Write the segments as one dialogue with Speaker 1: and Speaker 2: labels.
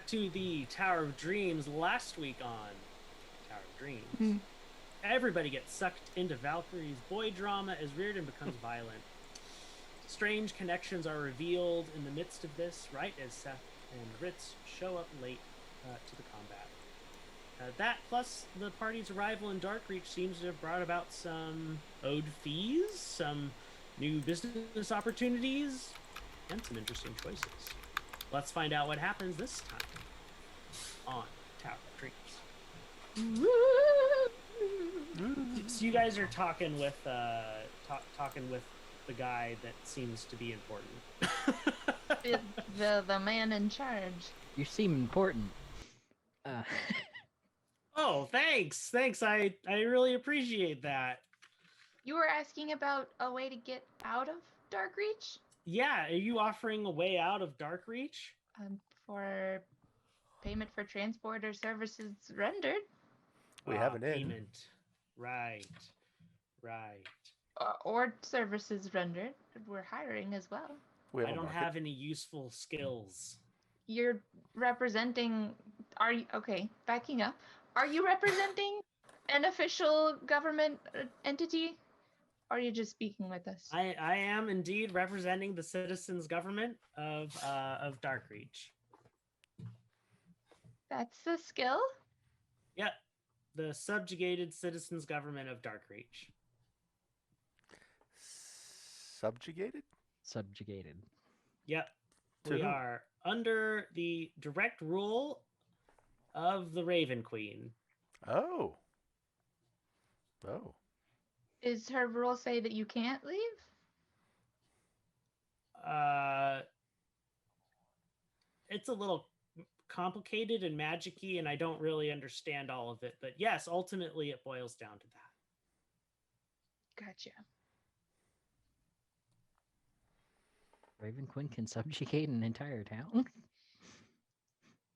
Speaker 1: to the Tower of Dreams. Last week on Tower of Dreams,
Speaker 2: Mm.
Speaker 1: everybody gets sucked into Valkyrie's boy drama as Reardon becomes violent. Strange connections are revealed in the midst of this, right as Seth and Ritz show up late to the combat. That plus the party's arrival in Darkreach seems to have brought about some owed fees, some new business opportunities, and some interesting choices. Let's find out what happens this time on Tower of Dreams. So you guys are talking with the guy that seems to be important.
Speaker 2: The man in charge.
Speaker 3: You seem important. Uh,
Speaker 1: Oh, thanks. I really appreciate that.
Speaker 2: You were asking about a way to get out of Darkreach?
Speaker 1: Yeah, are you offering a way out of Darkreach?
Speaker 2: For payment for transport or services rendered.
Speaker 4: We have an in.
Speaker 1: Payment. Right.
Speaker 2: Or services rendered. We're hiring as well.
Speaker 4: We have
Speaker 1: I
Speaker 4: a
Speaker 1: don't
Speaker 4: market.
Speaker 1: have any useful skills.
Speaker 2: You're representing. Are you okay? Backing up. Are you representing an official government entity? Or are you just speaking with us?
Speaker 1: I am indeed representing the citizens' government of Darkreach.
Speaker 2: That's the skill?
Speaker 1: Yep, the subjugated citizens' government of Darkreach.
Speaker 4: Subjugated?
Speaker 3: subjugated.
Speaker 1: Yep,
Speaker 4: To
Speaker 1: we
Speaker 4: who?
Speaker 1: are under the direct rule of the Raven Queen.
Speaker 4: Oh. Oh.
Speaker 2: Is her rule say that you can't leave?
Speaker 1: It's a little complicated and magic-y, and I don't really understand all of it. But yes, ultimately it boils down to that.
Speaker 2: Gotcha.
Speaker 3: Raven Quinn can subjugate an entire town.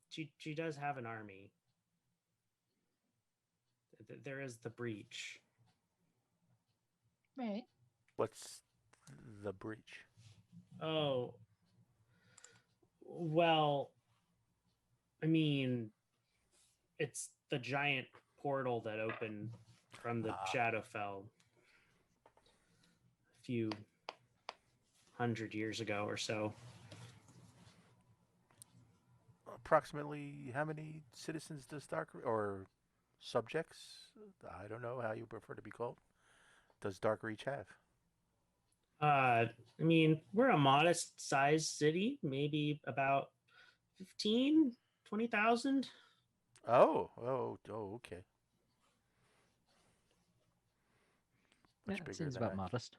Speaker 1: She does have an army. There is the breach.
Speaker 2: Right.
Speaker 4: What's the breach?
Speaker 1: Oh, well, I mean, it's the giant portal that opened from the Shadowfell a few 100 years ago or so.
Speaker 4: Approximately how many citizens does or subjects? I don't know how you prefer to be called. Does Darkreach have?
Speaker 1: I mean, we're a modest sized city, maybe about 15, 20,000.
Speaker 4: Oh, okay. Much
Speaker 3: Yeah,
Speaker 4: bigger
Speaker 3: seems
Speaker 4: than
Speaker 3: about
Speaker 4: I.
Speaker 3: modest.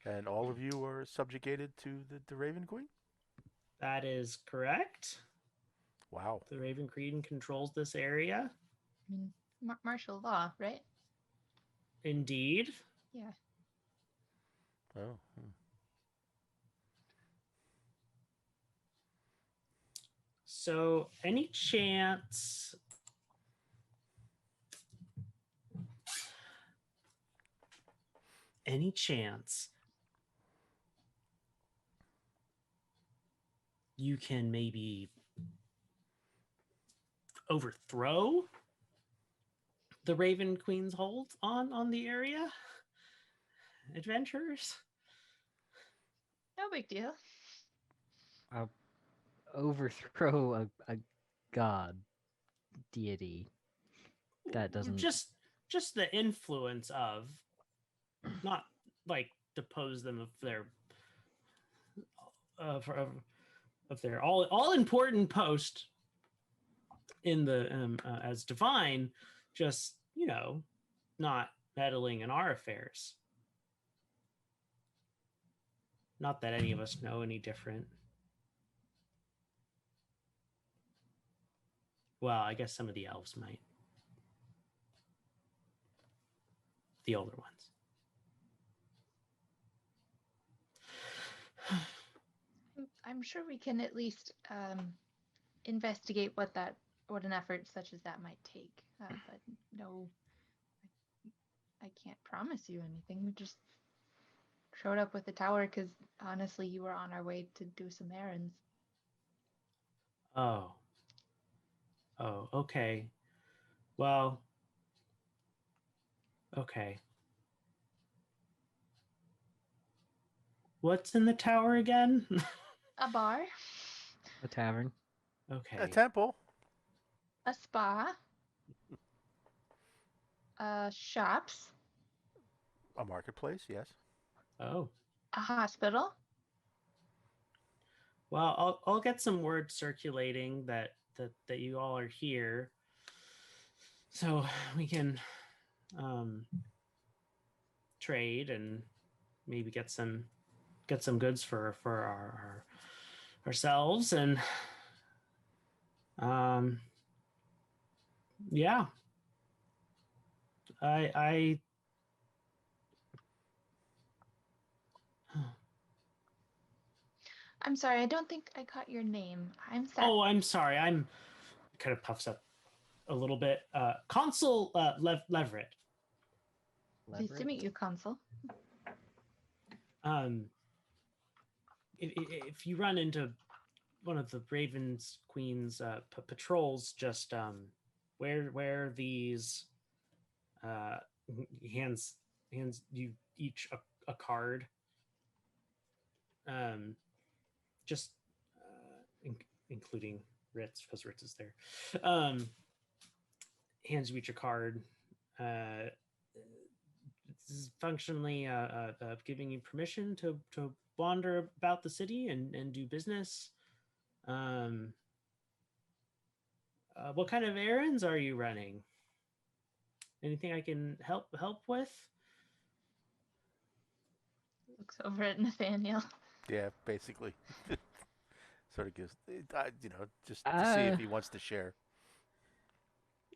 Speaker 4: And all of you are subjugated to the Raven Queen?
Speaker 1: That is correct.
Speaker 4: Wow.
Speaker 1: The Raven Queen controls this area.
Speaker 2: I mean, martial law, right?
Speaker 1: Indeed.
Speaker 2: Yeah.
Speaker 4: Oh.
Speaker 1: So, any chance you can maybe overthrow the Raven Queen's hold on the area? Adventurers?
Speaker 2: No big deal.
Speaker 3: Overthrow a god deity. That doesn't.
Speaker 1: Just the influence of, not like depose them of their of their all important post in the as divine, just not meddling in our affairs. Not that any of us know any different. Well, I guess some of the elves might. The older ones.
Speaker 2: I'm sure we can at least investigate what an effort such as that might take. But no, I can't promise you anything. We just showed up with the tower because honestly, you were on our way to do some errands.
Speaker 1: Oh. Oh, okay. Well, okay. What's in the tower again?
Speaker 2: A bar,
Speaker 3: A tavern.
Speaker 4: A
Speaker 1: Okay.
Speaker 4: temple.
Speaker 2: a spa, shops,
Speaker 4: A marketplace. Yes.
Speaker 1: Oh.
Speaker 2: a hospital.
Speaker 1: Well, I'll get some word circulating that you all are here, so we can um, trade and maybe get some goods for our ourselves and um, yeah. I
Speaker 2: I'm sorry, I don't think I caught your name. I'm Seth.
Speaker 1: oh, I'm sorry. I'm kind of puffs up a little bit. Consul Leverett.
Speaker 2: Pleased to
Speaker 3: Leverett.
Speaker 2: meet you, Consul.
Speaker 1: Um, if you run into one of the Ravens Queen's patrols, just where these uh, hands you each a card, um, just including Ritz because Ritz is there. Hands you each a card. Uh, this is functionally giving you permission to wander about the city and do business. Um, what kind of errands are you running? Anything I can help with?
Speaker 2: Looks over at Nathaniel.
Speaker 4: Yeah. Basically, sort of gives. Just to see
Speaker 3: Uh,
Speaker 4: if he wants to share.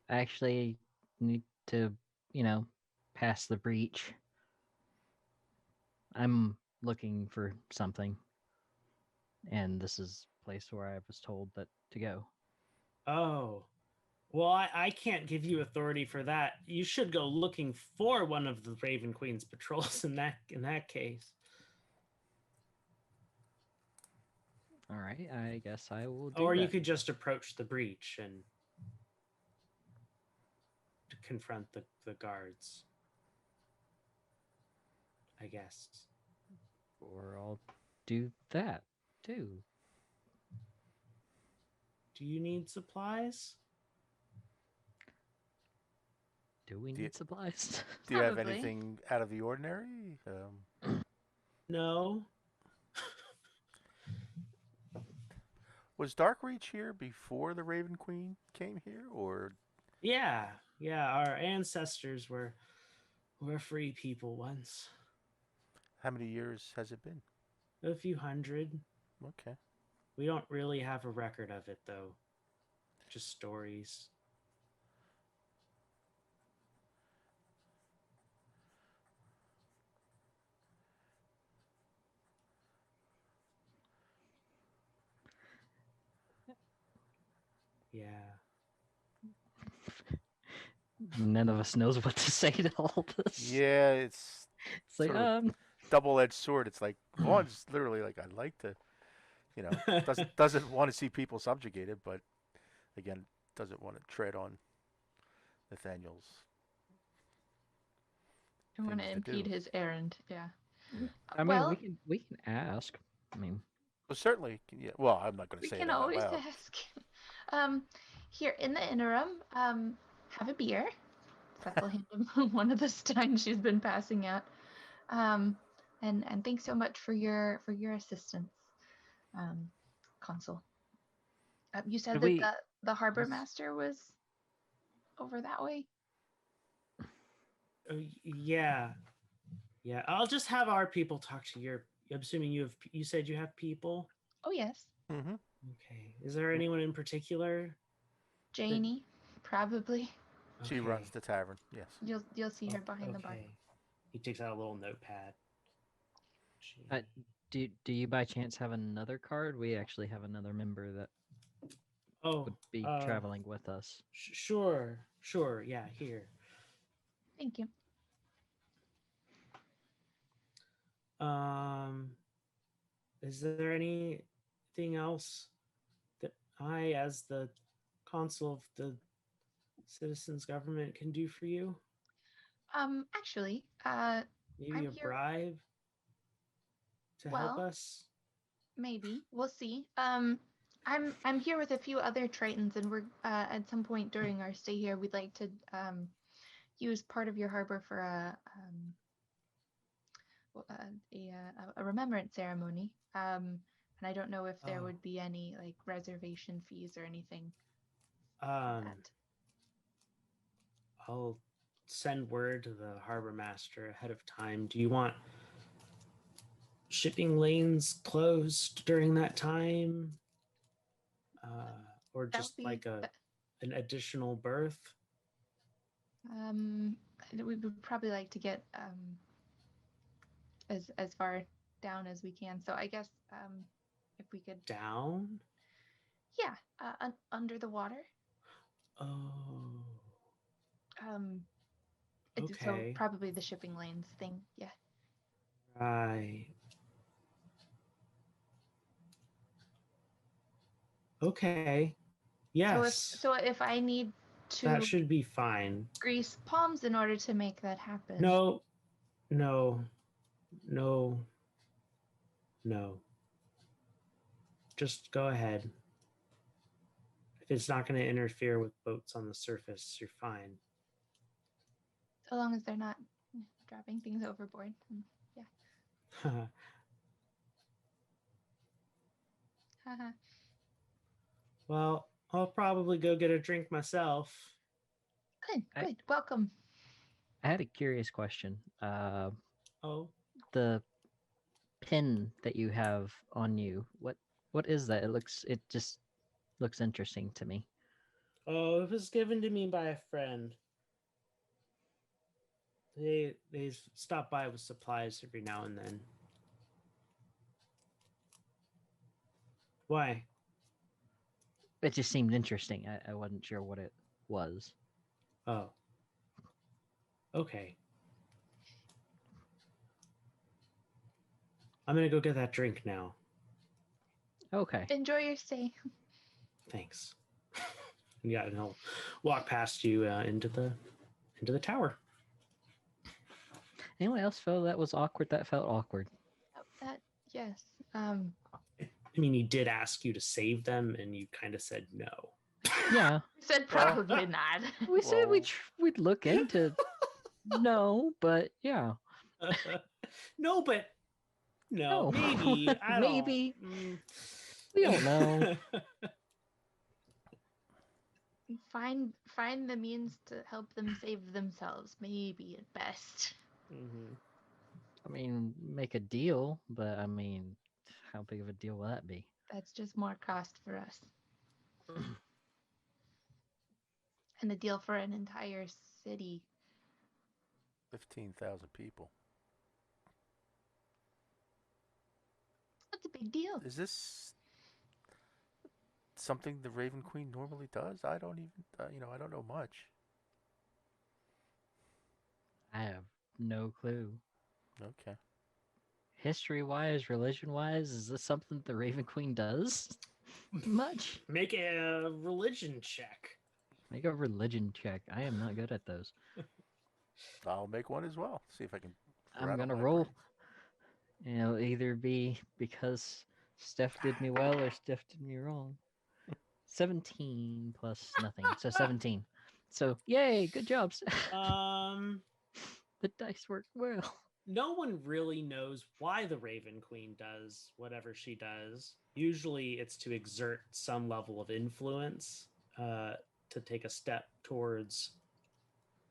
Speaker 3: I actually need to, pass the breach. I'm looking for something, and this is a place where I was told that to go.
Speaker 1: Oh, well, I can't give you authority for that. You should go looking for one of the Raven Queen's patrols in that case.
Speaker 3: All right, I guess I will do
Speaker 1: Or you
Speaker 3: that.
Speaker 1: could just approach the breach and confront the guards. I guess.
Speaker 3: Or I'll do that too.
Speaker 1: Do you need supplies?
Speaker 3: Do we
Speaker 4: Do you,
Speaker 3: need supplies?
Speaker 4: do you have
Speaker 2: Probably.
Speaker 4: anything out of the ordinary?
Speaker 1: No.
Speaker 4: Was Darkreach here before the Raven Queen came here, or
Speaker 1: Yeah, yeah. Our ancestors were free people once.
Speaker 4: how many years has it been?
Speaker 1: A few hundred.
Speaker 4: Okay.
Speaker 1: We don't really have a record of it though. Just stories. Yeah.
Speaker 3: None of us knows what to say to all this.
Speaker 4: Yeah, it's
Speaker 3: It's like,
Speaker 4: sort of double-edged sword. It's like Vaughn's literally like, I'd like to, doesn't want to see people subjugated, but again, doesn't want to tread on Nathaniel's
Speaker 2: I want to
Speaker 4: things to
Speaker 2: impede
Speaker 4: do.
Speaker 2: his errand. Yeah.
Speaker 3: I mean,
Speaker 2: Well,
Speaker 3: we can ask. I mean,
Speaker 4: Well, certainly, yeah. Well, I'm not going to
Speaker 2: we
Speaker 4: say
Speaker 2: can
Speaker 4: that out
Speaker 2: always
Speaker 4: loud.
Speaker 2: ask. Um, here in the interim, have a beer. Seth will hand him one of the steins she's been passing out. And thanks so much for your assistance, Consul. You said
Speaker 3: could
Speaker 2: that
Speaker 3: we?
Speaker 2: the harbor
Speaker 3: Yes.
Speaker 2: master was over that way.
Speaker 1: Yeah. Yeah. I'll just have our people talk to your. I'm assuming you said you have people.
Speaker 2: Oh yes,
Speaker 4: Mm-hmm.
Speaker 1: Okay. Is there anyone in particular?
Speaker 2: Janie, probably.
Speaker 4: She
Speaker 1: Okay.
Speaker 4: runs the tavern. Yes.
Speaker 2: You'll see her behind the bar.
Speaker 1: Okay. He takes out a little notepad.
Speaker 3: Uh,
Speaker 1: Gee.
Speaker 3: do you by chance have another card? We actually have another member that
Speaker 1: Oh,
Speaker 3: would be traveling with us.
Speaker 1: sure. Yeah, here.
Speaker 2: Thank you.
Speaker 1: Um, is there anything else that I, as the consul of the citizens' government, can do for you?
Speaker 2: Actually,
Speaker 1: Maybe
Speaker 2: I'm
Speaker 1: a
Speaker 2: here.
Speaker 1: bribe to help
Speaker 2: Well,
Speaker 1: us?
Speaker 2: maybe we'll see. I'm here with a few other Tritons, and we're at some point during our stay here, we'd like to use part of your harbor for a remembrance ceremony. And I don't know if there
Speaker 1: Oh.
Speaker 2: would be any like reservation fees or anything for
Speaker 1: Um,
Speaker 2: that.
Speaker 1: I'll send word to the harbor master ahead of time. Do you want shipping lanes closed during that time? Or
Speaker 2: That
Speaker 1: just
Speaker 2: would be
Speaker 1: like an additional berth?
Speaker 2: um we would probably like to get as far down as we can. So I guess if we could,
Speaker 1: Down?
Speaker 2: yeah, under the water.
Speaker 1: Oh,
Speaker 2: Um, so
Speaker 1: okay.
Speaker 2: probably the shipping lanes thing. Yeah.
Speaker 1: Right. Okay. Yes.
Speaker 2: So if I need
Speaker 1: That
Speaker 2: to
Speaker 1: should be fine.
Speaker 2: grease palms in order to make that happen.
Speaker 1: No, no, no, no. Just go ahead. If it's not going to interfere with boats on the surface, you're fine.
Speaker 2: So long as they're not dropping things overboard. Yeah. Haha.
Speaker 1: Well, I'll probably go get a drink myself.
Speaker 2: Good,
Speaker 3: I-
Speaker 2: good. Welcome.
Speaker 3: I had a curious question.
Speaker 1: Oh,
Speaker 3: The pin that you have on you, what is that? It just looks interesting to me.
Speaker 1: oh, it was given to me by a friend. They stop by with supplies every now and then. Why?
Speaker 3: It just seemed interesting. I wasn't sure what it was.
Speaker 1: Oh, okay. I'm gonna go get that drink now.
Speaker 3: Okay.
Speaker 2: Enjoy your stay.
Speaker 1: Thanks. Yeah, and I'll walk past you into the tower.
Speaker 3: Anyone else feel that was awkward? That felt awkward.
Speaker 2: That yes.
Speaker 1: I mean, he did ask you to save them, and you kind of said no.
Speaker 3: Yeah.
Speaker 2: Said
Speaker 4: Well,
Speaker 2: probably not.
Speaker 3: We said
Speaker 4: Well-
Speaker 3: we'd look into no, but yeah.
Speaker 1: No, but no,
Speaker 3: No.
Speaker 1: maybe I don't.
Speaker 3: Maybe.
Speaker 1: Mm.
Speaker 3: We don't know.
Speaker 2: Find the means to help them save themselves, maybe at best.
Speaker 1: Mhm.
Speaker 3: I mean, make a deal, but I mean, how big of a deal will that be?
Speaker 2: That's just more cost for us. And a deal for an entire city.
Speaker 4: 15,000 people.
Speaker 2: That's a big deal.
Speaker 4: Is this something the Raven Queen normally does? I don't even, I don't know much.
Speaker 3: I have no clue.
Speaker 4: Okay.
Speaker 3: History-wise, religion-wise, is this something the Raven Queen does? Much.
Speaker 1: Make a religion check.
Speaker 3: Make a religion check. I am not good at those.
Speaker 4: I'll make one as well. See if I can.
Speaker 3: I'm
Speaker 4: rattle
Speaker 3: gonna
Speaker 4: my
Speaker 3: roll.
Speaker 4: brains.
Speaker 3: It'll either be because Steph did me well or Steph did me wrong. 17 plus nothing, so 17. So yay, good job, Steph. The dice work well.
Speaker 1: No one really knows why the Raven Queen does whatever she does. Usually, it's to exert some level of influence, to take a step towards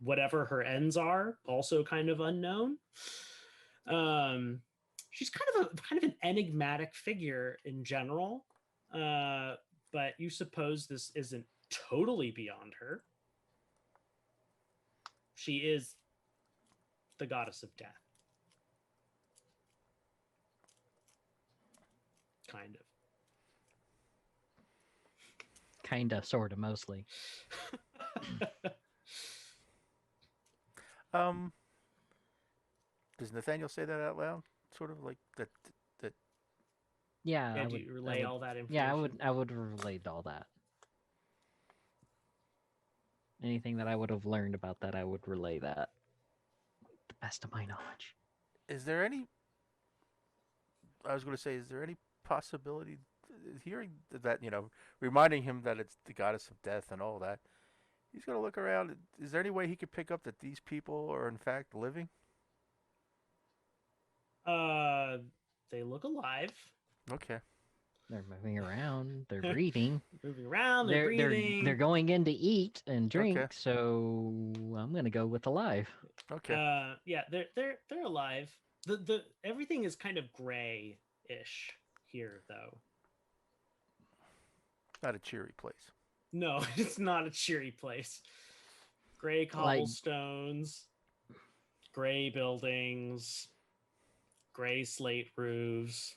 Speaker 1: whatever her ends are. Also, kind of unknown. She's kind of an enigmatic figure in general, but you suppose this isn't totally beyond her. She is the goddess of death. Kind of.
Speaker 3: Kinda, sorta, mostly.
Speaker 4: Does Nathaniel say that out loud? Sort of like that
Speaker 3: Yeah,
Speaker 1: Yeah,
Speaker 3: I
Speaker 1: do
Speaker 3: would
Speaker 1: you
Speaker 3: I
Speaker 1: relay
Speaker 3: would-
Speaker 1: all that information?
Speaker 3: Yeah, I would have relayed all that. Anything that I would have learned about that, I would relay that. The best of my knowledge.
Speaker 4: Is there any? I was going to say, is there any possibility, hearing that, reminding him that it's the goddess of death and all that? He's going to look around. Is there any way he could pick up that these people are in fact living?
Speaker 1: They look alive.
Speaker 4: Okay.
Speaker 3: They're moving around. They're breathing.
Speaker 1: Moving around, they're
Speaker 3: They're
Speaker 1: breathing.
Speaker 3: they're going in to eat and drink.
Speaker 4: Okay.
Speaker 3: So I'm gonna go with alive.
Speaker 4: Okay.
Speaker 1: Yeah, they're alive. The everything is kind of gray-ish here, though.
Speaker 4: Not a cheery place.
Speaker 1: No, it's not a cheery place. Gray cobblestones, gray buildings, gray slate roofs.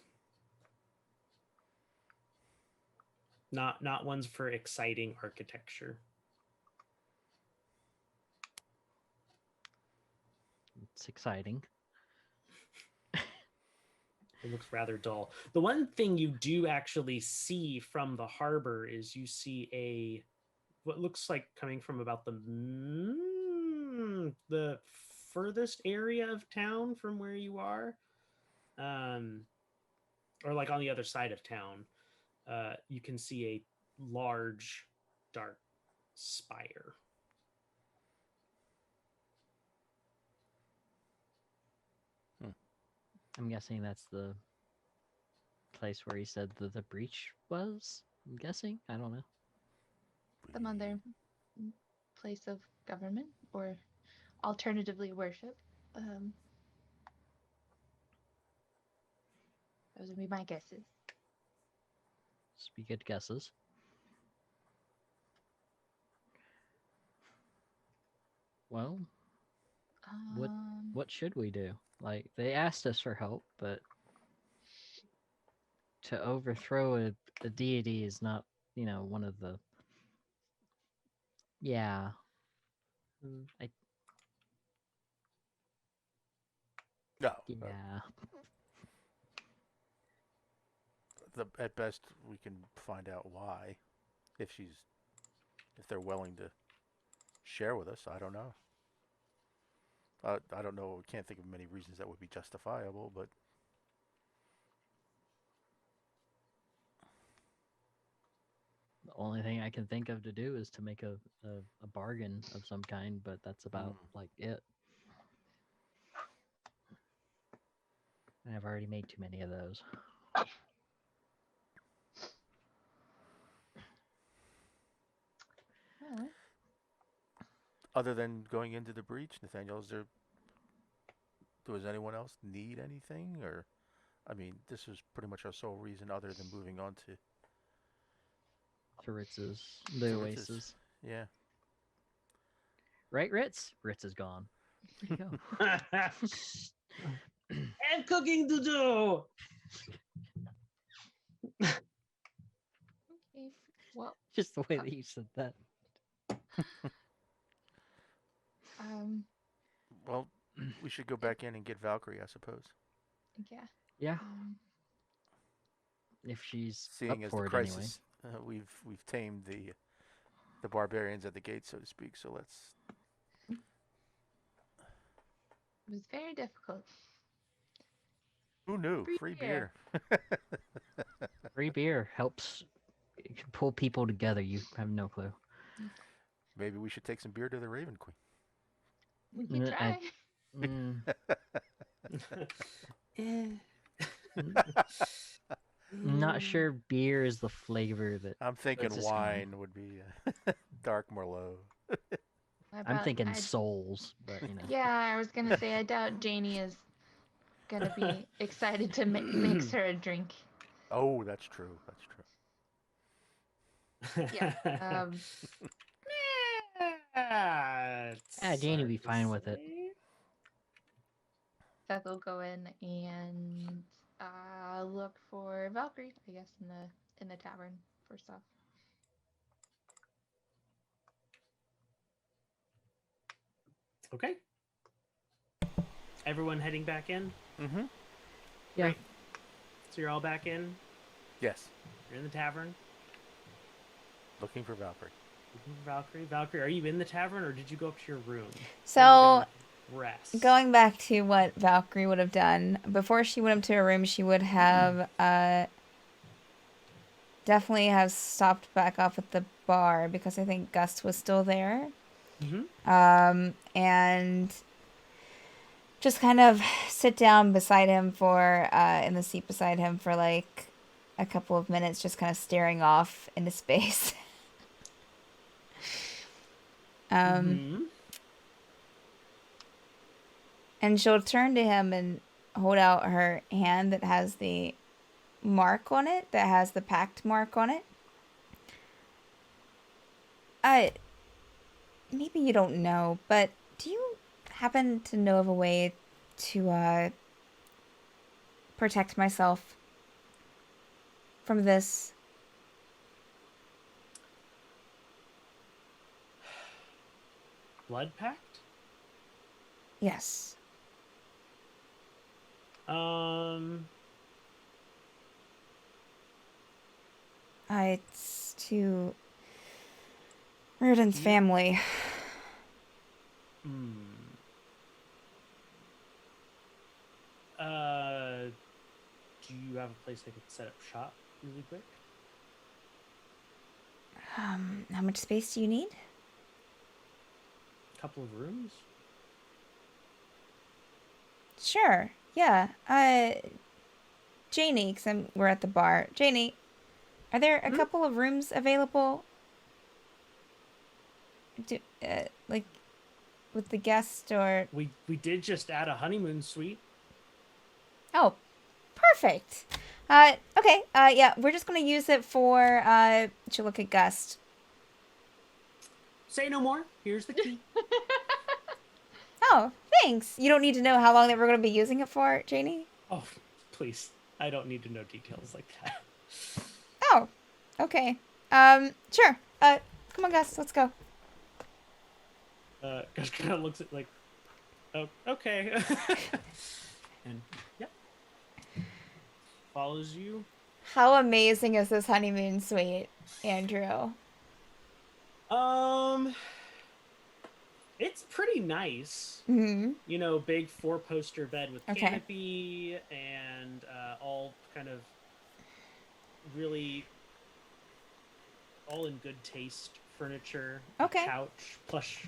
Speaker 1: Not ones for exciting architecture.
Speaker 3: It's exciting.
Speaker 1: It looks rather dull. The one thing you do actually see from the harbor is you see what looks like coming from about the furthest area of town from where you are, or like on the other side of town. You can see a large, dark spire.
Speaker 3: I'm guessing that's the place where he said that the breach was. I'm guessing. I don't know.
Speaker 2: Some other place of government or alternatively worship. Those would be my guesses.
Speaker 3: Just be good guesses. Well, what should we do? Like, they asked us for help, but to overthrow a deity is not, one of the. Yeah.
Speaker 4: No.
Speaker 3: Yeah.
Speaker 4: At best, we can find out why, if they're willing to share with us. I don't know. I don't know. Can't think of many reasons that would be justifiable, but
Speaker 3: The only thing I can think of to do is to make a bargain of some kind, but that's about like it. And I've already made too many of those.
Speaker 2: Well,
Speaker 4: other than going into the breach, Nathaniel, does anyone else need anything? Or, I mean, this is pretty much our sole reason other than moving on to
Speaker 3: Ritz's, the Oasis.
Speaker 4: Yeah.
Speaker 3: Right, Ritz? Ritz is gone. Where'd he go?
Speaker 1: I have cooking to do.
Speaker 2: okay. Well,
Speaker 3: Just the way that you said that.
Speaker 4: Well, we should go back in and get Valkyrie, I suppose.
Speaker 2: Yeah.
Speaker 3: Yeah. If she's
Speaker 4: Seeing
Speaker 3: up
Speaker 4: as
Speaker 3: for
Speaker 4: the
Speaker 3: it
Speaker 4: crisis, we've tamed the barbarians at the gate, so to speak. So let's.
Speaker 2: It was very difficult.
Speaker 4: Who knew? Free beer.
Speaker 3: Free beer helps pull people together. You have no clue.
Speaker 4: Maybe we should take some beer to the Raven Queen.
Speaker 2: We can try.
Speaker 3: Not sure beer is the flavor that.
Speaker 4: I'm thinking
Speaker 3: That's
Speaker 4: wine would be dark Merlot.
Speaker 3: I'm thinking souls, but
Speaker 2: Yeah, I was gonna say I doubt Janie is gonna be excited to mix her a drink.
Speaker 4: Oh, that's true. That's true.
Speaker 2: Yeah.
Speaker 3: Janie will be fine with it.
Speaker 2: Seth will go in and look for Valkyrie, I guess, in the tavern first off.
Speaker 1: Okay. Everyone heading back in?
Speaker 4: Mm-hmm.
Speaker 3: Yeah.
Speaker 1: Great. So you're all back in?
Speaker 4: Yes.
Speaker 1: You're in the tavern.
Speaker 4: Looking for Valkyrie.
Speaker 1: Looking for Valkyrie. Valkyrie, are you in the tavern or did you go up to your room?
Speaker 5: So,
Speaker 1: Rest.
Speaker 5: going back to what Valkyrie would have done, before she went up to her room, she would have definitely have stopped back off at the bar because I think Gust was still there. And just kind of sit down beside him in the seat beside him for like a couple of minutes, just kind of staring off into space. And she'll turn to him and hold out her hand that has the mark on it, that has the pact mark on it. Maybe you don't know, but do you happen to know of a way to protect myself from this?
Speaker 1: Blood pact?
Speaker 5: Yes. It's to Reardon's family.
Speaker 1: Do you have a place I could set up shop really quick?
Speaker 5: How much space do you need?
Speaker 1: A couple of rooms?
Speaker 5: Sure. Yeah. Janie, because we're at the bar. Janie, are there a couple of rooms available? Like with the guest or?
Speaker 1: We did just add a honeymoon suite.
Speaker 5: Oh, perfect. Okay. Yeah, we're just gonna use it for. To look at Gust.
Speaker 1: Say no more. Here's the key.
Speaker 5: Oh, thanks. You don't need to know how long that we're gonna be using it for, Janie.
Speaker 1: Oh, please. I don't need to know details like that.
Speaker 5: Oh, okay. Sure. Come on, Gus, let's go.
Speaker 1: Gus kind of looks at like, oh, okay, and yep, follows you.
Speaker 5: How amazing is this honeymoon suite, Andrew?
Speaker 1: It's pretty nice.
Speaker 5: Mm-hmm.
Speaker 1: You know, big 4-poster bed with canopy and all kind of really all in good taste furniture.
Speaker 5: Okay.
Speaker 1: Couch, plush,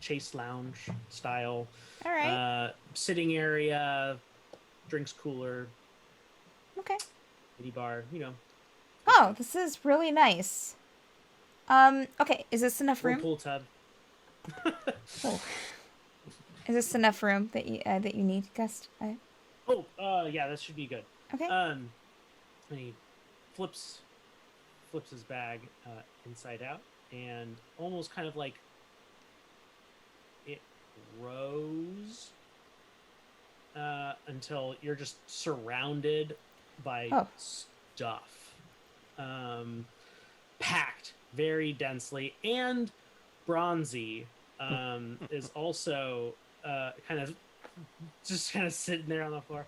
Speaker 1: chase lounge style.
Speaker 5: All right.
Speaker 1: Sitting area, drinks cooler.
Speaker 5: Okay.
Speaker 1: Mini bar, you know.
Speaker 5: Oh, this is really nice. Okay, is this enough room?
Speaker 1: Pool tub.
Speaker 5: Oh. Is this enough room that you need, Gust?
Speaker 1: Yeah, this should be good.
Speaker 5: Okay.
Speaker 1: And he flips his bag inside out, and almost kind of like it grows until you're just surrounded by stuff, packed very densely, and Bronzy is also kind of sitting there on the floor.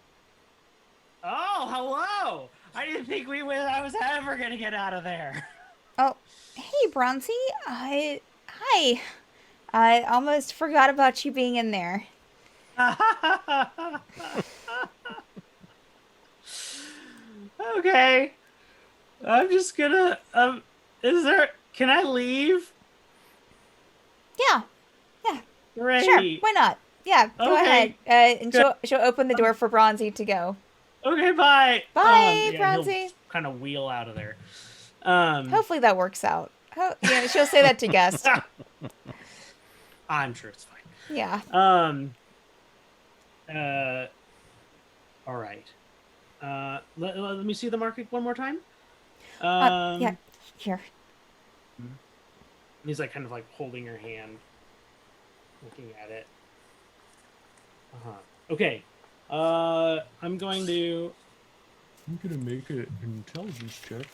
Speaker 1: Oh, hello! I didn't think I was ever gonna get out of there.
Speaker 5: Oh, hey, Bronzy. Hi. I almost forgot about you being in there.
Speaker 1: Okay. I'm just gonna can I leave?
Speaker 5: Yeah.
Speaker 1: Great.
Speaker 5: Sure, why not? Yeah, go ahead. And she'll open the door for Bronzy to go.
Speaker 1: Okay, bye.
Speaker 5: Bye, Bronzy.
Speaker 1: Kind of wheel out of there.
Speaker 5: Hopefully that works out. Yeah, she'll say that to Gust.
Speaker 1: I'm sure it's fine.
Speaker 5: Yeah.
Speaker 1: All right. Let me see the market one more time.
Speaker 5: Yeah. Here.
Speaker 1: He's like kind of like holding her hand, looking at it. Okay. I'm gonna make an intelligence check.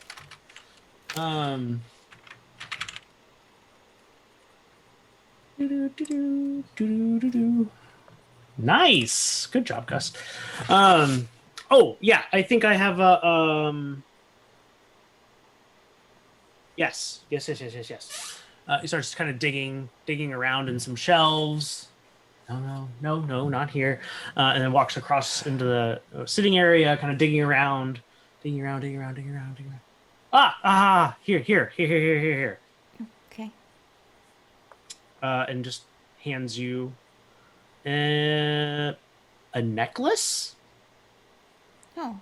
Speaker 1: Nice. Good job, Gus. Oh yeah, I think I have a Yes. He starts kind of digging around in some shelves. No, not here. And then walks across into the sitting area, kind of digging around. Here.
Speaker 5: Okay.
Speaker 1: And just hands you a necklace,
Speaker 5: Oh.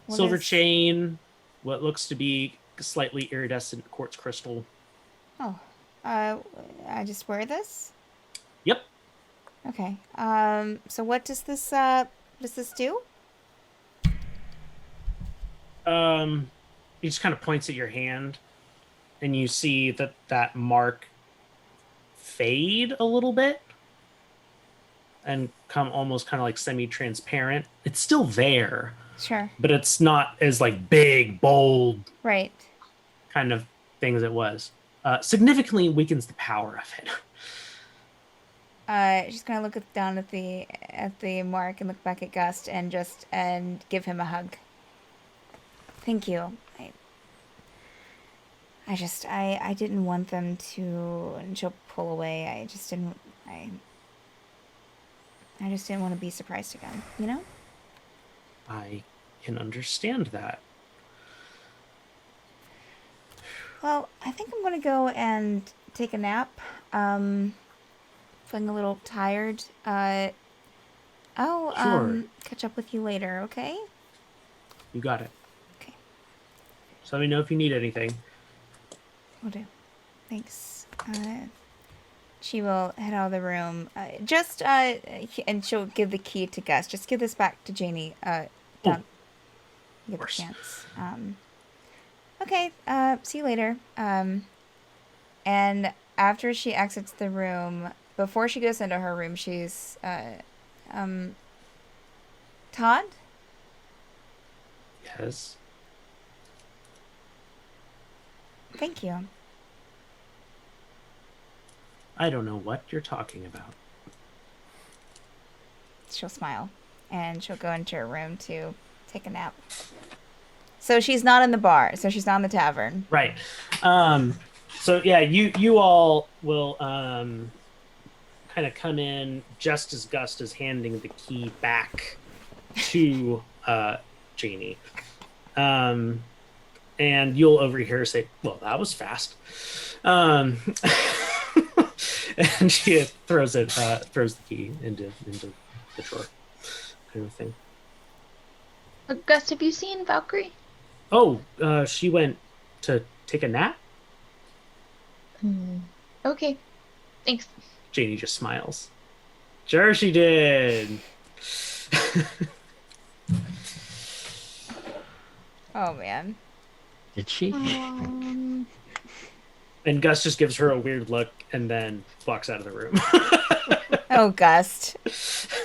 Speaker 5: What
Speaker 1: silver
Speaker 5: is-
Speaker 1: chain, what looks to be slightly iridescent quartz crystal.
Speaker 5: Oh. I just wear this?
Speaker 1: Yep.
Speaker 5: Okay. So what does this do?
Speaker 1: He just kind of points at your hand, and you see that mark fade a little bit and come almost kind of like semi-transparent. It's still there,
Speaker 5: Sure.
Speaker 1: but it's not as like big, bold
Speaker 5: Right.
Speaker 1: kind of thing as it was. Significantly weakens the power of it.
Speaker 5: She's gonna look down at the mark and look back at Gust and give him a hug. Thank you. I didn't want them to. And she'll pull away. I just didn't want to be surprised again. You know.
Speaker 1: I can understand that.
Speaker 5: Well, I think I'm gonna go and take a nap. Feeling a little tired. I'll
Speaker 1: Sure.
Speaker 5: catch up with you later. Okay.
Speaker 1: You got it.
Speaker 5: Okay.
Speaker 1: So let me know if you need anything.
Speaker 5: Will do. Thanks. She will head out of the room. And she'll give the key to Gus. Just give this back to Janie. Don't give a chance. Okay. See you later. And after she exits the room, before she goes into her room, she's Todd?
Speaker 1: Yes.
Speaker 5: Thank you.
Speaker 1: I don't know what you're talking about.
Speaker 5: She'll smile, and she'll go into her room to take a nap. So she's not in the bar. So she's not in the tavern.
Speaker 1: Right. So yeah, you all will kind of come in just as Gust is handing the key back to Janie. And you'll overhear her say, "Well, that was fast." And she throws the key into the drawer, kind of thing.
Speaker 2: Gus, have you seen Valkyrie?
Speaker 1: Oh, she went to take a nap?
Speaker 2: Okay. Thanks.
Speaker 1: Janie just smiles. Sure she did.
Speaker 5: Oh, man.
Speaker 3: Did she?
Speaker 1: And Gus just gives her a weird look and then walks out of the room.
Speaker 5: Oh, Gust.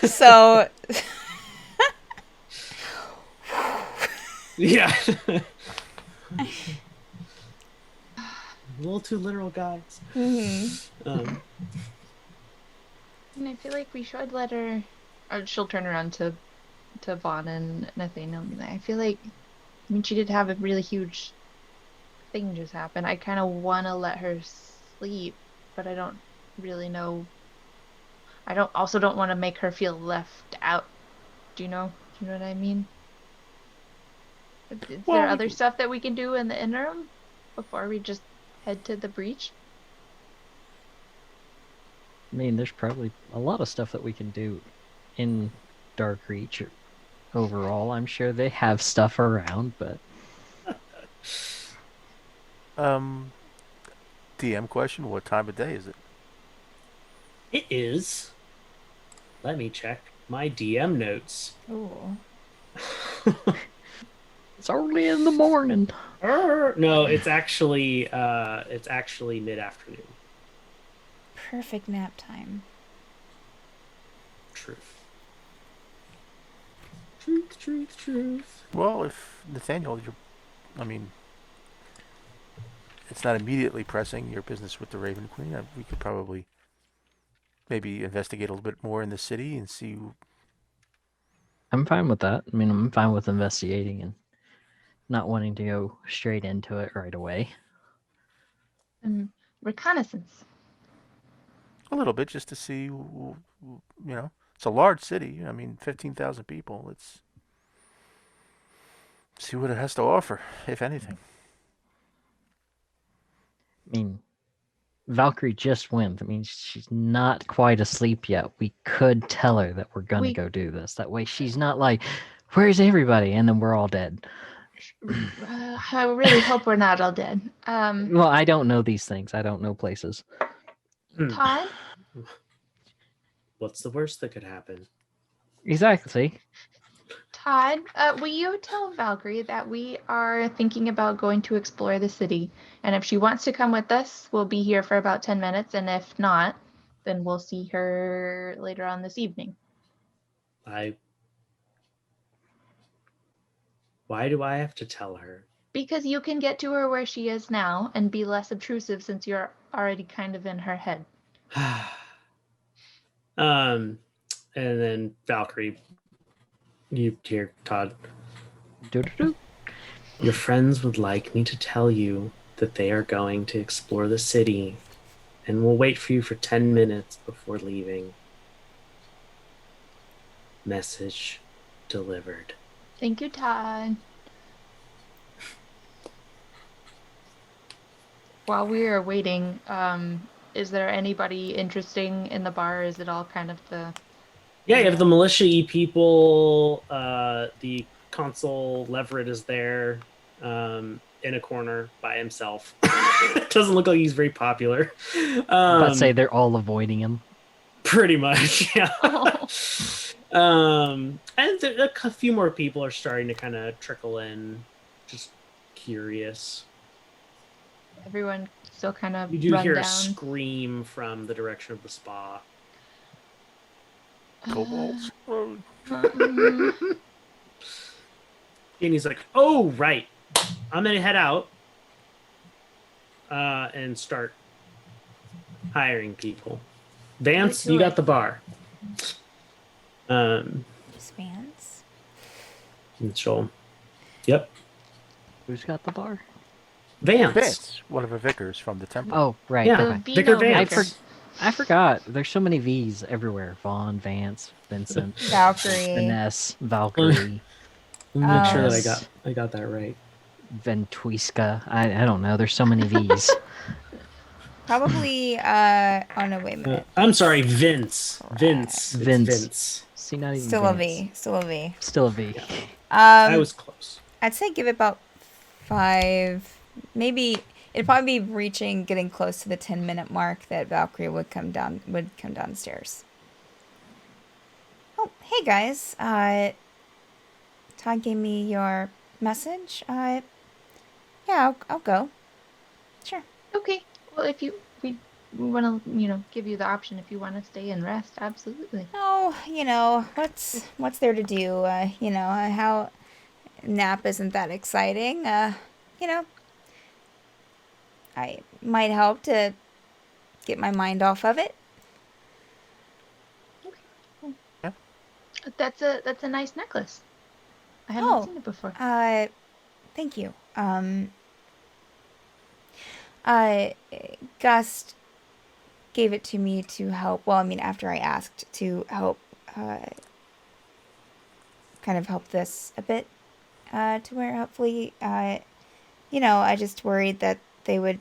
Speaker 5: So...
Speaker 1: Yeah. A little too literal, guys.
Speaker 5: Mm-hmm.
Speaker 2: And I feel like we should let her. Or she'll turn around to Vaughn and Nathaniel. And I feel like, I mean, she did have a really huge thing just happen. I kind of want to let her sleep, but I don't really know. I don't want to make her feel left out. Do you know? Do you know what I mean? Is there other stuff that we can do in the interim before we just head to the breach?
Speaker 3: I mean, there's probably a lot of stuff that we can do in Dark Reach. Overall, I'm sure they have stuff around, but
Speaker 4: DM question: what time of day is it?
Speaker 1: It is. Let me check my DM notes.
Speaker 5: Ooh.
Speaker 3: it's early in the morning.
Speaker 1: No, it's actually mid-afternoon.
Speaker 5: Perfect nap time.
Speaker 1: Truth.
Speaker 4: Well, if Nathaniel, it's not immediately pressing your business with the Raven Queen. We could probably maybe investigate a little bit more in the city and see.
Speaker 3: I'm fine with that. I mean, I'm fine with investigating and not wanting to go straight into it right away.
Speaker 2: Reconnaissance.
Speaker 4: A little bit, just to see. It's a large city. I mean, 15,000 people. Let's see what it has to offer, if anything.
Speaker 3: I mean, Valkyrie just went. I mean, she's not quite asleep yet. We could tell her that we're gonna go do this. That way, she's not like, "Where's everybody?" and then we're all dead.
Speaker 2: I really hope we're not all dead.
Speaker 3: Well, I don't know these things. I don't know places.
Speaker 2: Todd?
Speaker 1: What's the worst that could happen?
Speaker 3: Exactly.
Speaker 2: Todd, will you tell Valkyrie that we are thinking about going to explore the city? And if she wants to come with us, we'll be here for about 10 minutes. And if not, then we'll see her later on this evening.
Speaker 1: Why do I have to tell her?
Speaker 2: Because you can get to her where she is now and be less obtrusive since you're already kind of in her head.
Speaker 1: And then Valkyrie, you hear Todd.
Speaker 3: Do-do-do.
Speaker 1: Your friends would like me to tell you that they are going to explore the city, and we'll wait for you for 10 minutes before leaving. Message delivered.
Speaker 2: Thank you, Todd. While we are waiting, is there anybody interesting in the bar? Is it all kind of the...
Speaker 1: Yeah, you have the militia-y people. The consul Leverett is there in a corner by himself. It doesn't look like he's very popular.
Speaker 3: But say they're all avoiding him.
Speaker 1: Pretty much, yeah. And a few more people are starting to kind of trickle in, just curious.
Speaker 2: Everyone still kind of
Speaker 1: You do
Speaker 2: run
Speaker 1: hear
Speaker 2: down.
Speaker 1: a scream from the direction of the spa.
Speaker 4: Kobolds.
Speaker 1: And he's like, "Oh, right. I'm gonna head out and start hiring people. Vance, you got the bar."
Speaker 5: Just Vance.
Speaker 1: And she'll, yep.
Speaker 3: Who's got the bar?
Speaker 1: Vance.
Speaker 4: One of the vicars from the temple.
Speaker 3: Oh, right.
Speaker 1: Yeah.
Speaker 3: Okay.
Speaker 1: Vicar
Speaker 2: Vino
Speaker 1: Vance.
Speaker 2: Vicar.
Speaker 3: I forgot. There's so many V's everywhere. Vaughn, Vance, Vincent,
Speaker 5: Valkyrie.
Speaker 3: Vanessa, Valkyrie,
Speaker 1: Let me make sure that
Speaker 3: Yes.
Speaker 1: I got that right.
Speaker 3: Ventuisca. I don't know. There's so many V's.
Speaker 5: Probably, oh no, wait a minute.
Speaker 1: I'm sorry, Vince. Vince. It's
Speaker 3: Vince.
Speaker 1: Vince.
Speaker 3: See, not even
Speaker 5: Still a
Speaker 3: Vance.
Speaker 5: V. Still a V.
Speaker 3: Still a V.
Speaker 1: I was close.
Speaker 5: I'd say give it about 5, maybe it'd probably be getting close to the 10-minute mark that Valkyrie would come downstairs. Oh, hey guys. Todd gave me your message. Yeah, I'll go. Sure.
Speaker 2: Okay. Well, if we want to, give you the option if you want to stay and rest, absolutely.
Speaker 5: Oh, what's there to do? How nap isn't that exciting. I might help to get my mind off of it.
Speaker 2: That's a nice necklace. I haven't seen it before.
Speaker 5: Thank you. Gust gave it to me to help. Well, I mean, after I asked to help, kind of help this a bit, to where hopefully, I just worried that they would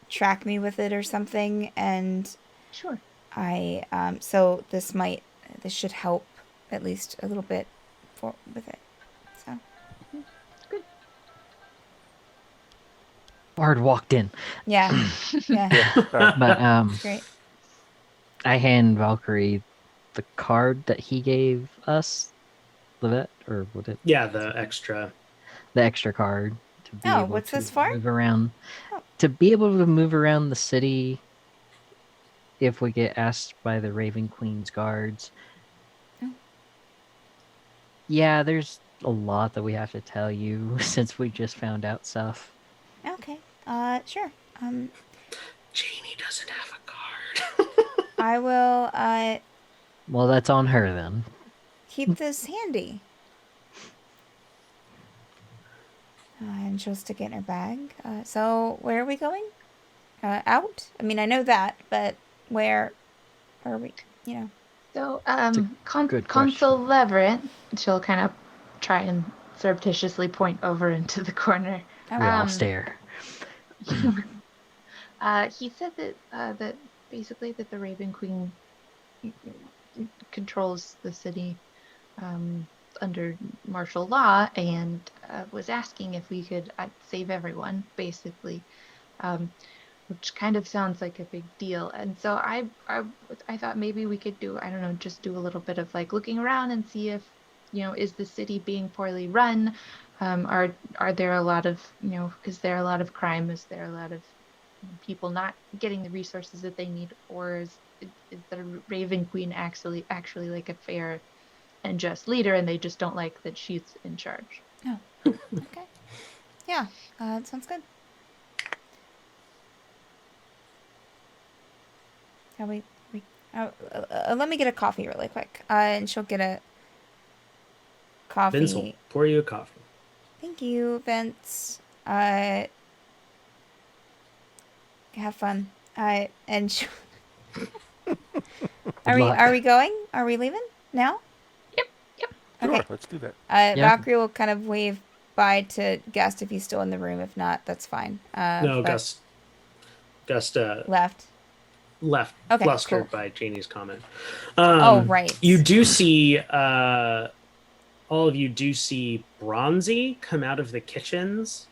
Speaker 5: track me with it or something, and
Speaker 2: Sure.
Speaker 5: so this should help at least a little bit with it. So.
Speaker 2: Good.
Speaker 3: Bard walked in.
Speaker 5: Yeah. Yeah.
Speaker 3: But
Speaker 5: Great.
Speaker 3: I hand Valkyrie the card that he gave us, the vet, or what it?
Speaker 1: Yeah, the extra.
Speaker 3: The extra card to be able
Speaker 5: what's
Speaker 3: to
Speaker 5: this for?
Speaker 3: move around.
Speaker 5: Oh.
Speaker 3: To be able to move around the city if we get asked by the Raven Queen's guards.
Speaker 5: Oh.
Speaker 3: Yeah, there's a lot that we have to tell you since we just found out stuff.
Speaker 5: Okay. Sure.
Speaker 1: Janie doesn't have a card.
Speaker 5: I will
Speaker 3: Well, that's on her then.
Speaker 5: keep this handy. And she'll stick it in her bag. So where are we going? Out? I mean, I know that, but where are we? You know.
Speaker 2: So,
Speaker 3: good
Speaker 2: Consul
Speaker 3: question.
Speaker 2: Leverett, she'll kind of try and surreptitiously point over into the corner.
Speaker 3: We all stare.
Speaker 2: He said that basically that the Raven Queen controls the city under martial law, and was asking if we could save everyone, basically, which kind of sounds like a big deal. And so I thought maybe we could do, I don't know, just do a little bit of like looking around and see if, is the city being poorly run? Are there a lot of, is there a lot of crime? Is there a lot of people not getting the resources that they need, or is the Raven Queen actually like a fair and just leader, and they just don't like that she's in charge?
Speaker 5: Oh, okay. Yeah, that sounds good. Let me get a coffee really quick. And she'll get a coffee.
Speaker 1: Vince will pour you a coffee.
Speaker 5: Thank you, Vince. Have fun. And are we going? Are we leaving now?
Speaker 2: Yep.
Speaker 5: Okay.
Speaker 4: Sure, let's do that.
Speaker 3: Yeah.
Speaker 5: Valkyrie will kind of wave bye to Gust if he's still in the room. If not, that's fine.
Speaker 1: No,
Speaker 5: but
Speaker 1: Gust
Speaker 5: left. Okay,
Speaker 1: flustered
Speaker 5: cool.
Speaker 1: by Janie's comment.
Speaker 5: Oh, right.
Speaker 1: You do see, all of you do see Bronzy come out of the kitchens.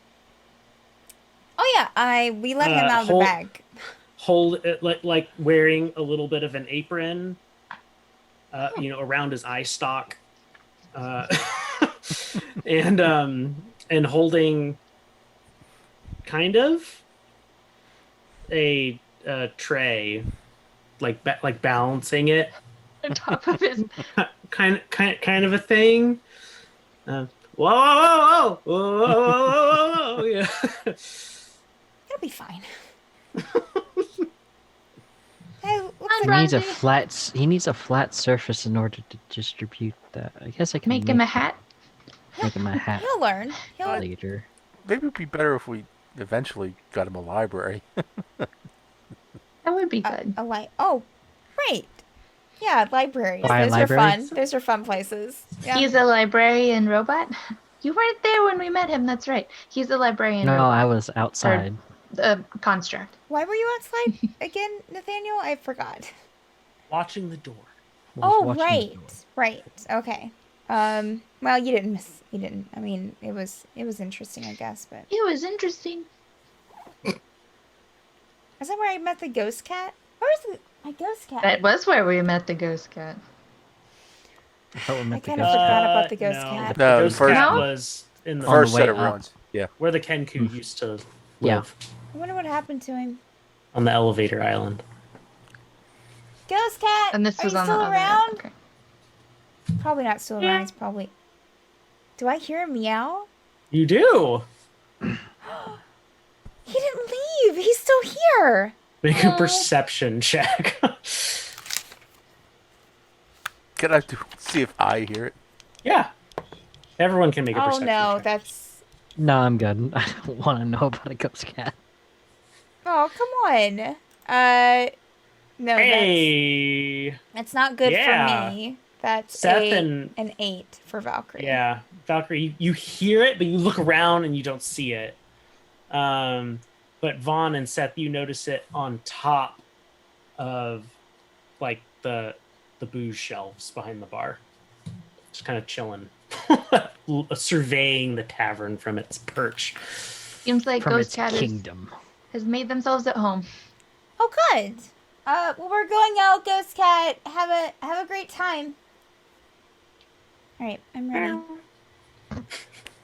Speaker 5: Oh yeah, we let him out of the bag.
Speaker 1: Hold it like wearing a little bit of an apron, around his eye stalk, and holding kind of a tray, like balancing it
Speaker 2: On top of his
Speaker 1: kind of a thing. Whoa, whoa, whoa, whoa, whoa, whoa, whoa, yeah.
Speaker 5: It'll be fine.
Speaker 3: He needs a flat surface in order to distribute that. I guess I can
Speaker 2: make him a hat.
Speaker 3: Make him a hat.
Speaker 5: He'll learn.
Speaker 3: Later.
Speaker 4: Maybe it'd be better if we eventually got him a library.
Speaker 2: That would be good.
Speaker 5: Oh, right. Yeah, libraries.
Speaker 3: Why a
Speaker 5: Those
Speaker 3: library?
Speaker 5: are fun. Those are fun places. Yeah.
Speaker 2: He's a librarian robot. You weren't there when we met him. That's right. He's a librarian
Speaker 3: No,
Speaker 2: robot.
Speaker 3: I was outside.
Speaker 2: Construct.
Speaker 5: Why were you outside again, Nathaniel? I forgot.
Speaker 1: Watching the door.
Speaker 5: Oh, right. Right. Okay. Well, you didn't. I mean, it was interesting, I guess, but
Speaker 2: It was interesting.
Speaker 5: is that where I met the ghost cat? Where's my ghost cat?
Speaker 2: That was where we met the ghost cat.
Speaker 3: I thought we
Speaker 5: I
Speaker 3: met the
Speaker 5: kind of
Speaker 3: ghost
Speaker 5: forgot
Speaker 3: cat.
Speaker 5: about the ghost
Speaker 1: No,
Speaker 5: cat.
Speaker 1: the
Speaker 4: No,
Speaker 1: ghost
Speaker 4: first-
Speaker 1: cat
Speaker 2: No?
Speaker 1: was in the
Speaker 3: On the
Speaker 4: First
Speaker 3: way
Speaker 4: set of
Speaker 3: up.
Speaker 4: runs. Yeah.
Speaker 1: where the Kenku used to live.
Speaker 3: Yeah.
Speaker 5: I wonder what happened to him.
Speaker 1: On the elevator island.
Speaker 5: Ghost cat.
Speaker 2: And this
Speaker 5: are
Speaker 2: was
Speaker 5: you
Speaker 2: on
Speaker 5: still
Speaker 2: the other
Speaker 5: around?
Speaker 2: Okay.
Speaker 5: Probably not still around. He's probably. Do I hear him meow?
Speaker 1: You do.
Speaker 5: He didn't leave. He's still here.
Speaker 1: Make a
Speaker 2: Aw.
Speaker 1: perception check.
Speaker 4: Can I see if I hear it?
Speaker 1: Yeah. Everyone can make a
Speaker 5: Oh
Speaker 1: perception
Speaker 5: no,
Speaker 1: check.
Speaker 5: that's.
Speaker 3: No, I'm good. I don't want to know about a ghost cat.
Speaker 5: Oh come on. No,
Speaker 1: Hey.
Speaker 5: that's not good
Speaker 1: Yeah.
Speaker 5: for me. That's
Speaker 1: Seth and
Speaker 5: an 8 for Valkyrie.
Speaker 1: yeah, Valkyrie, you hear it, but you look around and you don't see it. But Vaughn and Seth, you notice it on top of like the booze shelves behind the bar, just kind of chilling, surveying the tavern from its perch.
Speaker 2: Seems like
Speaker 3: From
Speaker 2: Ghost
Speaker 3: its
Speaker 2: Cat
Speaker 3: kingdom.
Speaker 2: has made themselves at home.
Speaker 5: Oh good. Well we're going out, Ghost Cat. Have a great time. All right, I'm ready.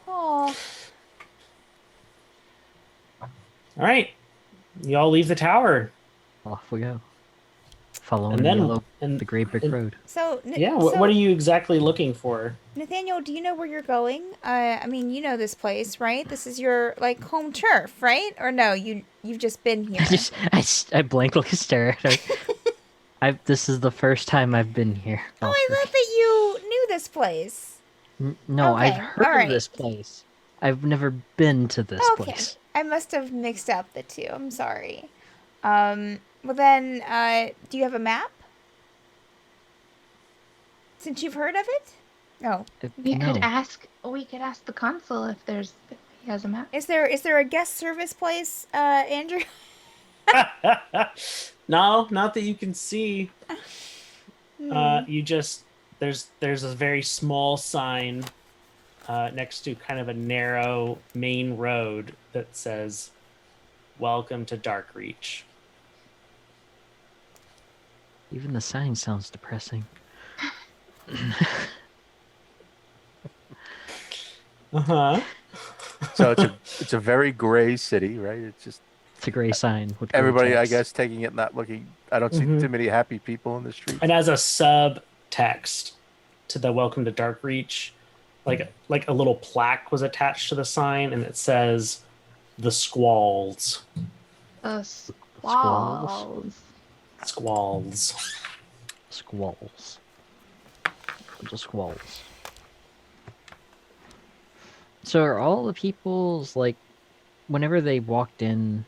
Speaker 5: Oh.
Speaker 1: All right, you all leave the tower,
Speaker 3: Off we go. Following
Speaker 1: and then
Speaker 3: the Great Brick Road.
Speaker 5: So
Speaker 1: yeah, what are you exactly looking for?
Speaker 5: Nathaniel, do you know where you're going? I mean, you know this place, right? This is your like home turf, right? Or no, you've just been here.
Speaker 3: I blankly stare at her. This is the first time I've been here.
Speaker 5: Oh, I thought that you knew this place.
Speaker 3: No, I've
Speaker 5: Okay,
Speaker 3: heard
Speaker 5: alright.
Speaker 3: of this place. I've never been to this
Speaker 5: Okay.
Speaker 3: place.
Speaker 5: I must have mixed up the two. I'm sorry. Well then, do you have a map? Since you've heard of it? Oh.
Speaker 2: We
Speaker 3: No.
Speaker 2: could ask. We could ask the consul if he has a map.
Speaker 5: Is there a guest service place, Andrew?
Speaker 1: No, not that you can see.
Speaker 5: Hmm.
Speaker 1: You just there's a very small sign next to kind of a narrow main road that says "Welcome to Darkreach."
Speaker 3: Even the sign sounds depressing.
Speaker 1: Uh-huh.
Speaker 4: So it's a very gray city, right? It's just
Speaker 3: It's a gray sign with gray
Speaker 4: everybody, I
Speaker 3: text.
Speaker 4: guess, taking it, not looking. I don't see too many happy people in the street.
Speaker 1: And as a subtext to the "Welcome to Darkreach," like a little plaque was attached to the sign, and it says "The Squalls."
Speaker 2: Squalls.
Speaker 1: Squalls.
Speaker 3: Squalls. The squalls. So are all the people's, like, whenever they walked in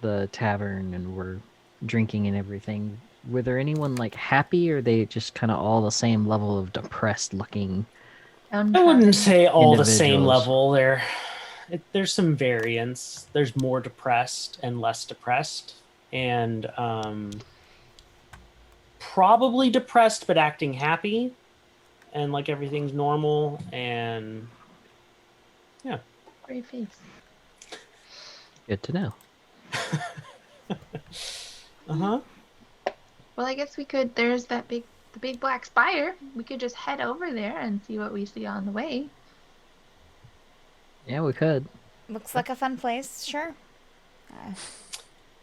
Speaker 3: the tavern and were drinking and everything, were there anyone, like, happy, or are they just kind of all the same level of depressed looking?
Speaker 1: I wouldn't say all the same
Speaker 3: Individuals.
Speaker 1: level. There's some variance. There's more depressed and less depressed, and probably depressed but acting happy, and like everything's normal, and yeah.
Speaker 2: Brave face.
Speaker 3: Good to know.
Speaker 1: Uh-huh.
Speaker 2: Well, I guess we could. There's the big black spire. We could just head over there and see what we see on the way.
Speaker 3: Yeah, we could.
Speaker 5: Looks like a fun place. Sure.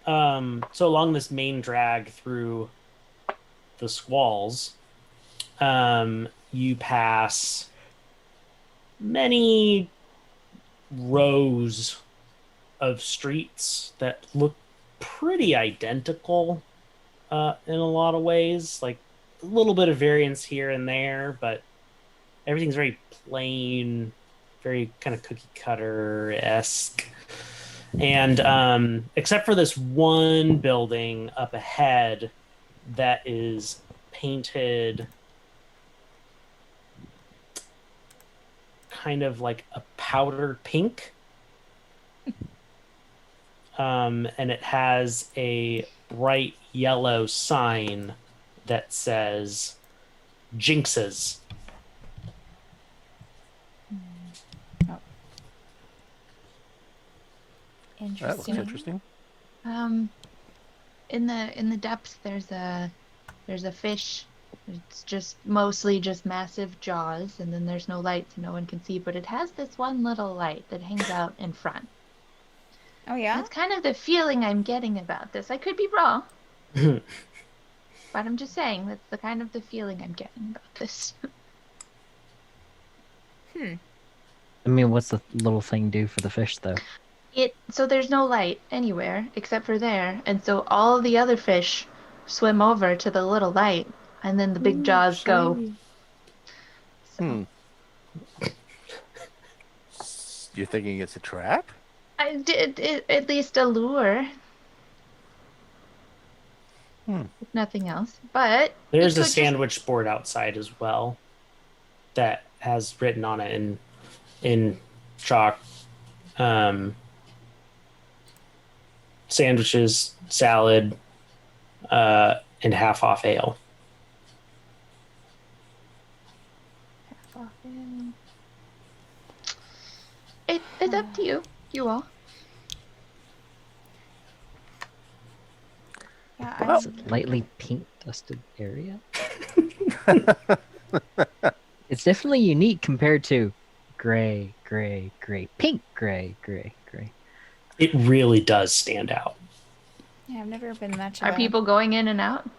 Speaker 1: So along this main drag through the Squalls, you pass many rows of streets that look pretty identical in a lot of ways. Like a little bit of variance here and there, but everything's very plain, very kind of cookie cutter-esque. And except for this one building up ahead that is painted kind of like a powder pink. And it has a bright yellow sign that says Jinxes.
Speaker 5: Interesting.
Speaker 4: That looks interesting.
Speaker 2: In the depths, there's a fish. It's just mostly just massive jaws, and then there's no light, so no one can see. But it has this one little light that hangs out in front.
Speaker 5: Oh yeah.
Speaker 2: That's kind of the feeling I'm getting about this. I could be wrong, but I'm just saying that's the kind of the feeling I'm getting about this.
Speaker 3: I mean, what's the little thing do for the fish, though?
Speaker 2: So there's no light anywhere except for there, and so all the other fish swim over to the little light, and then the big jaws go. So,
Speaker 4: You're thinking it's a trap?
Speaker 2: I did at least a lure. If nothing else, but
Speaker 1: There's
Speaker 2: you
Speaker 1: a
Speaker 2: could
Speaker 1: sandwich board outside as well that has written on it in chalk. Sandwiches, salad, and half off ale.
Speaker 2: It's up to you, you all.
Speaker 5: Yeah.
Speaker 4: Well-
Speaker 3: It's a lightly pink dusted area. It's definitely unique compared to gray, gray, gray, pink, gray, gray, gray.
Speaker 1: It really does stand out.
Speaker 5: Yeah, I've never been much of
Speaker 2: Are
Speaker 5: a...
Speaker 2: people going in and out?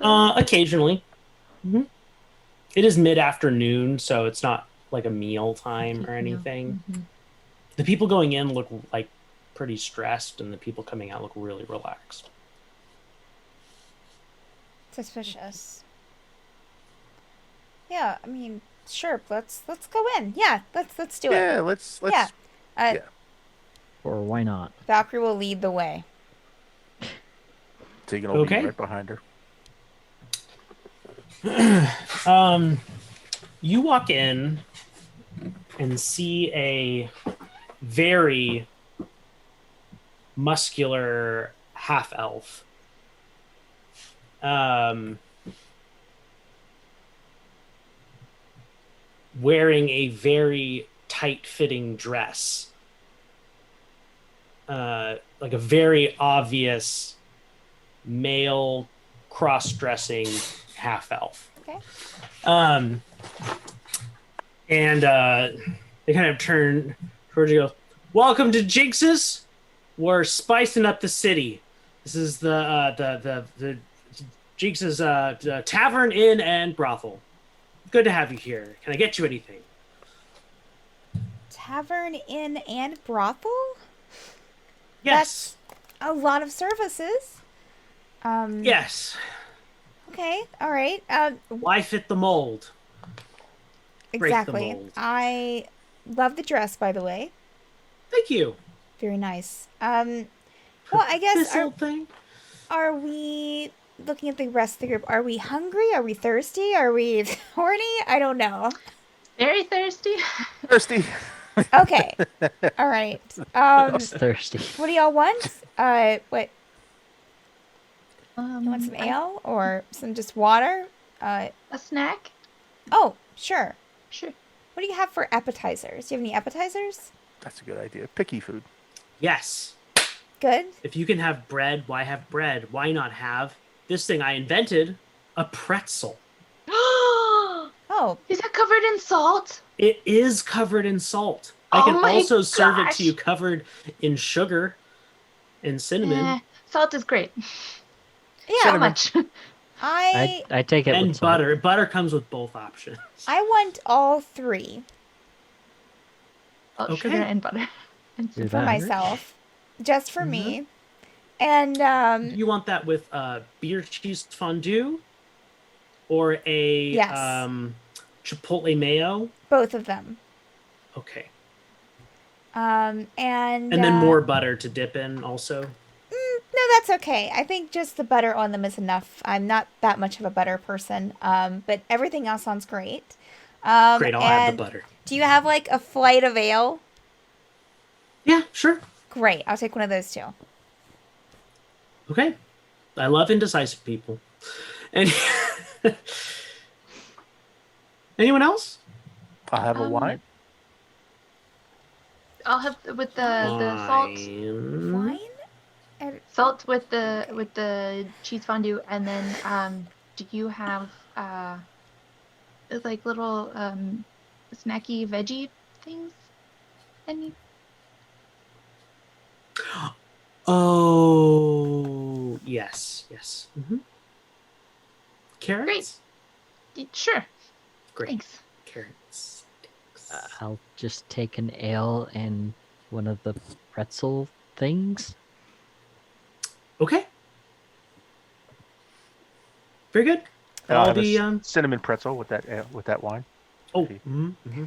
Speaker 1: Occasionally. Mm-hmm. It is mid-afternoon, so it's not like a meal time or anything.
Speaker 2: Mm-hmm.
Speaker 1: The people going in look like pretty stressed, and the people coming out look really relaxed.
Speaker 5: Suspicious. Yeah, I mean, Sure. Let's go in. Yeah. Let's do it.
Speaker 4: Yeah, let's.
Speaker 5: Yeah.
Speaker 4: Yeah.
Speaker 3: Or why not?
Speaker 5: Valkyrie will lead the way.
Speaker 4: Tegan will
Speaker 1: Okay.
Speaker 4: be right behind her.
Speaker 1: You walk in and see a very muscular half elf. Wearing a very tight-fitting dress. Like a very obvious male cross-dressing half elf.
Speaker 5: Okay.
Speaker 1: And they kind of turn towards you and go, "Welcome to Jinx's. We're spicing up the city. This is the Jinx's tavern, inn, and brothel. Good to have you here. Can I get you anything?"
Speaker 5: Tavern, inn, and brothel?
Speaker 1: Yes.
Speaker 5: A lot of services.
Speaker 1: Yes.
Speaker 5: Okay. All right.
Speaker 1: Why fit the mold? Break the
Speaker 5: Exactly.
Speaker 1: mold.
Speaker 5: I love the dress, by the way.
Speaker 1: Thank you.
Speaker 5: Very nice. Well, I guess
Speaker 1: This old thing.
Speaker 5: are we looking at the rest of the group? Are we hungry? Are we thirsty? Are we horny? I don't know.
Speaker 2: Very thirsty.
Speaker 4: Thirsty.
Speaker 5: Okay. All right.
Speaker 3: It's thirsty.
Speaker 5: What do y'all want? What? You want some
Speaker 2: I-
Speaker 5: ale or some just water?
Speaker 2: A snack?
Speaker 5: Oh, sure.
Speaker 2: Sure.
Speaker 5: What do you have for appetizers? Do you have any appetizers?
Speaker 4: That's a good idea. Picky food.
Speaker 1: Yes.
Speaker 5: Good.
Speaker 1: If you can have bread, why have bread? Why not have this thing I invented, a pretzel?
Speaker 5: Oh,
Speaker 2: Is that covered in salt?
Speaker 1: It is covered in salt. I
Speaker 2: Oh
Speaker 1: can
Speaker 2: my
Speaker 1: also serve it to you
Speaker 2: gosh.
Speaker 1: covered in sugar and cinnamon
Speaker 2: Salt is great.
Speaker 5: yeah.
Speaker 2: How
Speaker 4: Cinnamon.
Speaker 2: much?
Speaker 5: I
Speaker 3: I take it
Speaker 1: and
Speaker 3: with salt.
Speaker 1: butter. Butter comes with both options.
Speaker 5: I want all three
Speaker 2: Salt, sugar,
Speaker 1: Okay.
Speaker 2: and butter. And
Speaker 3: Do
Speaker 5: for
Speaker 3: that.
Speaker 5: myself, just for
Speaker 1: Mhm.
Speaker 5: me. And
Speaker 1: You want that with beer cheese fondue or a
Speaker 5: Yes.
Speaker 1: chipotle mayo?
Speaker 5: both of them.
Speaker 1: Okay.
Speaker 5: And
Speaker 1: And then more butter to dip in also.
Speaker 5: No, that's okay. I think just the butter on them is enough. I'm not that much of a butter person. But everything else sounds great.
Speaker 1: Great, I'll add
Speaker 5: and
Speaker 1: the butter.
Speaker 5: do you have like a flight of ale?
Speaker 1: Yeah, sure.
Speaker 5: Great. I'll take one of those too.
Speaker 1: Okay. I love indecisive people. And anyone else?
Speaker 4: I'll have a wine.
Speaker 2: I'll have with the salt,
Speaker 1: Wine.
Speaker 5: Wine?
Speaker 2: salt with the cheese fondue, and then do you have like little snacky veggie things? Any?
Speaker 1: Oh, yes, yes. Mm-hmm. Carrots?
Speaker 2: Sure.
Speaker 1: Great.
Speaker 2: Thanks.
Speaker 1: Carrots.
Speaker 3: I'll just take an ale and one of the pretzel things.
Speaker 1: Okay. Very good.
Speaker 4: And I'll
Speaker 1: I'll
Speaker 4: have a
Speaker 1: be
Speaker 4: cinnamon pretzel with that wine.
Speaker 1: Oh.
Speaker 4: Okay.
Speaker 1: Mm-hmm.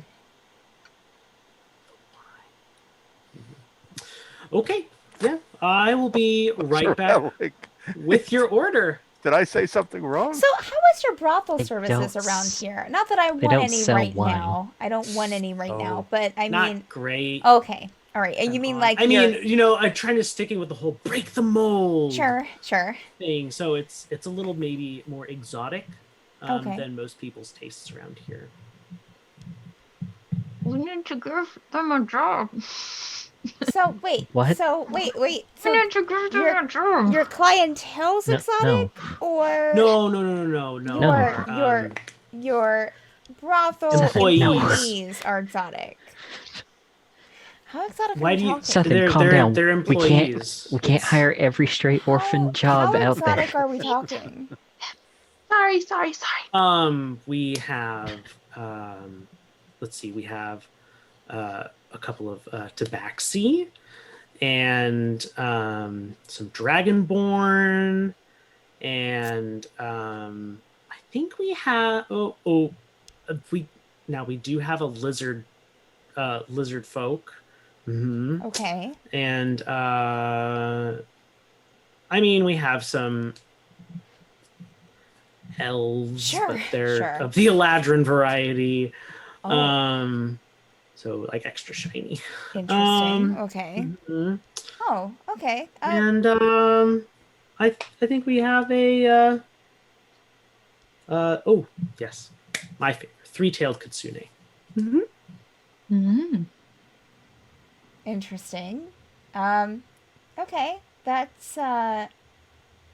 Speaker 1: Okay. Yeah. I will be right
Speaker 4: Sure,
Speaker 1: back
Speaker 4: like,
Speaker 1: with your order.
Speaker 4: did I say something wrong?
Speaker 5: So, how is your brothel
Speaker 3: They
Speaker 5: services
Speaker 3: don't
Speaker 5: around
Speaker 3: s-
Speaker 5: here? Not that I
Speaker 3: they
Speaker 5: want
Speaker 3: don't
Speaker 5: any
Speaker 3: sell
Speaker 5: right
Speaker 3: wine.
Speaker 5: now. I don't want any right now,
Speaker 4: Oh.
Speaker 5: but I
Speaker 1: Not
Speaker 5: mean,
Speaker 1: great.
Speaker 5: okay, all right. And you mean like
Speaker 1: I
Speaker 5: your-
Speaker 1: mean, you know, I'm trying to sticking with the whole break the mold
Speaker 5: sure.
Speaker 1: thing, so it's a little maybe more exotic
Speaker 5: Okay.
Speaker 1: than most people's tastes around here.
Speaker 2: We need to give them a job.
Speaker 5: So wait,
Speaker 3: What?
Speaker 5: So wait.
Speaker 2: We
Speaker 5: So
Speaker 2: need to give them
Speaker 5: your-
Speaker 2: a job.
Speaker 5: your clientele's
Speaker 3: No,
Speaker 5: exotic,
Speaker 3: no.
Speaker 5: or
Speaker 1: No.
Speaker 5: your brothel
Speaker 1: Employees.
Speaker 5: employees are exotic. How exotic
Speaker 1: Why
Speaker 5: are
Speaker 1: do
Speaker 5: you
Speaker 1: you?
Speaker 5: talking?
Speaker 3: Something, calm down.
Speaker 1: They're
Speaker 3: We can't-
Speaker 1: employees.
Speaker 3: We can't
Speaker 1: It's-
Speaker 3: hire every stray orphan job
Speaker 5: how
Speaker 3: out there.
Speaker 5: exotic are we talking?
Speaker 2: Sorry.
Speaker 1: We have. Let's see. We have a couple of tabaxi and some dragonborn, and I think we have. We Now we do have a lizard folk.
Speaker 5: Okay.
Speaker 1: And I mean, we have some elves,
Speaker 5: Sure,
Speaker 1: but they're
Speaker 5: sure.
Speaker 1: of the Eladrin variety.
Speaker 5: Oh.
Speaker 1: So like extra shiny.
Speaker 5: Interesting. Okay.
Speaker 1: Mhm.
Speaker 5: Oh, okay.
Speaker 1: And I think we have a oh yes, my favorite, three-tailed kitsune.
Speaker 5: Interesting. Okay. That's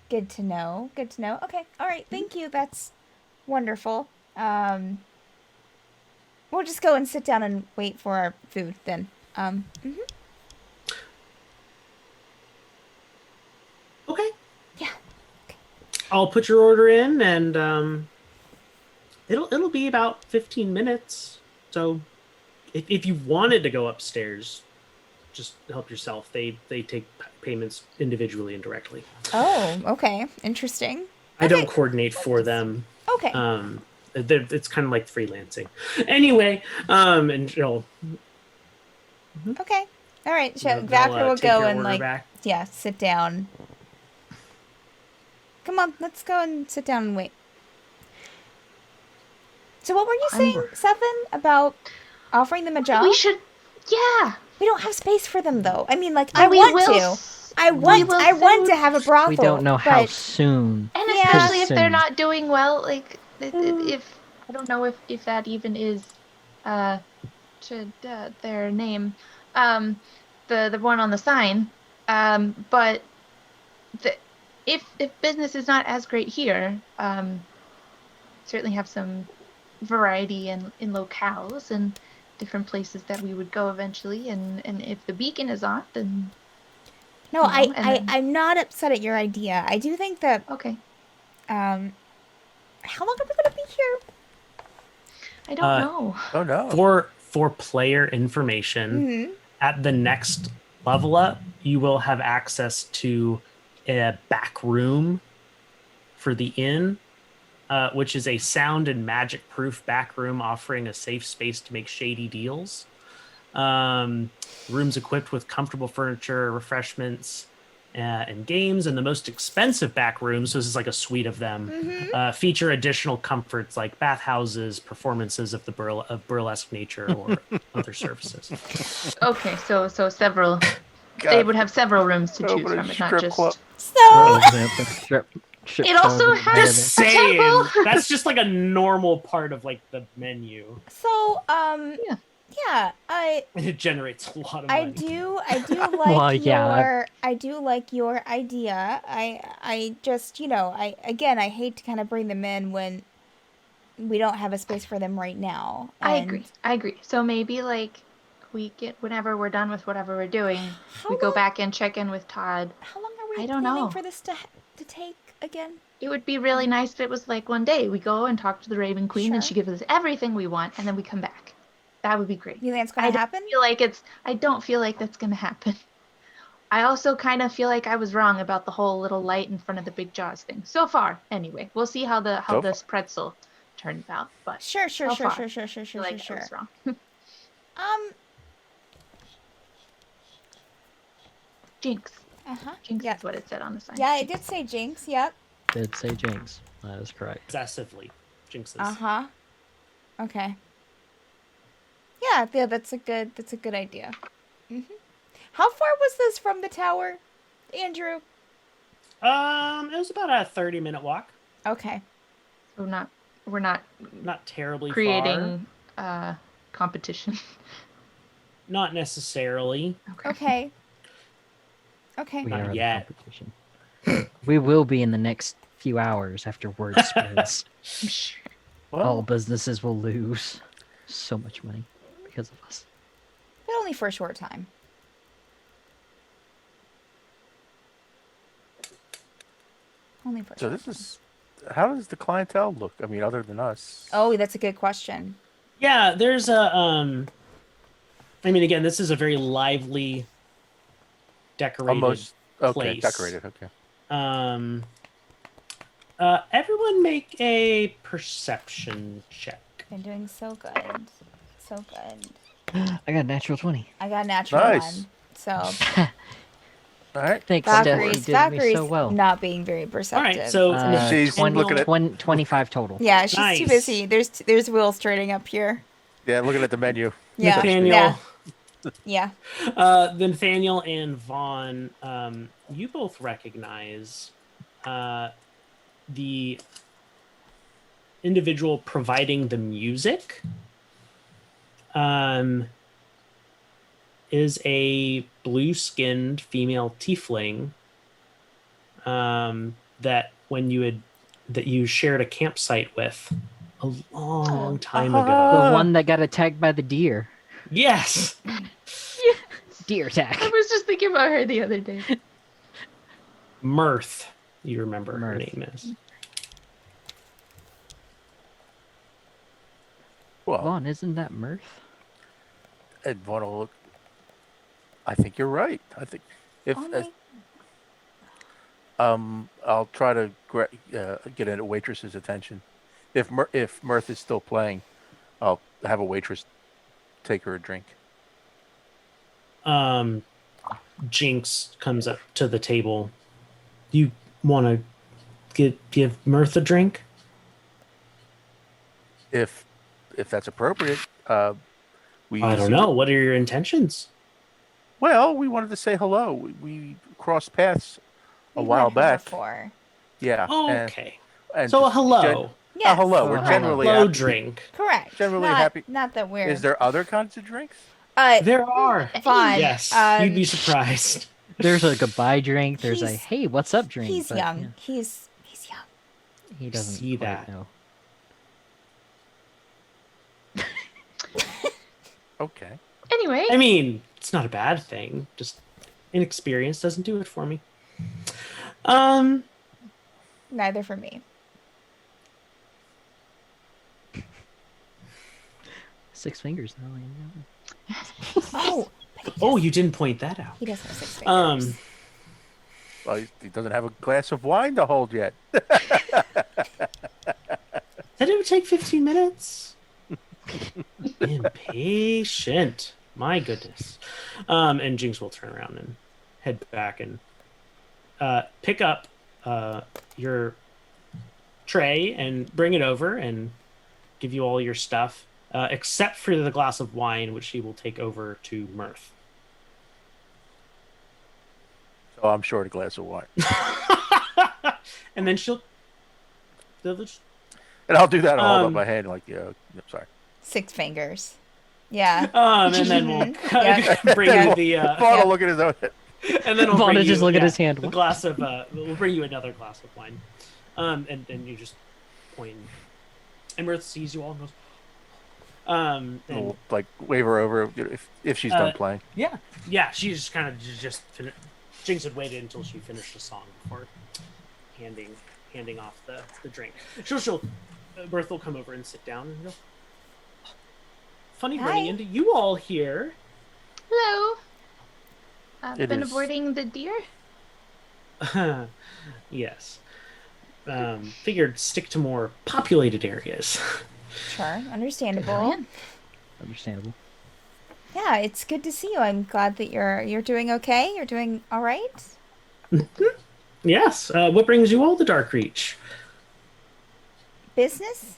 Speaker 5: good to know. Good to know. Okay. All right. Thank you. That's wonderful. We'll just go and sit down and wait for our food then.
Speaker 1: Okay.
Speaker 5: Yeah.
Speaker 1: I'll put your order in, and it'll be about 15 minutes. So if you wanted to go upstairs, just help yourself. They take payments individually and directly.
Speaker 5: Oh, okay. Interesting.
Speaker 1: I don't coordinate for them.
Speaker 5: Okay.
Speaker 1: It's kind of like freelancing. Anyway, and you'll.
Speaker 5: Okay. All right. So
Speaker 1: they'll,
Speaker 5: Vapor will
Speaker 1: take
Speaker 5: go
Speaker 1: your
Speaker 5: and
Speaker 1: order back.
Speaker 5: sit down. Come on, let's go and sit down and wait. So what were you saying, Seven, about offering them a job?
Speaker 2: We should, yeah.
Speaker 5: We don't have space for them though. I mean, like,
Speaker 2: But
Speaker 5: I
Speaker 2: we
Speaker 5: want
Speaker 2: will
Speaker 5: to. I want to have a brothel.
Speaker 3: We don't know how
Speaker 5: but
Speaker 3: soon.
Speaker 2: And
Speaker 5: Yeah.
Speaker 2: especially if they're
Speaker 3: Soon.
Speaker 2: not doing well, like if I don't know if that even is their name, the one on the sign, but if business is not as great here, certainly have some variety in locales and different places that we would go eventually, and if the beacon is on, then
Speaker 5: no,
Speaker 2: you know, and then-
Speaker 5: I'm not upset at your idea. I do think that
Speaker 2: okay.
Speaker 5: how long are we gonna be here?
Speaker 2: I don't know.
Speaker 4: Oh no.
Speaker 1: For player information, at the next level up, you will have access to a back room for the inn, which is a sound and magic proof back room offering a safe space to make shady deals. Rooms equipped with comfortable furniture, refreshments, and games. And the most expensive back rooms, so this is like a suite of them, feature additional comforts like bathhouses, performances of burlesque nature, or other services.
Speaker 2: Okay, so several.
Speaker 4: God.
Speaker 2: They would have several rooms to choose
Speaker 4: Open a
Speaker 2: from, and not
Speaker 4: strip
Speaker 2: just.
Speaker 4: club.
Speaker 5: So
Speaker 2: It also has
Speaker 1: Just
Speaker 2: a
Speaker 1: saying,
Speaker 2: temple.
Speaker 1: that's just like a normal part of like the menu.
Speaker 5: So yeah,
Speaker 1: It generates a lot of
Speaker 5: I
Speaker 1: money.
Speaker 5: do
Speaker 3: Well,
Speaker 5: like
Speaker 3: yeah.
Speaker 5: I do like your idea. I just, I hate to kind of bring them in when we don't have a space for them right now.
Speaker 2: I agree. So maybe like we get whenever we're done with whatever we're doing, we go back and check in with Todd.
Speaker 5: How long are we
Speaker 2: I don't
Speaker 5: planning
Speaker 2: know.
Speaker 5: for this to take again?
Speaker 2: It would be really nice if it was like one day we go and talk to the Raven Queen and
Speaker 5: Sure.
Speaker 2: she gives us everything we want and then we come back. That would be great.
Speaker 5: You think it's gonna happen?
Speaker 2: I don't feel like that's gonna happen. I also kind of feel like I was wrong about the whole little light in front of the big jaws thing. So far, anyway. We'll see how this pretzel turns out. But
Speaker 5: Sure.
Speaker 2: I feel like I
Speaker 5: Sure.
Speaker 2: was wrong. Jinx. Jinx
Speaker 5: Yeah.
Speaker 2: is what it said on the sign.
Speaker 5: Yeah, it did say Jinx. Yep.
Speaker 3: Did say Jinx. That is correct.
Speaker 1: Excessively. Jinxes.
Speaker 5: Okay. Yeah, that's a good idea. How far was this from the tower, Andrew?
Speaker 1: It was about a 30-minute walk.
Speaker 5: Okay.
Speaker 2: So we're not
Speaker 1: terribly
Speaker 2: creating
Speaker 1: far.
Speaker 2: Competition.
Speaker 1: Not necessarily.
Speaker 5: Okay. Okay.
Speaker 3: We
Speaker 1: Not
Speaker 3: are the
Speaker 1: yet.
Speaker 3: competition. We will be in the next few hours after word spreads. All businesses will lose so much money because of us.
Speaker 5: But only for a short time. Only for a
Speaker 4: So
Speaker 5: short
Speaker 4: this is. How does the clientele look? I mean, other than us.
Speaker 5: Oh, that's a good question.
Speaker 1: Yeah, there's a I mean, again, this is a very lively, decorated
Speaker 4: Almost. Okay,
Speaker 1: place.
Speaker 4: decorated. Okay.
Speaker 1: Everyone make a perception check.
Speaker 5: Been doing so good. So good.
Speaker 3: I got a natural 20.
Speaker 5: I got a natural
Speaker 4: Nice.
Speaker 5: one. So
Speaker 4: All right.
Speaker 3: Thanks, Steph. You
Speaker 5: Valkyrie's
Speaker 3: did me so well.
Speaker 5: not being very perceptive.
Speaker 1: so
Speaker 4: She's looking at
Speaker 3: 25 total.
Speaker 5: Yeah, she's too
Speaker 1: Nice.
Speaker 5: busy. There's wheels turning up here.
Speaker 4: yeah, looking at the menu.
Speaker 5: Yeah.
Speaker 1: Nathaniel,
Speaker 5: Yeah.
Speaker 1: Nathaniel and Vaughn, you both recognize the individual providing the music. Is a blue-skinned female tiefling that you shared a campsite with a long time ago.
Speaker 3: The one that got attacked by the deer.
Speaker 1: Yes.
Speaker 3: Deer attack.
Speaker 2: I was just thinking about her the other day.
Speaker 1: Mirth, you remember her
Speaker 3: Mirth.
Speaker 1: name is.
Speaker 4: Well,
Speaker 3: Vaughn, isn't that Mirth?
Speaker 4: and Vaughn will look. I think you're right. I think if I'll try to get a waitress's attention. If Mirth is still playing, I'll have a waitress take her a drink.
Speaker 1: Jinx comes up to the table. You want to give Mirth a drink?
Speaker 4: If that's appropriate. We
Speaker 1: I don't know. What are your intentions?
Speaker 4: Well, we wanted to say hello. We crossed paths a
Speaker 5: We've
Speaker 4: while
Speaker 5: met her
Speaker 4: back.
Speaker 5: before.
Speaker 4: Yeah.
Speaker 1: Okay.
Speaker 4: And
Speaker 1: So a
Speaker 4: just
Speaker 1: hello.
Speaker 5: Yes.
Speaker 4: hello. We're
Speaker 3: Hello.
Speaker 4: generally
Speaker 1: Hello
Speaker 4: happy.
Speaker 1: drink.
Speaker 5: Correct.
Speaker 4: Generally
Speaker 5: not,
Speaker 4: happy.
Speaker 5: Not that we're.
Speaker 4: Is there other kinds of drinks?
Speaker 1: There are.
Speaker 5: Vaughn?
Speaker 1: Yes. You'd be surprised.
Speaker 3: There's a goodbye drink. There's a
Speaker 5: He's-
Speaker 3: hey, what's up drink.
Speaker 5: He's
Speaker 3: but,
Speaker 5: young.
Speaker 3: yeah,
Speaker 5: He's young.
Speaker 3: he doesn't
Speaker 1: See
Speaker 3: quite
Speaker 1: that.
Speaker 3: know.
Speaker 4: Okay.
Speaker 2: Anyway,
Speaker 1: I mean, it's not a bad thing. Just inexperience doesn't do it for me.
Speaker 5: Neither for me.
Speaker 3: 6 fingers now.
Speaker 5: Oh.
Speaker 1: Oh, you didn't point that out.
Speaker 5: He does have 6 fingers.
Speaker 4: Well, he doesn't have a glass of wine to hold yet.
Speaker 1: Said it would take 15 minutes. Impatient. My goodness. And Jinx will turn around and head back and pick up your tray and bring it over and give you all your stuff, except for the glass of wine, which she will take over to Mirth.
Speaker 4: So I'm short a glass of wine.
Speaker 1: And then she'll...
Speaker 4: And I'll do that and hold up my hand like, yeah, I'm sorry.
Speaker 5: 6 fingers. Yeah.
Speaker 1: and then we'll
Speaker 5: Yeah.
Speaker 1: bring you the...
Speaker 4: Vaughn will look at his own head.
Speaker 1: And then we'll
Speaker 3: Vaughn
Speaker 1: bring
Speaker 3: will
Speaker 1: you,
Speaker 3: just look at
Speaker 1: yeah,
Speaker 3: his hand.
Speaker 1: the glass of we'll bring you another glass of wine. And you just point, and Mirth sees you all and goes, and
Speaker 4: We'll, like wave her over if she's done playing.
Speaker 1: yeah, she just kind of just Jinx had waited until she finished the song before handing off the drink. She'll Mirth will come over and sit down and go, funny running
Speaker 5: Hi.
Speaker 1: into you all here.
Speaker 2: hello.
Speaker 4: It
Speaker 2: Been
Speaker 4: is.
Speaker 2: avoiding the deer?
Speaker 1: Yes. Figured stick to more populated areas.
Speaker 5: Sure. Understandable.
Speaker 2: Brilliant.
Speaker 3: Understandable.
Speaker 5: Yeah, it's good to see you. I'm glad that you're doing okay. You're doing all right.
Speaker 1: Yes. What brings you all to Dark Reach?
Speaker 5: Business?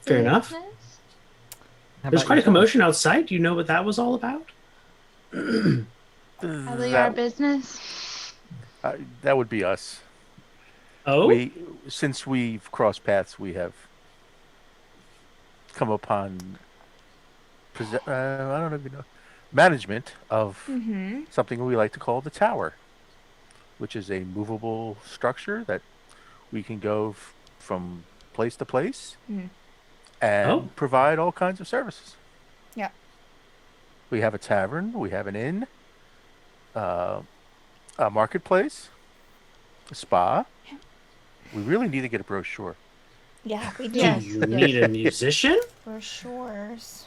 Speaker 1: Fair enough.
Speaker 2: Business?
Speaker 3: How
Speaker 1: There's
Speaker 3: about
Speaker 1: quite a
Speaker 3: yourself?
Speaker 1: commotion outside. Do you know what that was all about?
Speaker 2: Probably our business.
Speaker 4: That would be us.
Speaker 1: Oh?
Speaker 4: Since we've crossed paths, we have come upon I don't know if you know management of
Speaker 5: Mm-hmm.
Speaker 4: something we like to call the tower, which is a movable structure that we can go from place to place
Speaker 5: Mhm.
Speaker 4: and
Speaker 1: Oh.
Speaker 4: provide all kinds of services.
Speaker 5: Yeah.
Speaker 4: We have a tavern, we have an inn, a marketplace, a spa. We really need to get a brochure.
Speaker 5: Yeah, we do.
Speaker 1: Do
Speaker 2: Yes.
Speaker 1: you need a musician?
Speaker 5: Brochures.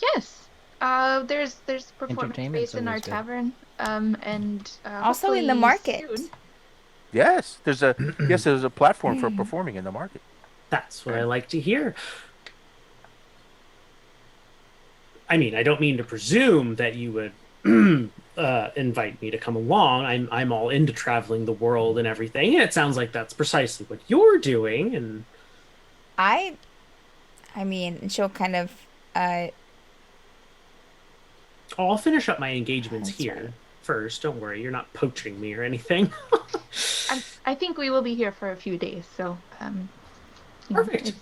Speaker 2: Yes. There's performance
Speaker 3: Entertainment's
Speaker 2: space in our
Speaker 3: always good.
Speaker 2: tavern. And
Speaker 5: Also in the
Speaker 2: hopefully
Speaker 5: market.
Speaker 2: soon.
Speaker 4: There's a platform for performing in the market.
Speaker 1: That's what I like to hear. I mean, I don't mean to presume that you would invite me to come along. I'm all into traveling the world and everything, and it sounds like that's precisely what you're doing. And
Speaker 5: I mean, and she'll kind of
Speaker 1: I'll finish up my engagements
Speaker 5: That's
Speaker 1: here
Speaker 5: right.
Speaker 1: first. Don't worry, you're not poaching me or anything.
Speaker 2: I think we will be here for a few days, so you know,
Speaker 1: Perfect.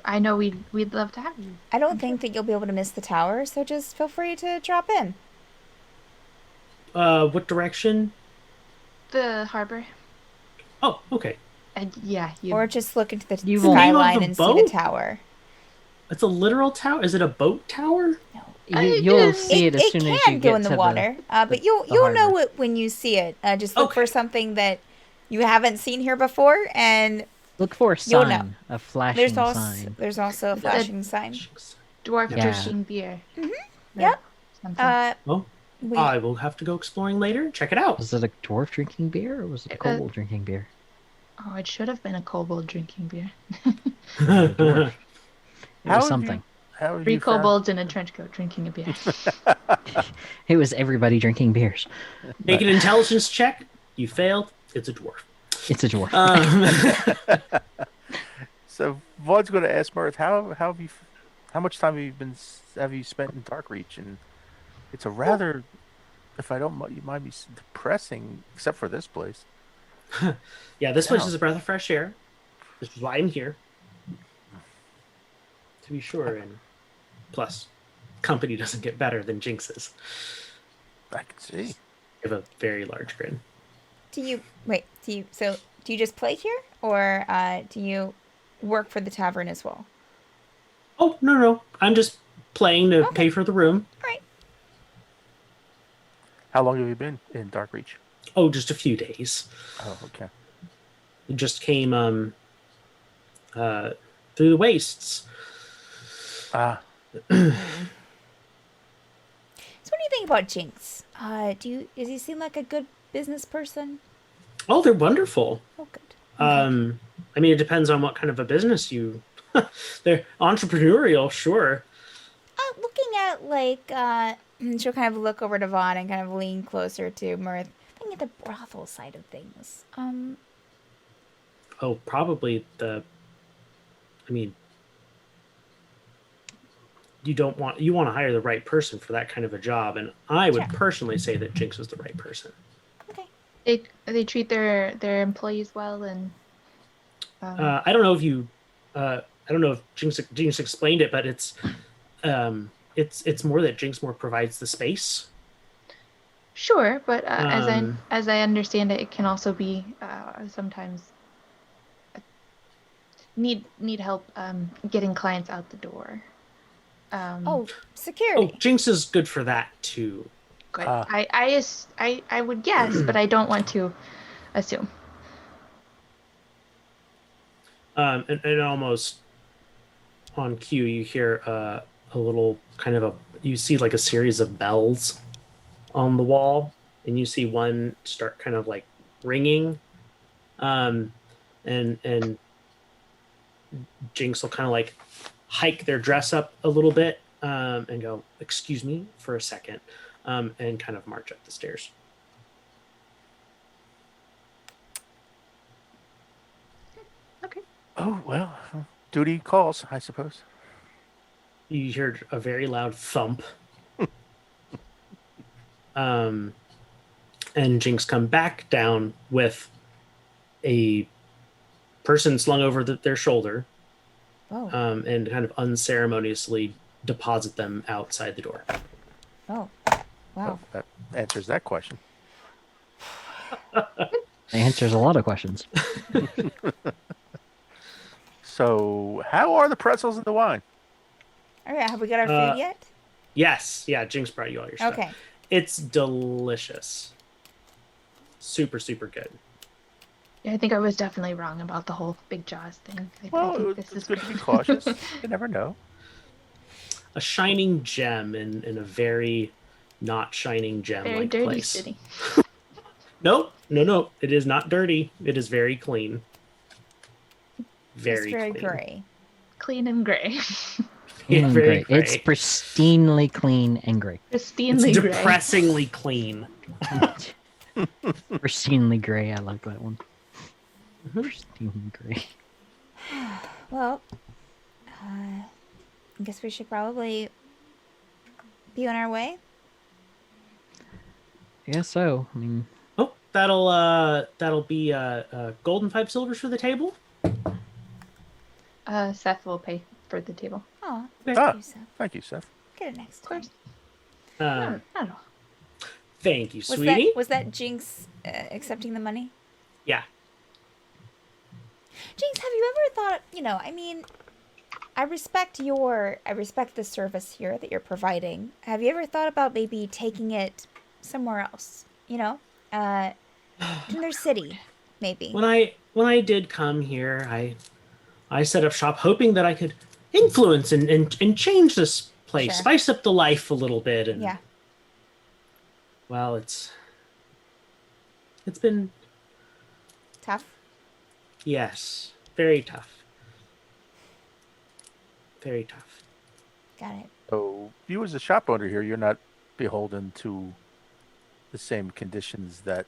Speaker 2: I know we'd love to have you.
Speaker 5: I don't think that you'll be able to miss the tower, so just feel free to drop in.
Speaker 1: What direction?
Speaker 2: The harbor,
Speaker 1: Oh, okay.
Speaker 2: and yeah, you.
Speaker 5: Or just look into the
Speaker 3: You won't-
Speaker 1: Name of
Speaker 5: skyline
Speaker 1: the
Speaker 5: and see
Speaker 1: boat?
Speaker 5: the tower.
Speaker 1: It's a literal tower. Is it a boat tower?
Speaker 3: You'll see it as soon as you
Speaker 5: can go
Speaker 3: get
Speaker 5: in the
Speaker 3: to
Speaker 5: water, but
Speaker 3: the
Speaker 5: you'll know
Speaker 3: harbor.
Speaker 5: it when you see it. Just look for
Speaker 1: Okay.
Speaker 5: something that you haven't seen here before, and
Speaker 3: Look for a
Speaker 5: You'll know.
Speaker 3: sign, a flashing sign.
Speaker 5: there's also a flashing sign.
Speaker 2: Dwarf
Speaker 3: Yeah.
Speaker 2: drinking beer.
Speaker 5: Yep.
Speaker 2: Something.
Speaker 1: Well,
Speaker 5: We,
Speaker 1: I will have to go exploring later. Check it out.
Speaker 3: Was it a dwarf drinking beer or was it a
Speaker 2: Uh,
Speaker 3: kobold drinking beer?
Speaker 2: Oh, it should have been a kobold drinking beer.
Speaker 3: Dwarf. It
Speaker 4: How
Speaker 3: was
Speaker 4: have
Speaker 3: something.
Speaker 4: How have
Speaker 2: Three
Speaker 4: you found-
Speaker 2: kobolds in a trench coat drinking a beer.
Speaker 3: It was everybody drinking beers.
Speaker 1: Make an intelligence check. You failed. It's a dwarf.
Speaker 3: It's a dwarf.
Speaker 4: So Vaughn's going to ask Mirth, how much time have you spent in Darkreach? And it's a rather, if I don't you mind me depressing, except for this place.
Speaker 1: Yeah, this place
Speaker 4: Yeah.
Speaker 1: is a breath of fresh air. This is why I'm here. To be sure, and plus, company doesn't get better than Jinx's.
Speaker 4: I can see.
Speaker 1: You have a very large grin.
Speaker 5: do you just play here, or do you work for the tavern as well?
Speaker 1: Oh, no. I'm just playing to
Speaker 5: Okay.
Speaker 1: pay for the room.
Speaker 5: Right.
Speaker 4: How long have you been in Darkreach?
Speaker 1: Oh, just a few days.
Speaker 4: Oh, okay.
Speaker 1: It just came through the wastes.
Speaker 4: Ah,
Speaker 5: So what do you think about Jinx? Does he seem like a good business person?
Speaker 1: Oh, they're wonderful.
Speaker 5: Oh, good. Okay.
Speaker 1: I mean, it depends on what kind of a business you. They're entrepreneurial, sure.
Speaker 5: Looking at she'll kind of look over to Vaughn and kind of lean closer to Mirth. Looking at the brothel side of things.
Speaker 1: Oh, probably the. I mean, you want to hire the right person for that kind of a job, and I would
Speaker 5: Sure.
Speaker 1: personally say that Jinx is the right person.
Speaker 5: Okay.
Speaker 2: They treat their employees well, and
Speaker 1: I don't know if you, I don't know if Jinx explained it, but it's more that Jinx more provides the space.
Speaker 2: sure. But
Speaker 1: Um,
Speaker 2: as I understand it, it can also be sometimes need help getting clients out the door.
Speaker 5: Oh,
Speaker 1: Oh,
Speaker 5: security.
Speaker 1: Jinx is good for that too.
Speaker 2: Good.
Speaker 4: Ah.
Speaker 2: I would guess, but I don't want to assume.
Speaker 1: And almost on cue, you hear a little kind of you see like a series of bells on the wall, and you see one start kind of like ringing, and Jinx will kind of like hike their dress up a little bit, and go, "Excuse me for a second," and kind of march up the stairs.
Speaker 2: Okay.
Speaker 4: oh well, duty calls, I suppose.
Speaker 1: You hear a very loud thump. And Jinx come back down with a person slung over their shoulder,
Speaker 5: Oh.
Speaker 1: and kind of unceremoniously deposit them outside the door.
Speaker 5: Oh. Wow.
Speaker 4: Oh, that answers that question.
Speaker 3: It answers a lot of questions.
Speaker 4: So, how are the pretzels and the wine?
Speaker 5: All right. Have we got our
Speaker 1: Uh,
Speaker 5: food yet?
Speaker 1: Yes, yeah, Jinx brought you all your stuff.
Speaker 5: Okay.
Speaker 1: It's delicious. Super, super good.
Speaker 2: Yeah, I think I was definitely wrong about the whole Big Jaws thing. I
Speaker 4: Well,
Speaker 2: think
Speaker 4: it's good to be cautious. You never know.
Speaker 1: A shining gem in a very not shining gem
Speaker 2: Very
Speaker 1: like
Speaker 2: dirty
Speaker 1: place.
Speaker 2: city.
Speaker 1: Nope, no. It is not dirty. It is very clean. Very,
Speaker 5: very
Speaker 1: clean.
Speaker 5: gray.
Speaker 2: Clean and gray.
Speaker 1: Yeah,
Speaker 3: And
Speaker 1: very
Speaker 3: gray. It's
Speaker 1: gray.
Speaker 3: pristinely clean and gray.
Speaker 1: It's
Speaker 2: Pristinely gray.
Speaker 1: depressingly clean.
Speaker 3: Pristinely gray. I like that one.
Speaker 1: Mhm.
Speaker 3: Pristinely gray.
Speaker 5: Well, I guess we should probably be on our way.
Speaker 3: I guess so. I mean,
Speaker 1: Oh, that'll be golden 5 silvers for the table.
Speaker 2: Seth will pay for the table.
Speaker 5: Oh,
Speaker 1: Okay.
Speaker 5: thank you, Seth.
Speaker 4: Thank you, Seth.
Speaker 5: Get it next
Speaker 2: Of course.
Speaker 5: time.
Speaker 2: Not at all.
Speaker 1: Thank you,
Speaker 5: Was
Speaker 1: sweetie.
Speaker 5: was that Jinx accepting the money?
Speaker 1: Yeah.
Speaker 5: Jinx, have you ever thought, I mean, I respect the service here that you're providing. Have you ever thought about maybe taking it somewhere else? Another city, maybe.
Speaker 1: When I did come here, I set up shop hoping that I could influence and change this place,
Speaker 5: Sure.
Speaker 1: spice up the life a little bit, and
Speaker 5: Yeah.
Speaker 1: well, it's been,
Speaker 5: Tough.
Speaker 1: yes, very tough. Very tough.
Speaker 5: Got it.
Speaker 4: So you as a shop owner here, you're not beholden to the same conditions that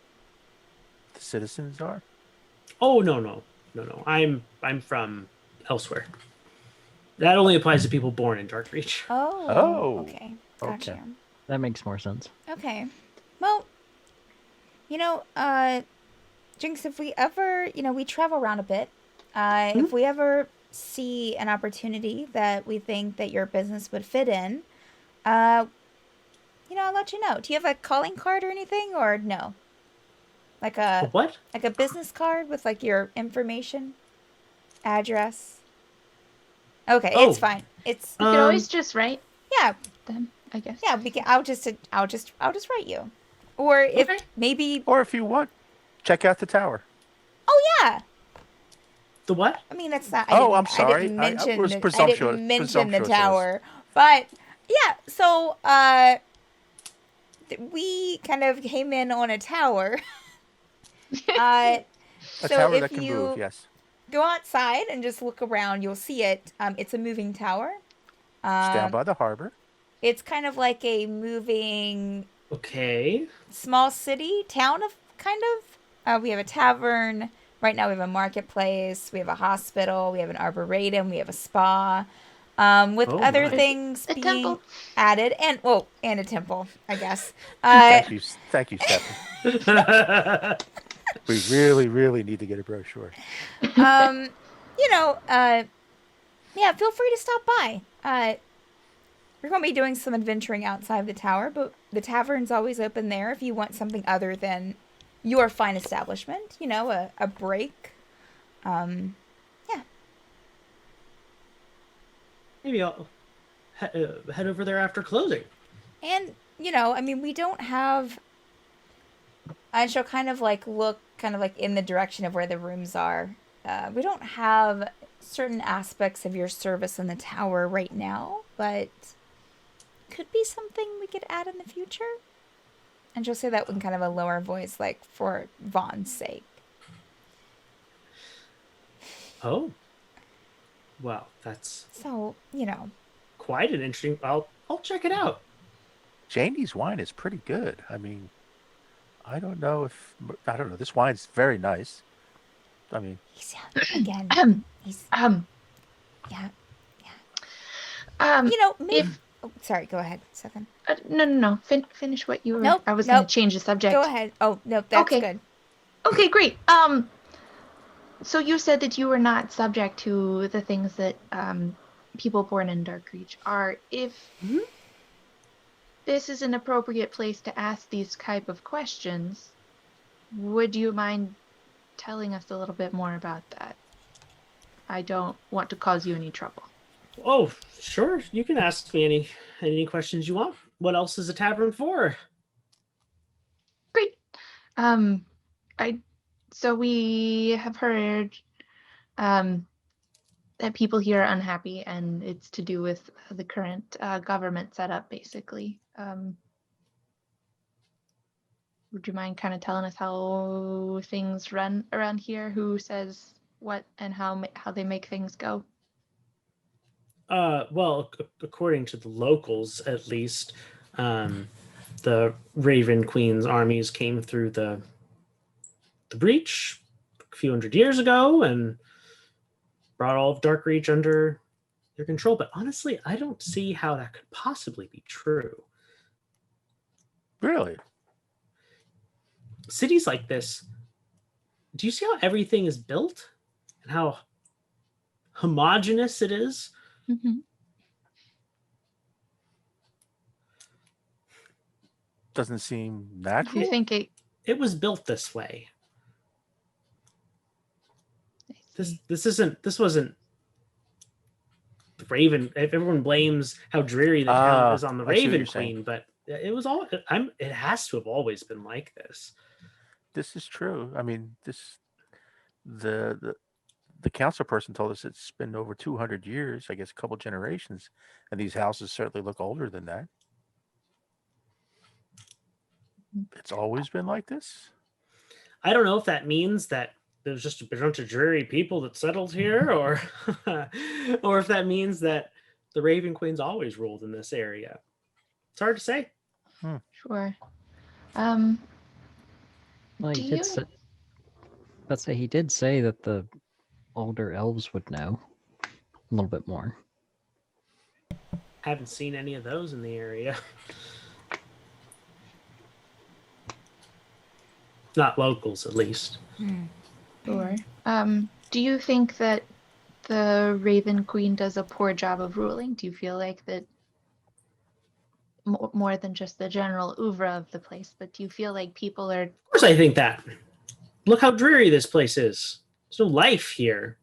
Speaker 4: the citizens are?
Speaker 1: Oh no. I'm from elsewhere. That only applies to people born in Darkreach.
Speaker 5: Oh. Okay. Gotcha.
Speaker 4: Okay.
Speaker 3: that makes more sense.
Speaker 5: Okay. Well, Jinx, if we ever, we travel around a bit. If we ever see an opportunity that we think that your business would fit in, I'll let you know. Do you have a calling card or anything, or no? Like a
Speaker 1: What?
Speaker 5: like a business card with like your information, address. Okay,
Speaker 1: Oh.
Speaker 5: it's fine. It's
Speaker 2: You could always just write
Speaker 5: yeah.
Speaker 2: them, I guess.
Speaker 5: Yeah, we can. I'll just write you, or if
Speaker 1: Okay.
Speaker 5: maybe.
Speaker 4: Or if you want, check out the tower.
Speaker 5: Oh yeah.
Speaker 1: The what?
Speaker 5: I mean, that's not.
Speaker 4: Oh,
Speaker 5: I
Speaker 4: I'm sorry.
Speaker 5: didn't
Speaker 4: I
Speaker 5: mention.
Speaker 4: was
Speaker 5: I
Speaker 4: presumptuous-
Speaker 5: didn't mention the
Speaker 4: presumptuous.
Speaker 5: tower, but yeah. So we kind of came in on a tower.
Speaker 4: A
Speaker 5: So
Speaker 4: tower
Speaker 5: if
Speaker 4: that can
Speaker 5: you
Speaker 4: move, yes.
Speaker 5: go outside and just look around, you'll see it. It's a moving tower.
Speaker 4: It's down by the harbor.
Speaker 5: It's kind of like a moving
Speaker 1: Okay.
Speaker 5: small city town of kind of. We have a tavern. Right now we have a marketplace. We have a hospital. We have an arboretum. We have a spa. With
Speaker 1: Oh,
Speaker 5: other
Speaker 1: nice.
Speaker 5: things
Speaker 2: A
Speaker 5: being
Speaker 2: temple.
Speaker 5: added, and a temple, I guess.
Speaker 4: Thank you, Stephanie. We really, really need to get a brochure.
Speaker 5: Yeah, feel free to stop by. We're going to be doing some adventuring outside the tower, but the tavern's always open there if you want something other than your fine establishment. A break. Yeah.
Speaker 1: Maybe I'll head over there after closing.
Speaker 5: And, I mean, we don't have... I shall kind of look in the direction of where the rooms are. We don't have certain aspects of your service in the tower right now, but could be something we could add in the future. And she'll say that in kind of a lower voice, like for Vaughn's sake.
Speaker 1: Oh. Well, that's
Speaker 5: So,
Speaker 1: quite an interesting. I'll check it out.
Speaker 4: Janie's wine is pretty good. I mean, I don't know. This wine's very nice. I mean,
Speaker 5: he's again. He's yeah. Maybe.
Speaker 2: If
Speaker 5: Oh, sorry. Go ahead, Stefan.
Speaker 2: no. Finish what you were.
Speaker 5: Nope,
Speaker 2: I was going
Speaker 5: nope.
Speaker 2: to change the subject.
Speaker 5: Go ahead. Oh no, that's
Speaker 2: Okay.
Speaker 5: good.
Speaker 2: Okay, great. So you said that you were not subject to the things that people born in Darkreach are. If
Speaker 1: Mhm.
Speaker 2: this is an appropriate place to ask these type of questions, would you mind telling us a little bit more about that? I don't want to cause you any trouble.
Speaker 1: Oh, sure. You can ask me any questions you want. What else is a tavern for?
Speaker 2: Great. So we have heard that people here are unhappy, and it's to do with the current government setup, basically. Would you mind kind of telling us how things run around here? Who says what and how they make things go?
Speaker 1: Well, according to the locals, at least, the Raven Queen's armies came through the breach a few hundred years ago and brought all of Darkreach under their control. But honestly, I don't see how that could possibly be true.
Speaker 4: Really?
Speaker 1: Cities like this, do you see how everything is built and how homogeneous it is?
Speaker 2: Mm-hmm.
Speaker 4: Doesn't seem
Speaker 2: Do
Speaker 4: natural.
Speaker 2: you think
Speaker 1: It was built this way.
Speaker 2: I see.
Speaker 1: This wasn't the Raven. Everyone blames how dreary the town is on the
Speaker 4: I see what
Speaker 1: Raven
Speaker 4: you're saying.
Speaker 1: Queen, but it was all. It has to have always been like this.
Speaker 4: This is true. I mean, the council person told us it's been over 200 years, I guess a couple generations, and these houses certainly look older than that. It's always been like this.
Speaker 1: I don't know if that means that there's just a bunch of dreary people that settled here, or or if that means that the Raven Queen's always ruled in this area. It's hard to say.
Speaker 2: Sure.
Speaker 3: Well,
Speaker 2: Do
Speaker 3: he
Speaker 2: you?
Speaker 3: did say, let's say he did say that the older elves would know a little bit more.
Speaker 1: Haven't seen any of those in the area. Not locals, at least.
Speaker 2: Sure. Do you think that the Raven Queen does a poor job of ruling? Do you feel like that more than just the general oeuvre of the place, but do you feel like people are?
Speaker 1: Of course, I think that. Look how dreary this place is. There's no life here.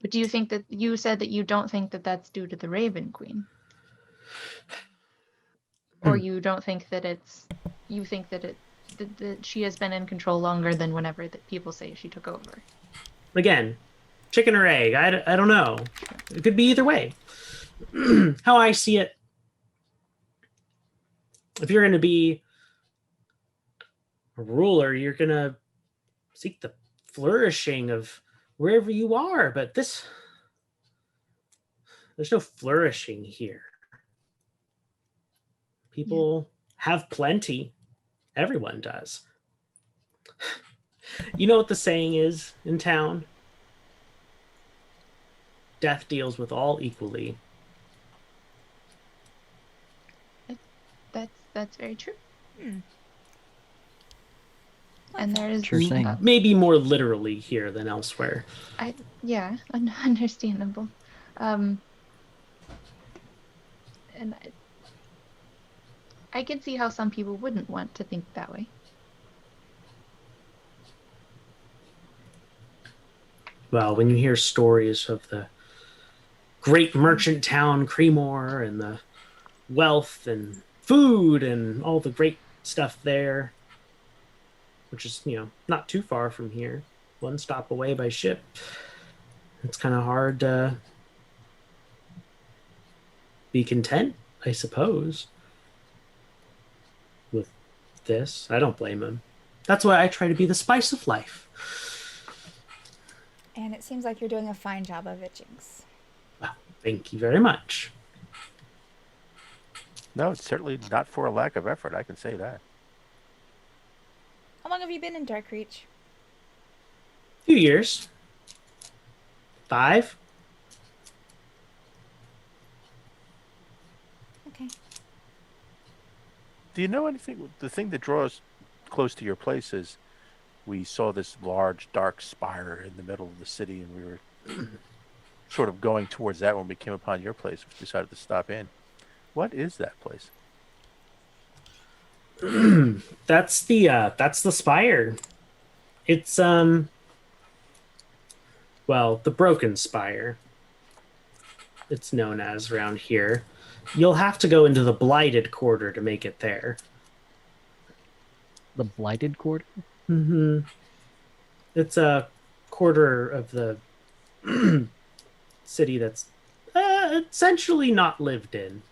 Speaker 2: But do you think that you said that you don't think that that's due to the Raven Queen? Or you don't think that it's? You think that that she has been in control longer than whenever that people say she took over?
Speaker 1: Again, chicken or egg. I don't know. It could be either way. How I see it, if you're going to be a ruler, you're going to seek the flourishing of wherever you are. But there's no flourishing here. People have plenty. Everyone does. You know what the saying is in town? Death deals with all equally.
Speaker 2: That's very true. And there is
Speaker 3: Sure thing.
Speaker 1: Maybe more literally here than elsewhere.
Speaker 2: Understandable. And I can see how some people wouldn't want to think that way.
Speaker 1: Well, when you hear stories of the great merchant town Creemore and the wealth and food and all the great stuff there, which is, not too far from here, one stop away by ship, it's kind of hard to be content, I suppose, with this. I don't blame him. That's why I try to be the spice of life.
Speaker 5: And it seems like you're doing a fine job of it, Jinx.
Speaker 1: Well, thank you very much.
Speaker 4: No, it's certainly not for a lack of effort. I can say that.
Speaker 5: How long have you been in Darkreach?
Speaker 1: 2 years. 5.
Speaker 5: Okay.
Speaker 4: Do you know anything? The thing that draws close to your place is we saw this large, dark spire in the middle of the city, and we were sort of going towards that when we came upon your place. We decided to stop in. What is that place?
Speaker 1: That's the spire. It's the Broken Spire, it's known as around here. You'll have to go into the Blighted Quarter to make it there.
Speaker 3: The Blighted Quarter?
Speaker 1: Mm-hmm. It's a quarter of the city that's essentially not lived in.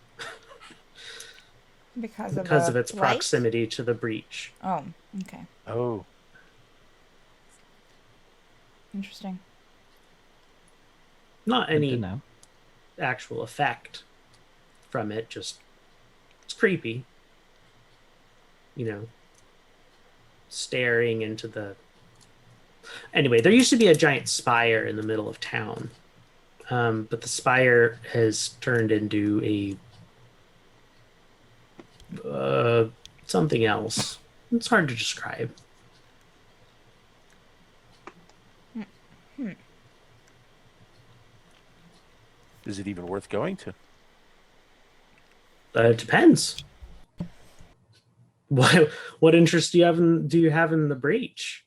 Speaker 5: Because
Speaker 1: of its
Speaker 5: light?
Speaker 1: proximity to the breach.
Speaker 5: Oh, okay.
Speaker 4: Oh,
Speaker 5: Interesting.
Speaker 1: Not
Speaker 3: Good to
Speaker 1: any
Speaker 3: know.
Speaker 1: actual effect from it, just it's creepy. Staring into the. Anyway, there used to be a giant spire in the middle of town, but the spire has turned into a something else. It's hard to describe.
Speaker 4: Is it even worth going to?
Speaker 1: It depends. What interest do you have in the breach?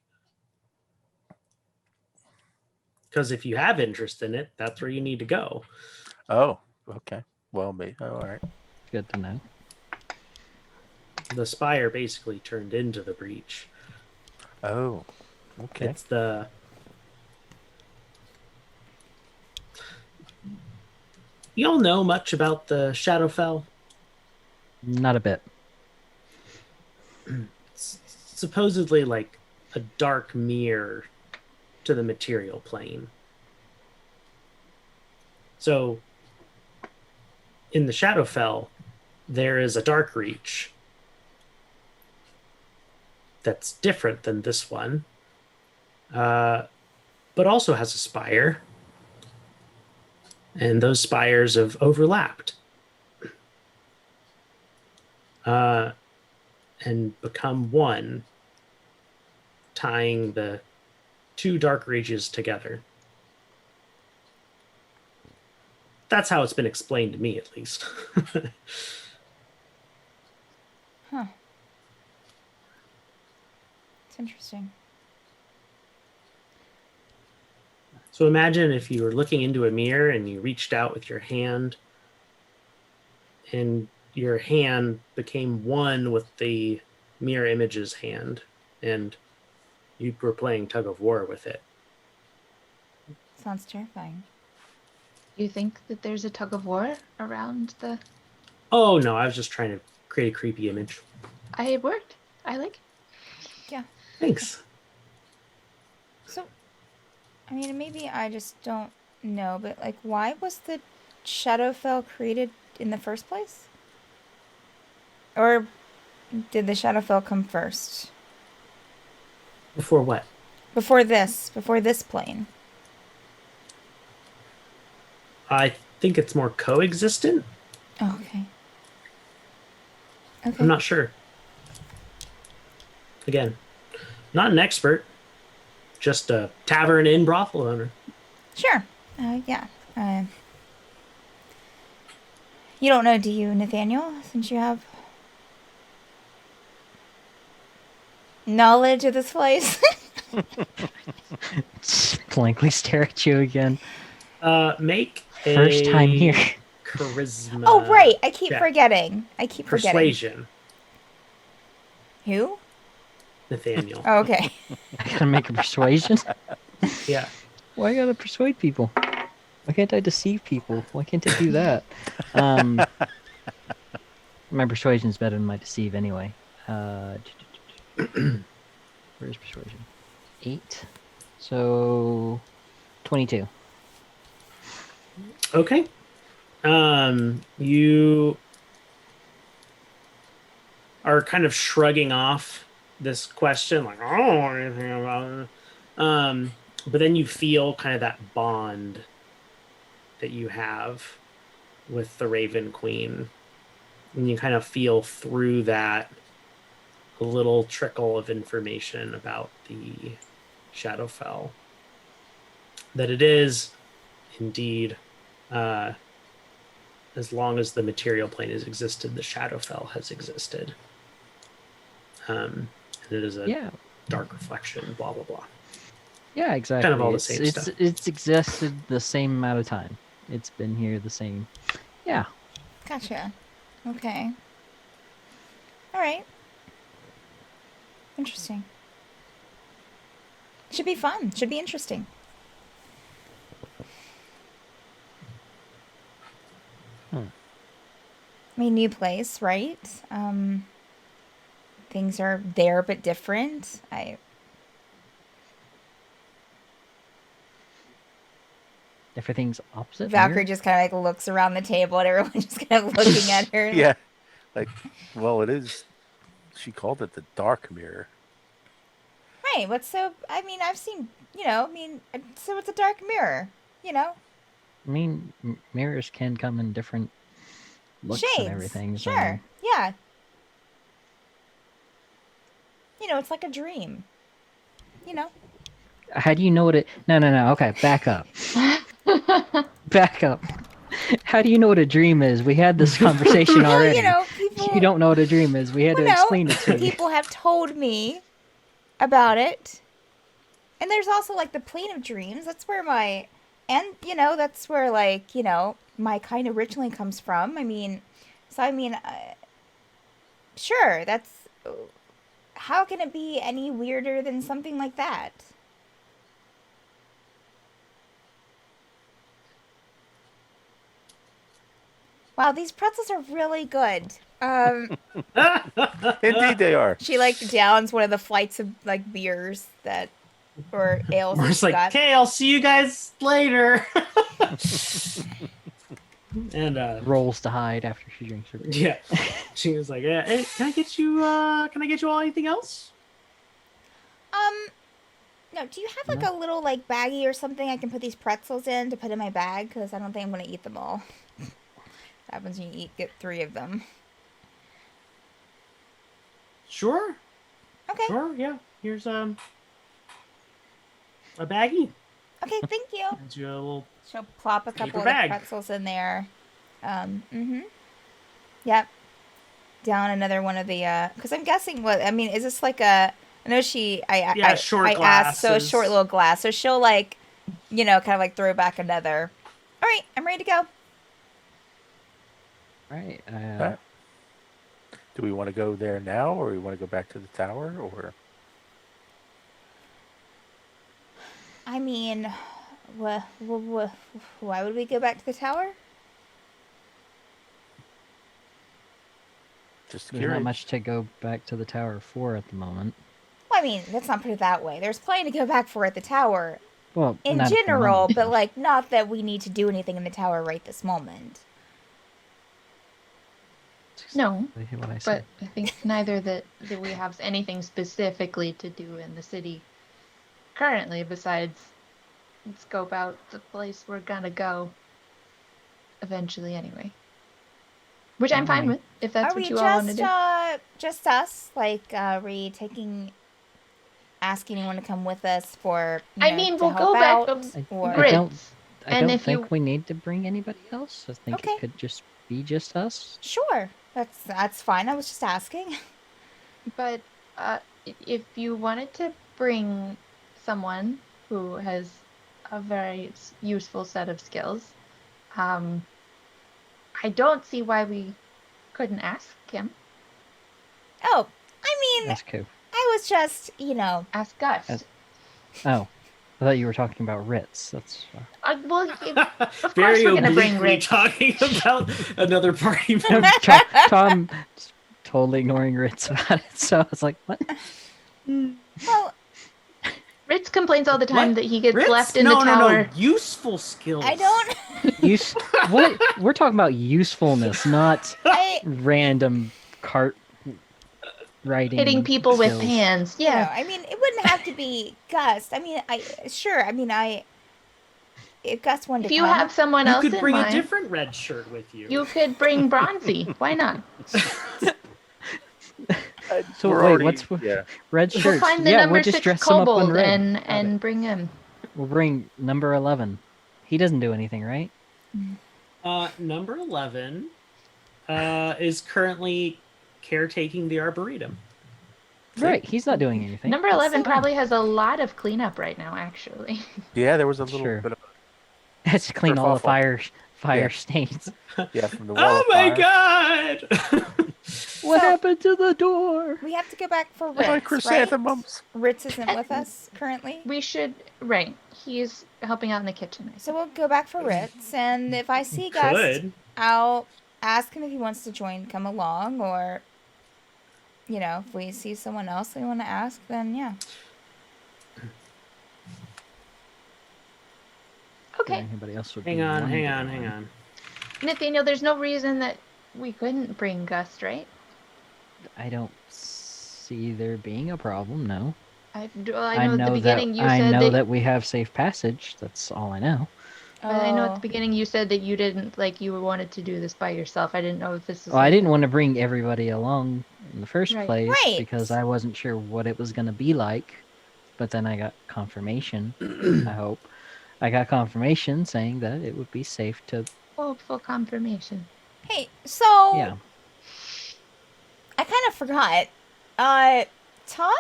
Speaker 1: Because if you have interest in it, that's where you need to go.
Speaker 4: Oh, okay. Well, maybe. Oh, all right.
Speaker 3: Good to know.
Speaker 1: The spire basically turned into the breach.
Speaker 4: Oh, okay.
Speaker 1: It's the. Y'all know much about the Shadowfell?
Speaker 3: Not a bit.
Speaker 1: It's supposedly like a dark mirror to the material plane. So, in the Shadowfell, there is a dark reach that's different than this one, but also has a spire. And those spires have overlapped and become one, tying the two dark reaches together. That's how it's been explained to me, at least.
Speaker 5: Huh. It's interesting.
Speaker 1: So imagine if you were looking into a mirror and you reached out with your hand, and your hand became one with the mirror image's hand, and you were playing tug of war with it.
Speaker 5: Sounds terrifying.
Speaker 2: Do you think that there's a tug of war around the...
Speaker 1: Oh, no, I was just trying to create a creepy image.
Speaker 2: It worked. I like it.
Speaker 5: Yeah.
Speaker 1: Thanks.
Speaker 5: So, I mean, maybe I just don't know, but like, why was the Shadowfell created in the first place? Or did the Shadowfell come first?
Speaker 1: Before what?
Speaker 5: Before this plane.
Speaker 1: I think it's more coexistent.
Speaker 5: Oh, okay. Okay.
Speaker 1: I'm not sure. Again, not an expert, just a tavern and brothel owner.
Speaker 5: Sure. Yeah. You don't know, do you, Nathaniel? Since you have knowledge of this place.
Speaker 3: Blankly stare at you again.
Speaker 1: Make
Speaker 3: First time here.
Speaker 1: Charisma.
Speaker 5: Oh, right. I keep
Speaker 1: check.
Speaker 5: forgetting.
Speaker 1: Persuasion.
Speaker 5: Who?
Speaker 1: Nathaniel.
Speaker 5: Oh, okay.
Speaker 3: I gotta make a persuasion?
Speaker 1: Yeah.
Speaker 3: Why I gotta persuade people? Why can't I deceive people? Why can't I do that? My persuasion's better than my deceive anyway. Where's persuasion? 8. So 22.
Speaker 1: Okay. You are kind of shrugging off this question, like, I don't know anything about it. But then you feel kind of that bond that you have with the Raven Queen. And you kind of feel through that a little trickle of information about the Shadowfell. That it is indeed, as long as the material plane has existed, the Shadowfell has existed. And it is a dark reflection, blah, blah, blah.
Speaker 3: Yeah, exactly.
Speaker 1: Kind of all the same stuff.
Speaker 3: It's existed the same amount of time. It's been here the same. Yeah.
Speaker 5: Gotcha. Okay. All right. Interesting. Should be fun. Should be interesting. I mean, new place, right? Things are there but different.
Speaker 3: Everything's opposite.
Speaker 5: Valkyrie
Speaker 3: mirror?
Speaker 5: just kind of like looks around the table and everyone just kind of looking at her.
Speaker 4: Yeah. Like, well, it is. She called it the dark mirror.
Speaker 5: Right. What's so? I mean, I've seen. So it's a dark mirror.
Speaker 3: I mean, mirrors can come in different looks
Speaker 5: Shades.
Speaker 3: and everything. So
Speaker 5: Sure. Yeah. It's like a dream.
Speaker 3: how do you know what it? No. Okay, back up. Back up. How do you know what a dream is? We had this conversation already.
Speaker 5: People.
Speaker 3: You don't know what a dream is. We had to explain it to you.
Speaker 5: People have told me about it. And there's also like the plane of dreams. That's where my my kind originally comes from. Sure, that's how can it be any weirder than something like that? Wow, these pretzels are really good.
Speaker 4: Indeed, they are.
Speaker 5: She downs one of the flights of beers or ales.
Speaker 1: We're
Speaker 5: that
Speaker 1: just
Speaker 5: she
Speaker 1: like,
Speaker 5: got.
Speaker 1: okay, I'll see you guys later. And
Speaker 3: Rolls to hide after she drinks her beer.
Speaker 1: yeah, she was like, yeah, hey, can I get you all anything else?
Speaker 5: No, do you have a little baggie or something I can put these pretzels in to put in my bag? Because I don't think I'm going to eat them all. What happens when you get 3 of them?
Speaker 1: Sure.
Speaker 5: Okay.
Speaker 1: Sure, yeah. Here's a baggie.
Speaker 5: Okay, thank you.
Speaker 1: Here's your little
Speaker 5: She'll plop a
Speaker 1: Paper
Speaker 5: couple of
Speaker 1: bag.
Speaker 5: the pretzels in there. Yep. Down another one of the, because I'm guessing is this like a, I know
Speaker 1: short
Speaker 5: I asked, so a
Speaker 1: glasses.
Speaker 5: short little glass. So she'll kind of throw back another. All right, I'm ready to go.
Speaker 3: Right.
Speaker 4: Do we want to go there now, or we want to go back to the tower, or?
Speaker 5: I mean, why would we go back to the tower?
Speaker 4: Just
Speaker 3: There's
Speaker 4: curious.
Speaker 3: not much to go back to the tower for at the moment.
Speaker 5: Well, I mean, let's not put it that way. There's plenty to go back for at the tower
Speaker 3: Well,
Speaker 5: in
Speaker 3: not at the
Speaker 5: general,
Speaker 3: moment.
Speaker 5: but not that we need to do anything in the tower right this moment.
Speaker 2: No,
Speaker 3: Exactly what I
Speaker 2: but
Speaker 3: said.
Speaker 2: I think neither that we have anything specifically to do in the city currently besides scope out the place we're gonna go eventually anyway. Which I'm fine with, if that's
Speaker 5: Are
Speaker 2: what
Speaker 5: we
Speaker 2: you all want to do.
Speaker 5: just us? Are we asking anyone to come with us for? To
Speaker 2: we'll
Speaker 5: help
Speaker 2: go back
Speaker 5: out,
Speaker 2: up
Speaker 5: or
Speaker 3: I
Speaker 2: Grits.
Speaker 3: don't
Speaker 2: And if
Speaker 3: think
Speaker 2: you-
Speaker 3: we need to bring anybody else. I think
Speaker 5: Okay.
Speaker 3: it could just be just us.
Speaker 5: Sure, that's fine. I was just asking.
Speaker 2: But if you wanted to bring someone who has a very useful set of skills, I don't see why we couldn't ask him.
Speaker 5: Oh, I mean,
Speaker 3: That's cool.
Speaker 5: I was just,
Speaker 2: Ask us.
Speaker 3: Oh, I thought you were talking about Ritz. That's
Speaker 2: Well, of course
Speaker 1: very
Speaker 2: we're gonna bring
Speaker 1: obliquely
Speaker 2: Rick.
Speaker 1: talking about another party member.
Speaker 3: Tom totally ignoring Ritz about it. So I was like, what?
Speaker 5: well,
Speaker 2: Ritz complains all the time
Speaker 1: What?
Speaker 2: that he gets
Speaker 1: Ritz?
Speaker 2: left in
Speaker 1: no,
Speaker 2: the tower.
Speaker 1: No, useful skills.
Speaker 5: I don't.
Speaker 3: What? We're talking about usefulness, not
Speaker 5: I,
Speaker 3: random cart riding.
Speaker 2: Hitting people with
Speaker 3: skills.
Speaker 2: hands.
Speaker 5: yeah.
Speaker 2: Yeah.
Speaker 5: I mean, it wouldn't have to be Gus. I mean, if Gus wanted
Speaker 2: If
Speaker 5: to
Speaker 2: you
Speaker 5: come,
Speaker 2: have someone
Speaker 1: You
Speaker 2: else
Speaker 1: could
Speaker 2: in
Speaker 1: bring
Speaker 2: mind,
Speaker 1: a different red shirt with you.
Speaker 2: you could bring Bronzy. Why not?
Speaker 3: So
Speaker 4: We're
Speaker 3: wait,
Speaker 4: already-
Speaker 3: what's
Speaker 4: yeah?
Speaker 3: red
Speaker 2: We'll
Speaker 3: shirts?
Speaker 2: find the
Speaker 3: Yeah,
Speaker 2: number
Speaker 3: we'll just
Speaker 2: 6
Speaker 3: dress him up in
Speaker 2: kobold
Speaker 3: red.
Speaker 2: and bring him.
Speaker 3: We'll bring number 11. He doesn't do anything, right?
Speaker 1: Number 11 is currently caretaking the arboretum.
Speaker 3: Right. He's not doing anything.
Speaker 2: Number 11 probably has a lot of cleanup right now, actually.
Speaker 4: Yeah, there was a little
Speaker 3: Sure.
Speaker 4: bit of
Speaker 3: Has to clean all the
Speaker 4: Kerfuffle.
Speaker 3: fire
Speaker 4: Yeah.
Speaker 3: stains.
Speaker 4: from the wall.
Speaker 1: Oh
Speaker 4: of
Speaker 1: my
Speaker 4: fire.
Speaker 1: god!
Speaker 3: What
Speaker 5: So-
Speaker 3: happened to the door?
Speaker 5: we have to go back for
Speaker 4: My
Speaker 5: Ritz, right?
Speaker 4: chrysanthemums.
Speaker 5: Ritz isn't with us currently,
Speaker 2: We should, right. He's helping out in the kitchen.
Speaker 5: so we'll go back for Ritz. And if I see Gus,
Speaker 1: Could.
Speaker 5: I'll ask him if he wants to come along, or if we see someone else we want to ask, then yeah.
Speaker 2: Okay.
Speaker 3: Anybody else would
Speaker 1: Hang
Speaker 3: be
Speaker 1: on.
Speaker 3: wondering.
Speaker 2: Nathaniel, there's no reason that we couldn't bring Gust, right?
Speaker 3: I don't see there being a problem. No.
Speaker 2: I know at the beginning you
Speaker 3: I
Speaker 2: said
Speaker 3: know
Speaker 2: that.
Speaker 3: that we have safe passage. That's all I know.
Speaker 2: But I know at the
Speaker 5: Oh.
Speaker 2: beginning you said that you didn't you wanted to do this by yourself. I didn't know if this was.
Speaker 3: Well, I didn't want to bring everybody along in the first
Speaker 2: Right.
Speaker 3: place
Speaker 5: Right.
Speaker 3: because I wasn't sure what it was going to be like. But then I got confirmation. I hope I got confirmation saying that it would be safe to.
Speaker 2: Hopeful confirmation.
Speaker 5: Hey, so
Speaker 3: Yeah.
Speaker 5: I kind of forgot. Todd?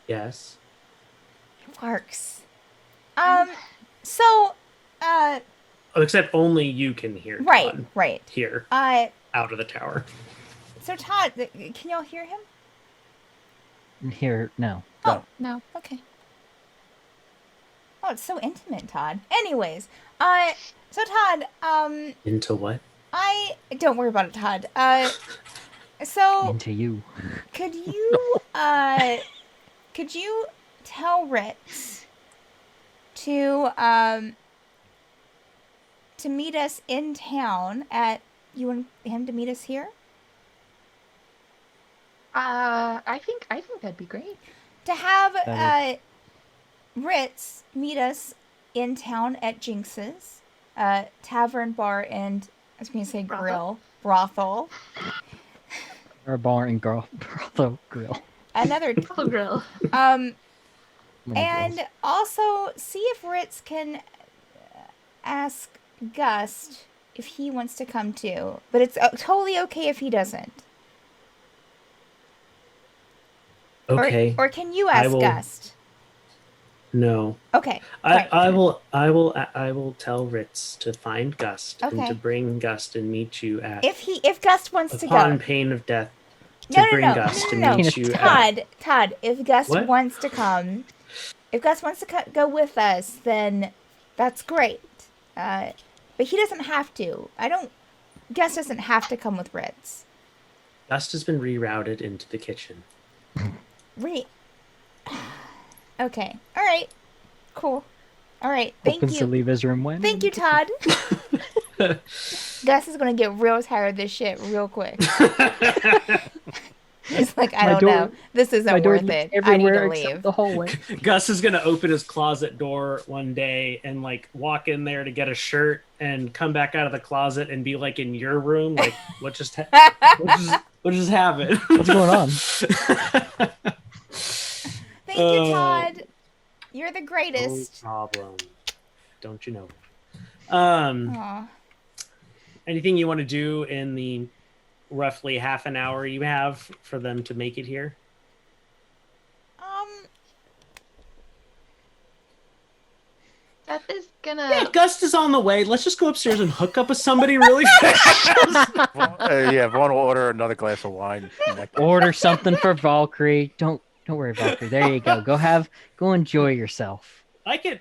Speaker 1: Yes.
Speaker 5: Parks. So,
Speaker 1: Oh, except only you can hear.
Speaker 5: right,
Speaker 1: Todd
Speaker 5: right.
Speaker 1: here,
Speaker 5: Uh,
Speaker 1: out of the tower.
Speaker 5: so Todd, can y'all hear him?
Speaker 3: Here, no.
Speaker 5: Oh,
Speaker 2: No.
Speaker 5: okay. Oh, it's so intimate, Todd. Anyways, so Todd,
Speaker 1: Into what?
Speaker 5: I don't worry about it, Todd. So
Speaker 3: Into you.
Speaker 5: could you tell Ritz to meet us in town at you and him to meet us here?
Speaker 2: I think that'd be great.
Speaker 5: To have
Speaker 3: Better.
Speaker 5: Ritz meet us in town at Jinx's tavern, bar, and I was going to say brothel.
Speaker 3: Or a bar and brothel grill.
Speaker 5: Another
Speaker 2: Buffalo Grill.
Speaker 3: Many
Speaker 5: and
Speaker 3: grills.
Speaker 5: also see if Ritz can ask Gust if he wants to come too. But it's totally okay if he doesn't.
Speaker 1: Okay.
Speaker 5: Or can you ask
Speaker 1: will-
Speaker 5: Gust?
Speaker 1: No.
Speaker 5: Okay.
Speaker 1: I
Speaker 5: right.
Speaker 1: will tell Ritz to find Gust and
Speaker 5: Okay.
Speaker 1: to bring Gust and meet you at
Speaker 5: If Gust wants to
Speaker 1: upon
Speaker 5: go.
Speaker 1: pain of death. To bring Gust to meet you at
Speaker 5: Todd, if Gus
Speaker 1: What?
Speaker 5: wants to come, if Gus wants to go with us, then that's great. But he doesn't have to. Gus doesn't have to come with Ritz.
Speaker 1: Gust has been rerouted into the kitchen.
Speaker 5: Okay. All right. Cool. All right. Thank
Speaker 3: Opens to
Speaker 5: you.
Speaker 3: leave his room when.
Speaker 5: Thank you, Todd. Gus is gonna get real tired of this shit real quick. He's like, I don't know. This isn't worth it. I need to leave.
Speaker 3: The hallway.
Speaker 1: Gus is gonna open his closet door one day and walk in there to get a shirt and come back out of the closet and be in your room. What just happened?
Speaker 3: What's going on?
Speaker 5: Thank you, Todd. You're the greatest.
Speaker 1: No problem. Don't you know?
Speaker 5: Aw.
Speaker 1: Anything you want to do in the roughly half an hour you have for them to make it here?
Speaker 2: That is gonna.
Speaker 1: Yeah, Gust is on the way. Let's just go upstairs and hook up with somebody really fast.
Speaker 4: Vaughn will order another glass of wine.
Speaker 3: Order something for Valkyrie. Don't worry, Valkyrie. There you go. Go enjoy yourself.
Speaker 1: I have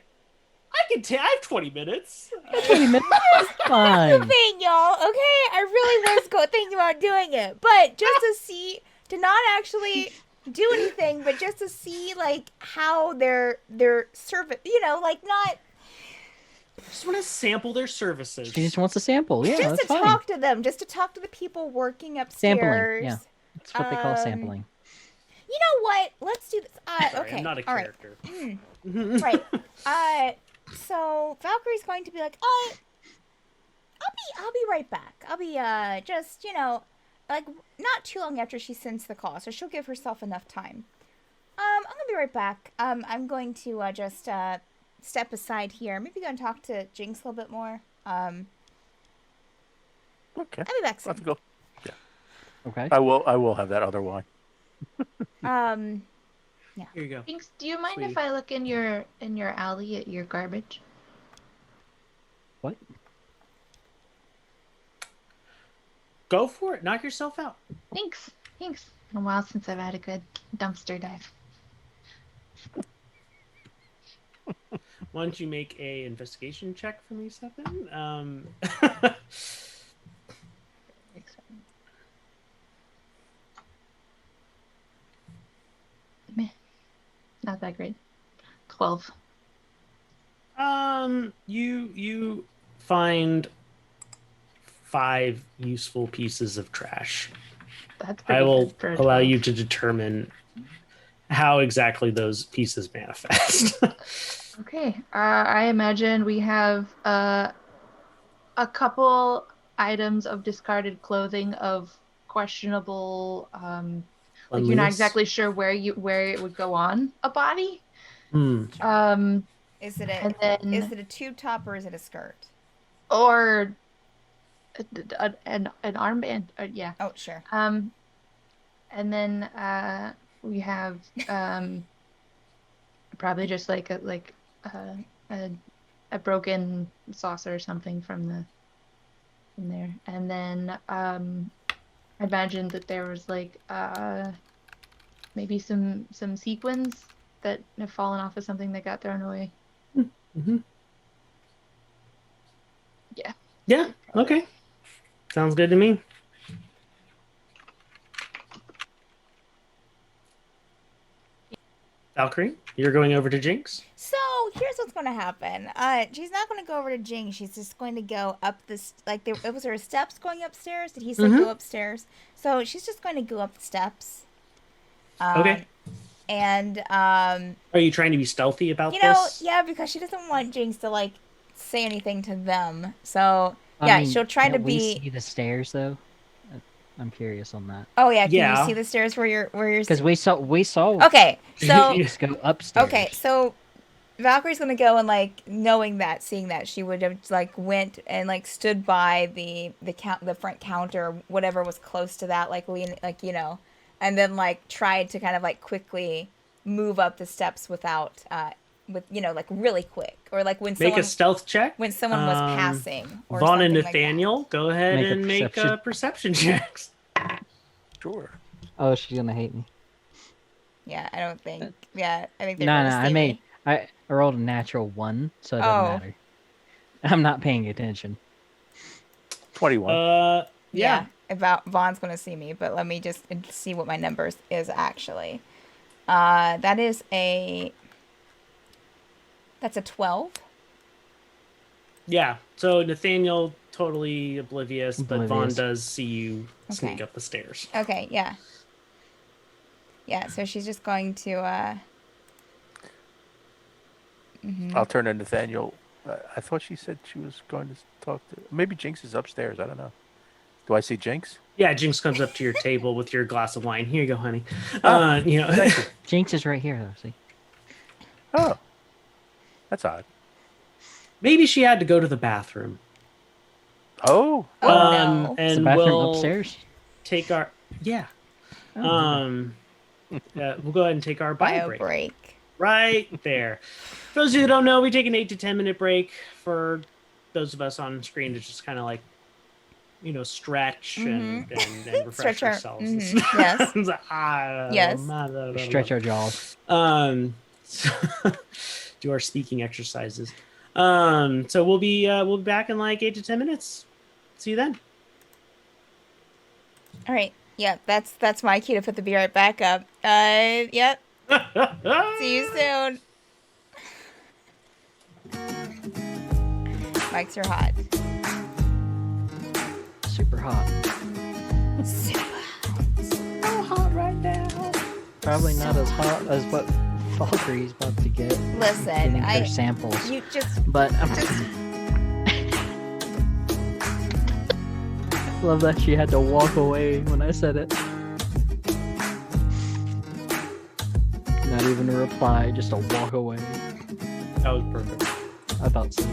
Speaker 1: 20 minutes.
Speaker 3: 20 minutes.
Speaker 5: Here's the
Speaker 3: Fine.
Speaker 5: thing, y'all. Okay, I really was thinking about doing it, but just to not actually do anything, but just to see how their service, not
Speaker 1: Just want to sample their services.
Speaker 3: She just wants a sample. Yeah,
Speaker 5: just
Speaker 3: that's
Speaker 5: to
Speaker 3: fine.
Speaker 5: talk to them, just to talk to the people working upstairs.
Speaker 3: Sampling. Yeah, that's what they call sampling.
Speaker 5: You know what? Let's do this.
Speaker 1: Sorry,
Speaker 5: Okay.
Speaker 1: I'm not a
Speaker 5: all right.
Speaker 1: character.
Speaker 5: Right. So Valkyrie's going to be like, I'll be right back. I'll be just not too long after she sends the call, so she'll give herself enough time. I'm gonna be right back. I'm going to just step aside here. Maybe go and talk to Jinx a little bit more.
Speaker 4: Okay.
Speaker 5: I'll be back soon.
Speaker 4: Let's go. Yeah.
Speaker 3: Okay.
Speaker 4: I will have that other wine.
Speaker 1: Here you go.
Speaker 2: Thanks. Do you mind
Speaker 1: Sweetie.
Speaker 2: if I look in your alley at your garbage?
Speaker 3: What?
Speaker 1: Go for it. Knock yourself out.
Speaker 2: Thanks. It's been a while since I've had a good dumpster dive.
Speaker 1: Why don't you make a investigation check for me, Stefan?
Speaker 2: Meh. Not that great. 12.
Speaker 1: You find 5 useful pieces of trash.
Speaker 2: That's pretty
Speaker 1: I will
Speaker 2: good for a
Speaker 1: allow
Speaker 2: 12.
Speaker 1: you to determine how exactly those pieces manifest.
Speaker 2: Okay. I imagine we have a couple items of discarded clothing of questionable, like you're not
Speaker 1: Cleanliness?
Speaker 2: exactly sure where it would go on a body.
Speaker 1: Hmm.
Speaker 5: Is it
Speaker 2: And
Speaker 5: a
Speaker 2: then
Speaker 5: tube top or is it a skirt?
Speaker 2: or an armband. Yeah.
Speaker 5: Oh, sure.
Speaker 2: And then we have probably just like a broken saucer or something from there. And then I imagined that there was like maybe some sequins that have fallen off of something that got thrown away.
Speaker 1: Mm-hmm.
Speaker 2: Yeah.
Speaker 1: Yeah. Okay. Sounds good to me. Valkyrie, you're going over to Jinx.
Speaker 5: So here's what's going to happen. She's not going to go over to Jing. She's just going to go up this. It was her steps going upstairs. Did he say go upstairs? So she's just going to go up the steps.
Speaker 1: Okay.
Speaker 5: And
Speaker 1: Are you trying to be stealthy about this?
Speaker 5: yeah, because she doesn't want Jinx to like say anything to them. So yeah, she'll try to be.
Speaker 3: We see the stairs though. I'm curious on that.
Speaker 5: Oh yeah, can you see the stairs where you're?
Speaker 3: Because we saw.
Speaker 5: Okay, so
Speaker 3: just go upstairs.
Speaker 5: Okay, so Valkyrie's gonna go and like seeing that she would have like went and like stood by the front counter, whatever was close to that, like and then like tried to kind of like quickly move up the steps without like really quick, or like when
Speaker 1: make a stealth check
Speaker 5: when someone was passing. Or
Speaker 1: Vaughn and
Speaker 5: something
Speaker 1: Nathaniel,
Speaker 5: like
Speaker 1: go ahead and make perception checks.
Speaker 4: Sure.
Speaker 3: Oh, she's gonna hate me.
Speaker 5: Yeah, I don't think. Yeah, I think they're
Speaker 3: No,
Speaker 5: gonna see me.
Speaker 3: I rolled a natural 1, so it doesn't matter. I'm not paying attention.
Speaker 4: 21.
Speaker 5: Yeah. About Vaughn's gonna see me, but let me just see what my numbers is actually. That's a 12.
Speaker 1: Yeah. So Nathaniel totally oblivious, but Vaughn does see you sneak up the stairs.
Speaker 5: Okay. Yeah. Yeah. So she's just going to.
Speaker 4: I'll turn to Nathaniel. I thought she said she was going to talk to. Maybe Jinx is upstairs. I don't know. Do I see Jinx?
Speaker 1: Yeah, Jinx comes up to your table with your glass of wine. Here you go, honey.
Speaker 3: Jinx is right here, though. See?
Speaker 4: Oh, that's odd.
Speaker 1: Maybe she had to go to the bathroom.
Speaker 4: Oh.
Speaker 5: No.
Speaker 1: And
Speaker 3: is the bathroom
Speaker 1: we'll
Speaker 3: upstairs?
Speaker 1: Take our we'll go ahead and take our bio break. Right there. For those of you who don't know, we take an 8 to 10 minute break for those of us on screen to just kind of like, stretch and refresh ourselves.
Speaker 5: Yes. Yes.
Speaker 3: Stretch our jaws.
Speaker 1: Do our speaking exercises. So we'll be back in like 8 to 10 minutes. See you then.
Speaker 5: All right. Yeah, that's my cue to put the be right back up. Yep. See you soon. Mics are hot.
Speaker 3: Super hot.
Speaker 5: Super
Speaker 1: So hot right now.
Speaker 3: Probably not as hot as what Valkyrie's about to get.
Speaker 5: Listen,
Speaker 3: her samples.
Speaker 5: You just.
Speaker 3: But I love that she had to walk away when I said it. Not even a reply, just a walk away.
Speaker 1: That was perfect.
Speaker 3: I thought so.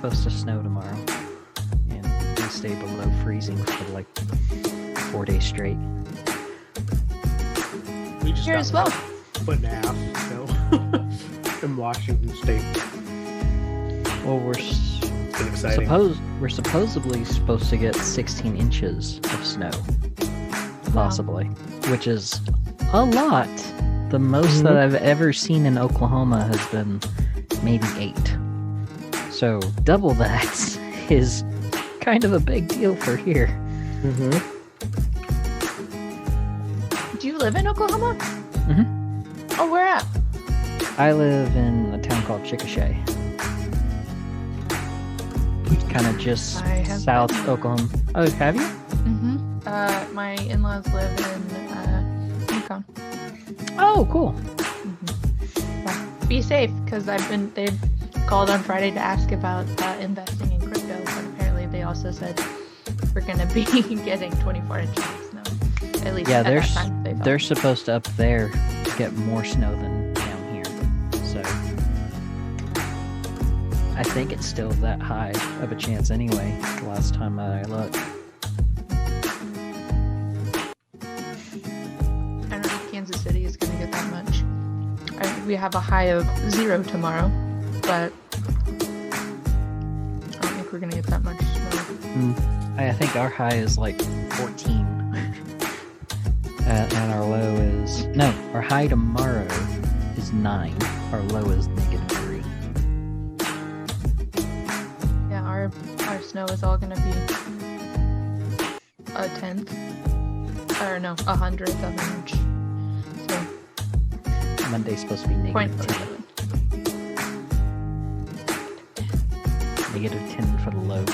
Speaker 3: supposed to snow tomorrow, and we stay below freezing for like 4 days straight.
Speaker 1: We just
Speaker 2: Here
Speaker 1: got
Speaker 2: as well.
Speaker 1: a foot and a half snow in Washington State.
Speaker 3: Well,
Speaker 1: It's been exciting.
Speaker 3: we're supposedly supposed to get 16 inches of snow, possibly, which is a lot. The most that I've ever seen in Oklahoma has been maybe 8. So double that is kind of a big deal for here.
Speaker 1: Mm-hmm.
Speaker 2: Do you live in Oklahoma?
Speaker 3: Mhm.
Speaker 2: Oh, where at?
Speaker 3: I live in a town called Chickasha. Kind of just
Speaker 2: I have
Speaker 3: south
Speaker 2: been.
Speaker 3: Oklahoma. Oh, have you?
Speaker 2: Mm-hmm. My in-laws live in Yukon.
Speaker 3: Oh, cool.
Speaker 2: Well, be safe, because they've called on Friday to ask about investing in crypto, but apparently they also said we're gonna be getting 24 inches of snow. At least
Speaker 3: Yeah,
Speaker 2: at that time they thought.
Speaker 3: they're supposed to up there get more snow than down here. So I think it's still that high of a chance anyway, the last time I looked.
Speaker 2: I don't think Kansas City is gonna get that much. We have a high of 0 tomorrow, but I don't think we're gonna get that much snow.
Speaker 3: I think our high is like 14. And our low is... No, our high tomorrow is 9. Our low is -3.
Speaker 2: Yeah, our snow is all gonna be a 10th, or no, 100th of an inch. So
Speaker 3: Monday's supposed to be
Speaker 2: point
Speaker 3: -10. -10 for the low.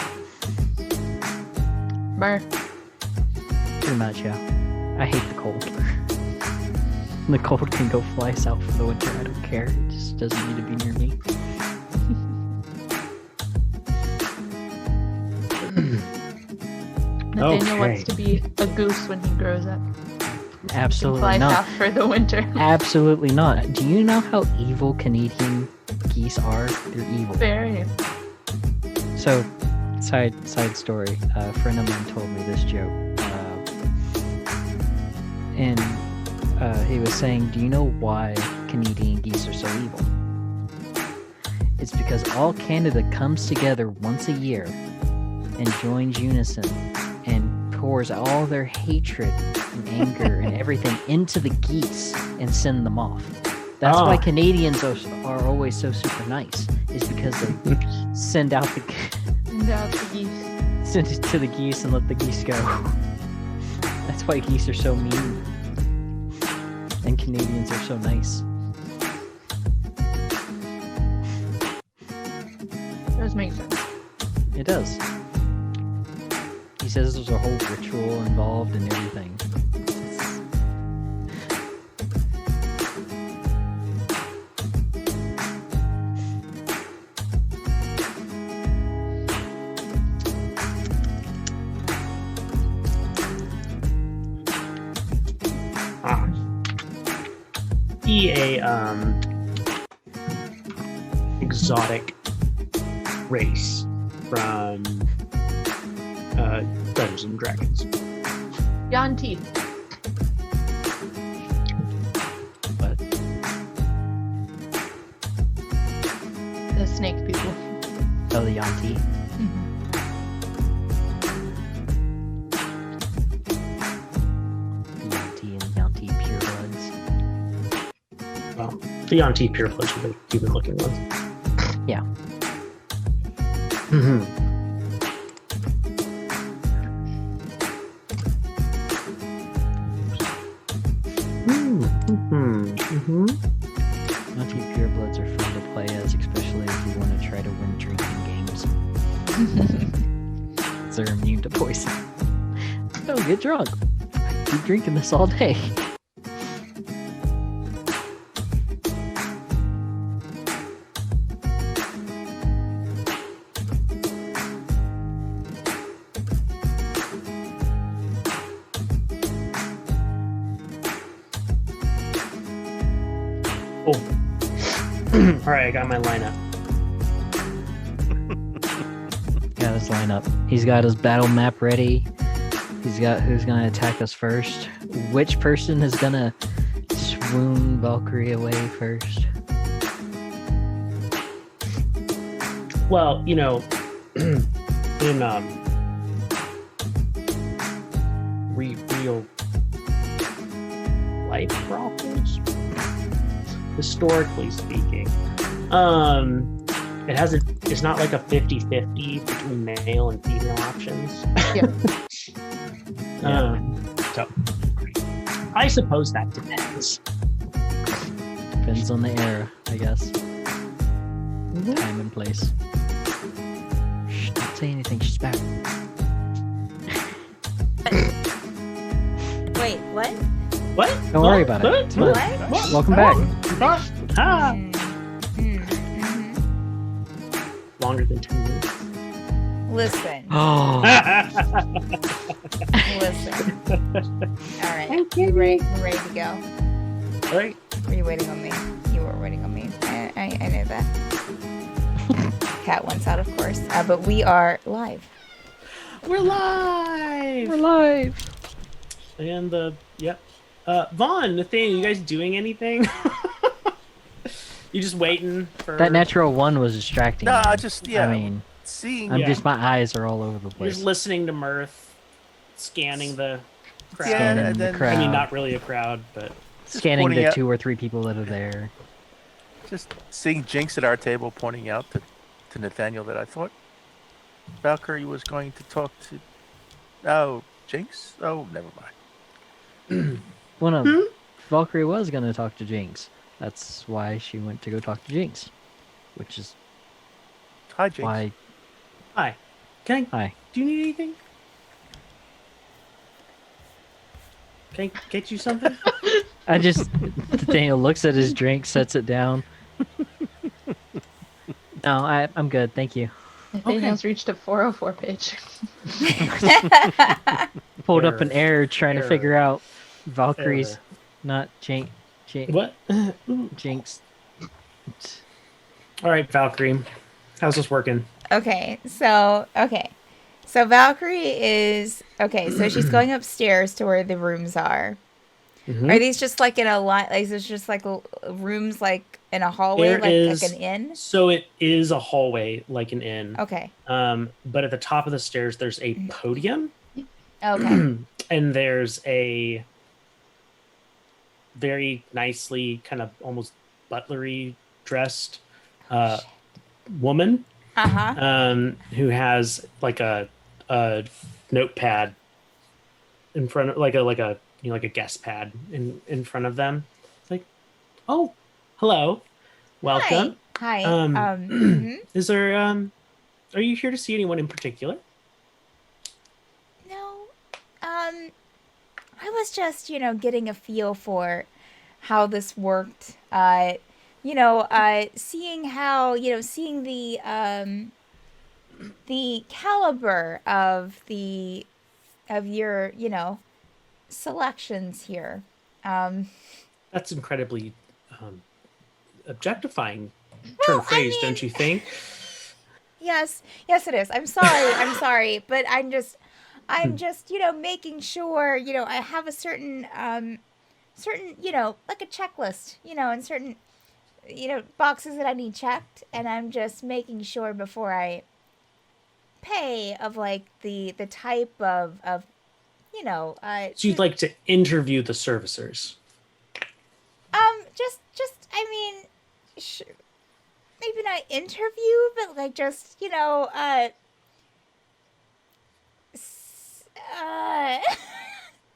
Speaker 2: Bar.
Speaker 3: Pretty much, yeah. I hate the cold. The cold can go fly south for the winter. I don't care. It just doesn't need to be near me.
Speaker 2: Nathaniel wants
Speaker 1: Okay.
Speaker 2: to be a goose when he grows up.
Speaker 3: Absolutely
Speaker 2: Fly
Speaker 3: not.
Speaker 2: south for the winter.
Speaker 3: Absolutely not. Do you know how evil Canadian geese are? They're evil.
Speaker 2: Very.
Speaker 3: So, side story. A friend of mine told me this joke, and he was saying, "Do you know why Canadian geese are so evil? It's because all Canada comes together once a year and joins unison and pours all their hatred and anger and everything into the geese and send them off. That's why Canadians are always so super nice. Is because they send out the
Speaker 2: And out the geese.
Speaker 3: send it to the geese and let the geese go. That's why geese are so mean. And Canadians are so nice.
Speaker 2: Does make sense.
Speaker 3: It does. He says there's a whole ritual involved and everything.
Speaker 1: Be a exotic race from Dungeons and Dragons.
Speaker 2: Yon teeth.
Speaker 3: But
Speaker 2: The snake people.
Speaker 3: oh, the Yanti. The Yanti and Yanti purebloods.
Speaker 1: Well, the Yanti purebloods are the human-looking ones.
Speaker 3: Yeah.
Speaker 1: Mm-hmm. Mm-hmm.
Speaker 3: Yanti purebloods are fun to play as, especially if you want to try to win drinking games. They're immune to poison. Oh, get drunk. Keep drinking this all day.
Speaker 1: All right, I got my lineup.
Speaker 3: got his lineup. He's got his battle map ready. He's got who's gonna attack us first. Which person is gonna swoon Valkyrie away first?
Speaker 1: Well, in real life brothels, historically speaking, it's not like a 50-50 between male and female options.
Speaker 2: Yeah.
Speaker 1: So I suppose that depends.
Speaker 3: Depends on the era, I guess. Time and place. Shh, don't say anything. She's back.
Speaker 5: Wait, what?
Speaker 1: What?
Speaker 3: Don't worry about it.
Speaker 1: What?
Speaker 5: What?
Speaker 3: Welcome back.
Speaker 1: Ah.
Speaker 5: Mm-hmm.
Speaker 1: Longer than 10 minutes.
Speaker 5: Listen.
Speaker 3: Oh,
Speaker 5: Listen. All right. You ready to go?
Speaker 1: All right.
Speaker 5: Were you waiting on me? You were waiting on me. I know that. Cat wants out, of course. But we are live.
Speaker 1: We're live.
Speaker 3: we're live.
Speaker 1: And Vaughn, Nathaniel, you guys doing anything? You just waiting for
Speaker 3: That natural one was distracting.
Speaker 4: No,
Speaker 3: me.
Speaker 4: I just
Speaker 3: I mean,
Speaker 4: seeing.
Speaker 3: I'm
Speaker 1: Yeah.
Speaker 3: just my eyes are all over the
Speaker 1: You're
Speaker 3: place.
Speaker 1: just listening to mirth, scanning the crowd.
Speaker 4: Yeah,
Speaker 3: Scanning
Speaker 4: and
Speaker 3: the
Speaker 4: then-
Speaker 1: I
Speaker 3: crowd.
Speaker 1: mean, not really a crowd, but
Speaker 3: Scanning
Speaker 4: pointing
Speaker 3: the
Speaker 4: out-
Speaker 3: 2 or 3 people that are there.
Speaker 4: Just seeing Jinx at our table pointing out to Nathaniel that I thought Valkyrie was going to talk to. Oh, Jinx? Oh, never mind.
Speaker 3: Well, no,
Speaker 1: Hmm?
Speaker 3: Valkyrie was gonna talk to Jinx. That's why she went to go talk to Jinx, which is
Speaker 4: Hi, Jinx.
Speaker 3: why.
Speaker 1: hi. Can I?
Speaker 3: Hi.
Speaker 1: Do you need anything? Can I get you something?
Speaker 3: I just Daniel looks at his drink, sets it down. No, I'm good, thank you.
Speaker 2: Nathaniel's reached a 404 page.
Speaker 3: Pulled up an
Speaker 1: Error.
Speaker 3: error trying to figure
Speaker 1: Error.
Speaker 3: out Valkyrie's,
Speaker 1: Error.
Speaker 3: not Jinx.
Speaker 1: What?
Speaker 3: Jinx.
Speaker 1: All right, Valkyrie. How's this working?
Speaker 5: Okay, so Valkyrie is so she's going upstairs to where the rooms are.
Speaker 1: Mhm.
Speaker 5: Are these just like in a line? Like, is this just like rooms like in a hallway,
Speaker 1: There
Speaker 5: like
Speaker 1: is-
Speaker 5: an inn?
Speaker 1: So it is a hallway, like an inn.
Speaker 5: Okay.
Speaker 1: But at the top of the stairs, there's a podium,
Speaker 5: Okay.
Speaker 1: and there's a very nicely, kind of almost butlery dressed woman who has like a notepad in front of like a guest pad in front of them. It's like, oh, hello, welcome.
Speaker 5: Hi.
Speaker 1: Is there are you here to see anyone in particular?
Speaker 5: No. I was just, getting a feel for how this worked. Seeing how, seeing the caliber of your, selections here.
Speaker 1: That's incredibly objectifying turn of phrase, don't you think?
Speaker 5: Yes, it is. I'm sorry, but I'm just, making sure, I have a certain, like a checklist, and certain, boxes that I need checked, and I'm just making sure before I pay of like the type of,
Speaker 1: So you'd like to interview the servicers?
Speaker 5: Maybe not interview, but like just,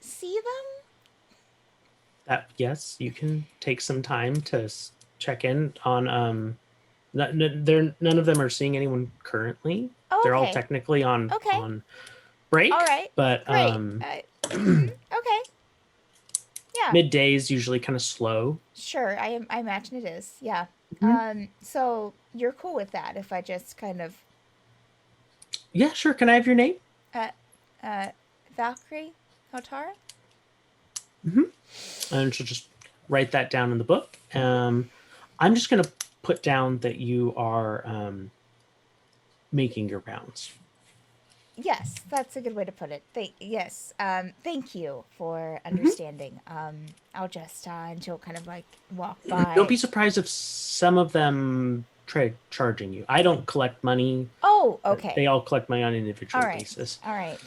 Speaker 5: see them?
Speaker 1: Yes, you can take some time to check in on none of them are seeing anyone currently.
Speaker 5: Oh,
Speaker 1: They're all
Speaker 5: okay.
Speaker 1: technically on
Speaker 5: Okay.
Speaker 1: on break.
Speaker 5: All right.
Speaker 1: But
Speaker 5: Great. Okay. Yeah.
Speaker 1: midday is usually kind of slow.
Speaker 5: Sure. I imagine it is. Yeah.
Speaker 1: Mhm.
Speaker 5: So you're cool with that if I just kind of
Speaker 1: Yeah, sure. Can I have your name?
Speaker 5: Valkyrie Hotara?
Speaker 1: And she'll just write that down in the book. I'm just gonna put down that you are making your rounds
Speaker 5: Yes, that's a good way to put it. Yes. Thank you for understanding. I'll just and she'll kind of like walk by.
Speaker 1: Don't be surprised if some of them try charging you. I don't collect money.
Speaker 5: Oh,
Speaker 1: but
Speaker 5: okay.
Speaker 1: They all collect money on an individual
Speaker 5: All right.
Speaker 1: basis.
Speaker 5: All right.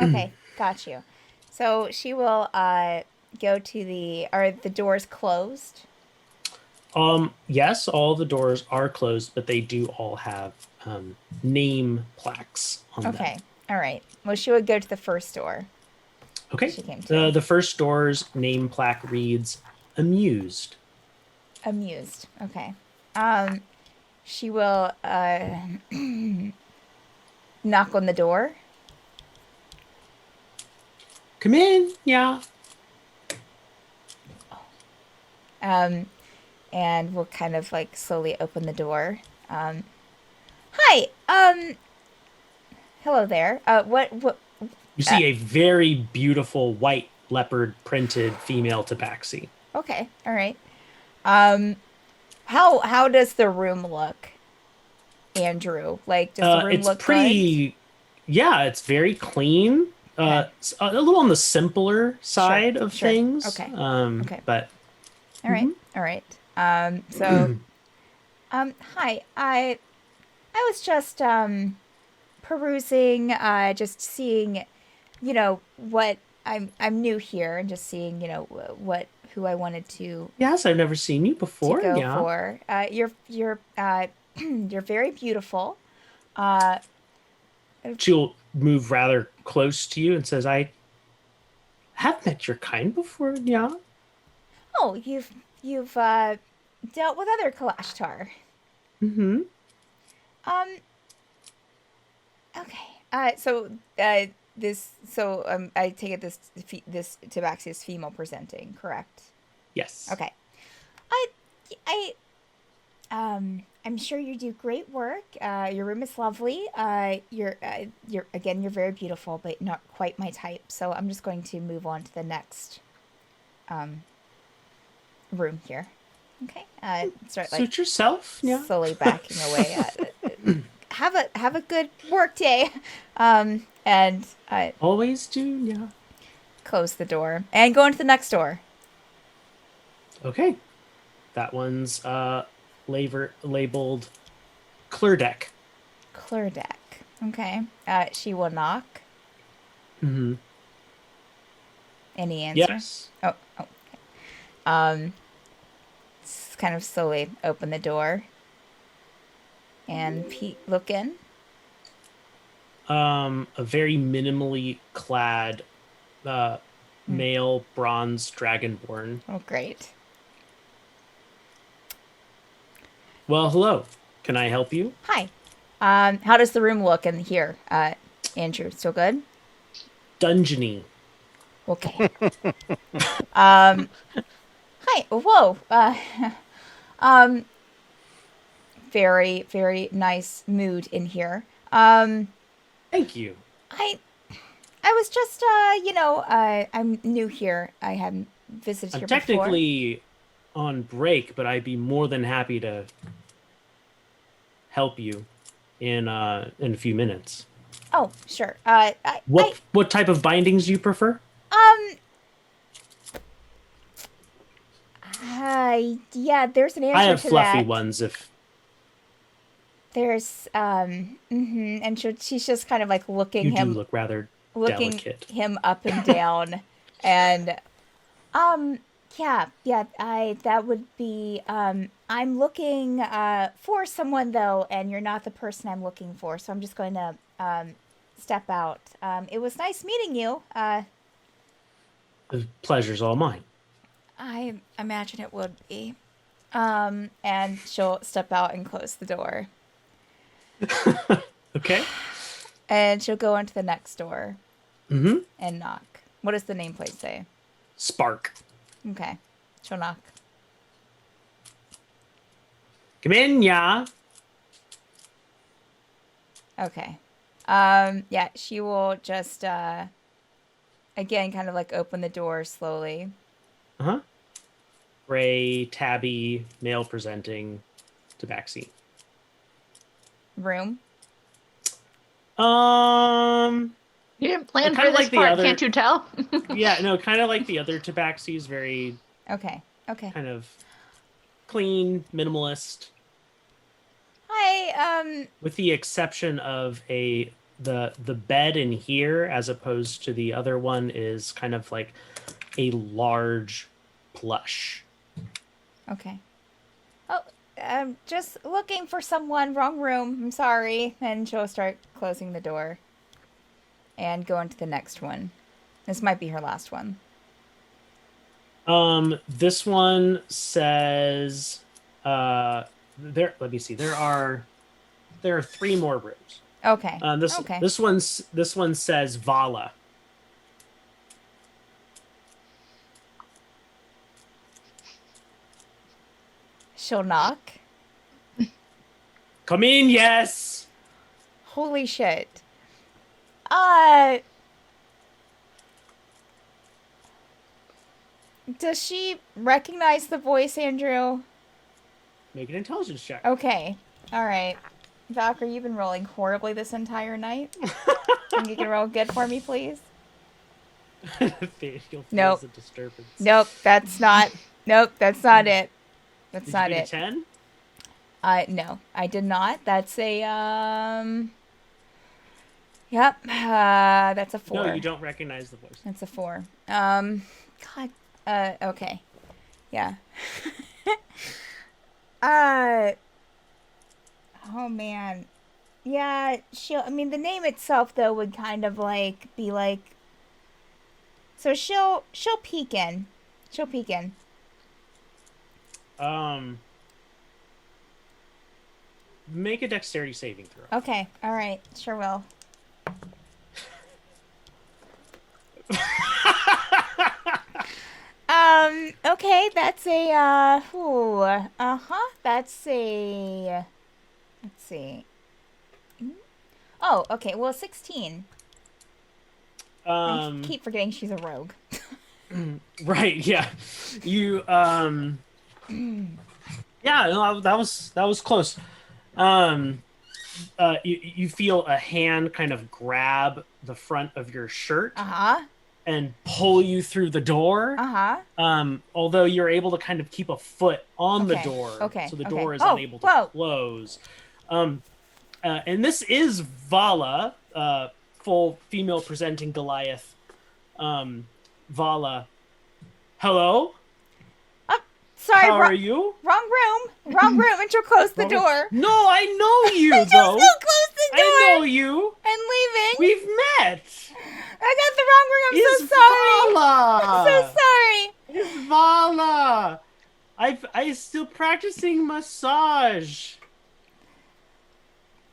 Speaker 5: Okay, got you. So she will go to the. Are the doors closed?
Speaker 1: Yes, all the doors are closed, but they do all have name plaques on them.
Speaker 5: Okay. All right. Well, she would go to the first door.
Speaker 1: Okay.
Speaker 5: She came to.
Speaker 1: The first door's name plaque reads "Amused."
Speaker 5: Amused. Okay. She will knock on the door.
Speaker 1: Come in, yeah.
Speaker 5: And we'll kind of like slowly open the door. Hi. Hello there. What?
Speaker 1: You see a very beautiful white leopard printed female tabaxi.
Speaker 5: Okay. All right. How does the room look, Andrew? Like, does the room
Speaker 1: it's
Speaker 5: look
Speaker 1: pretty
Speaker 5: good?
Speaker 1: Yeah, it's very clean.
Speaker 5: Okay.
Speaker 1: A little on the simpler side of
Speaker 5: sure.
Speaker 1: things.
Speaker 5: Okay.
Speaker 1: Okay. But
Speaker 5: all right. All right. So hi. I was just perusing, just seeing, what I'm new here and just seeing, who I wanted to
Speaker 1: yes, I've never seen you before.
Speaker 5: to go
Speaker 1: yeah.
Speaker 5: for. You're you're very beautiful.
Speaker 1: She'll move rather close to you and says, "I have met your kind before, yeah."
Speaker 5: Oh, you've dealt with other Kalashtar.
Speaker 1: Mm-hmm.
Speaker 5: Okay. I take it this tabaxi is female presenting, correct?
Speaker 1: Yes.
Speaker 5: Okay. I'm sure you do great work. Your room is lovely. You're very beautiful, but not quite my type. So I'm just going to move on to the next room here. Okay. Start like
Speaker 1: Suit yourself. Yeah.
Speaker 5: slowly backing away. Have a good work day. And
Speaker 1: Always do. Yeah.
Speaker 5: close the door and go into the next door.
Speaker 1: Okay. That one's labeled Clerdek.
Speaker 5: Clerdek. Okay. She will knock.
Speaker 1: Mm-hmm.
Speaker 5: Any answer?
Speaker 1: Yes.
Speaker 5: Oh. Kind of slowly open the door and look in.
Speaker 1: A very minimally clad male bronze dragonborn.
Speaker 5: Oh, great.
Speaker 1: Well, hello. Can I help you?
Speaker 5: Hi. How does the room look in here, Andrew? Still good?
Speaker 1: Dungeony.
Speaker 5: Okay. Hi. Whoa. Very, very nice mood in here.
Speaker 1: Thank you.
Speaker 5: I was just, I'm new here. I haven't visited here
Speaker 1: I'm
Speaker 5: before.
Speaker 1: technically on break, but I'd be more than happy to help you in a few minutes.
Speaker 5: Oh, sure.
Speaker 1: What type of bindings do you prefer?
Speaker 5: Yeah, there's an answer to that.
Speaker 1: I have fluffy ones if
Speaker 5: There's and she's just kind of like looking
Speaker 1: you do look rather delicate.
Speaker 5: him up and down, and that would be I'm looking for someone though, and you're not the person I'm looking for, so I'm just going to step out. It was nice meeting you.
Speaker 1: The pleasure's all mine.
Speaker 5: I imagine it would be. And she'll step out and close the door.
Speaker 1: Okay.
Speaker 5: And she'll go into the next door.
Speaker 1: Mm-hmm.
Speaker 5: And knock. What does the nameplate say?
Speaker 1: Spark.
Speaker 5: Okay. She'll knock.
Speaker 1: Come in, yeah.
Speaker 5: Okay. Yeah, she will just again kind of like open the door slowly.
Speaker 1: Uh-huh. Gray, tabby, male presenting tabaxi.
Speaker 5: Room?
Speaker 2: You didn't plan
Speaker 1: kind
Speaker 2: for
Speaker 1: of
Speaker 2: this
Speaker 1: like the
Speaker 2: part,
Speaker 1: other-
Speaker 2: can't you tell?
Speaker 1: Yeah, no, kind of like the other tabaxis, very
Speaker 5: Okay. Okay.
Speaker 1: kind of clean, minimalist,
Speaker 5: Hi.
Speaker 1: with the exception of the bed in here, as opposed to the other one, is kind of like a large plush.
Speaker 5: Okay. Oh, I'm just looking for someone. Wrong room. I'm sorry. And she'll start closing the door and go into the next one. This might be her last one.
Speaker 1: This one says, there. Let me see. There are 3 more rooms.
Speaker 5: Okay.
Speaker 1: Okay. This one says Vala.
Speaker 5: She'll knock.
Speaker 1: Come in, yes.
Speaker 5: Holy shit. Does she recognize the voice, Andrew?
Speaker 1: Make an intelligence check.
Speaker 5: Okay. All right. Valkyrie, you've been rolling horribly this entire night. Can you roll good for me, please?
Speaker 1: You'll
Speaker 5: Nope.
Speaker 1: feel the disturbance.
Speaker 5: Nope, that's not. Nope, that's not it. That's
Speaker 1: Did
Speaker 5: not
Speaker 1: you
Speaker 5: it.
Speaker 1: get a 10?
Speaker 5: No, I did not. That's a Yep. That's a 4.
Speaker 1: No, you don't recognize the voice.
Speaker 5: That's a 4. God. Okay. Yeah. Oh man. Yeah. I mean, the name itself though would kind of like be like. So she'll peek in. She'll peek in.
Speaker 1: Make a dexterity saving throw.
Speaker 5: Okay. All right. Sure will. Okay, that's a, that's a, let's see. Oh, okay, well, 16. I keep forgetting she's a rogue.
Speaker 1: Right, yeah. You, yeah, no, that was close. You feel a hand kind of grab the front of your shirt.
Speaker 5: Uh-huh.
Speaker 1: And pull you through the door.
Speaker 5: Uh-huh.
Speaker 1: Although you're able to kind of keep a foot on the door.
Speaker 5: Okay.
Speaker 1: So the door is unable to close. And this is Vala, full female presenting Goliath. Vala. Hello?
Speaker 5: Sorry,
Speaker 1: how are you?
Speaker 5: Wrong room, and she'll close the door.
Speaker 1: No, I know you,
Speaker 5: She'll
Speaker 1: though.
Speaker 5: still close the door.
Speaker 1: I know you.
Speaker 5: And leaving.
Speaker 1: We've met.
Speaker 5: I got the wrong room. I'm so sorry.
Speaker 1: Vala.
Speaker 5: I'm so sorry.
Speaker 1: It's Vala. I still practicing massage.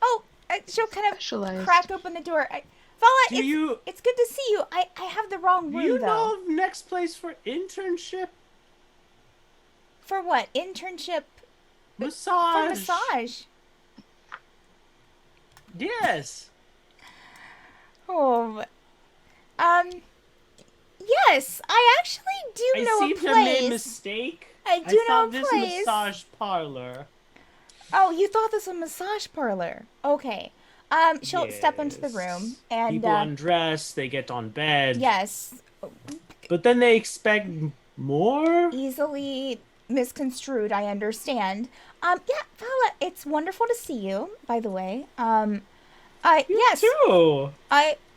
Speaker 5: Oh, she'll kind of
Speaker 2: Specialized.
Speaker 5: crack open the door. Vala,
Speaker 1: Do
Speaker 5: it's good to see you. I have the wrong room,
Speaker 1: you
Speaker 5: though.
Speaker 1: know of next place for internship?
Speaker 5: For what? Internship?
Speaker 1: Massage.
Speaker 5: For massage.
Speaker 1: Yes.
Speaker 5: Oh. Yes, I actually do know a
Speaker 1: I seem
Speaker 5: place.
Speaker 1: to have made a mistake.
Speaker 5: I do know a
Speaker 1: thought this
Speaker 5: place.
Speaker 1: massage parlor.
Speaker 5: Oh, you thought this was a massage parlor. Okay. She'll step into the room and
Speaker 1: people undress, they get on bed.
Speaker 5: Yes.
Speaker 1: But then they expect more?
Speaker 5: Easily misconstrued, I understand. Yeah, Vala, it's wonderful to see you, by the way. Yes.
Speaker 1: Too.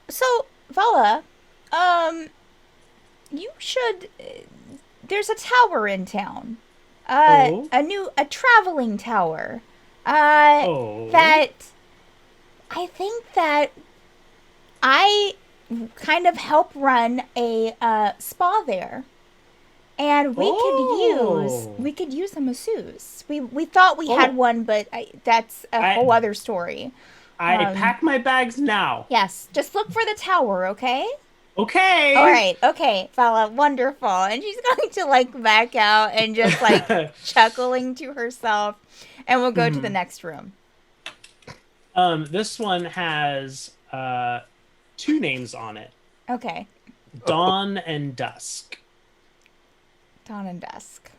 Speaker 5: So, Vala, you should, there's a tower in town. A traveling tower. That I think that I kind of help run a spa there. And we could use a masseuse. We thought we had one, but that's a whole other story.
Speaker 1: I pack my bags now.
Speaker 5: Yes, just look for the tower, okay?
Speaker 1: Okay.
Speaker 5: All right, okay, Vala, wonderful. And she's going to like back out and just like chuckling to herself, and we'll go to the next room.
Speaker 1: This one has 2 names on it.
Speaker 5: Okay.
Speaker 1: Dawn and Dusk.
Speaker 5: Dawn and Dusk.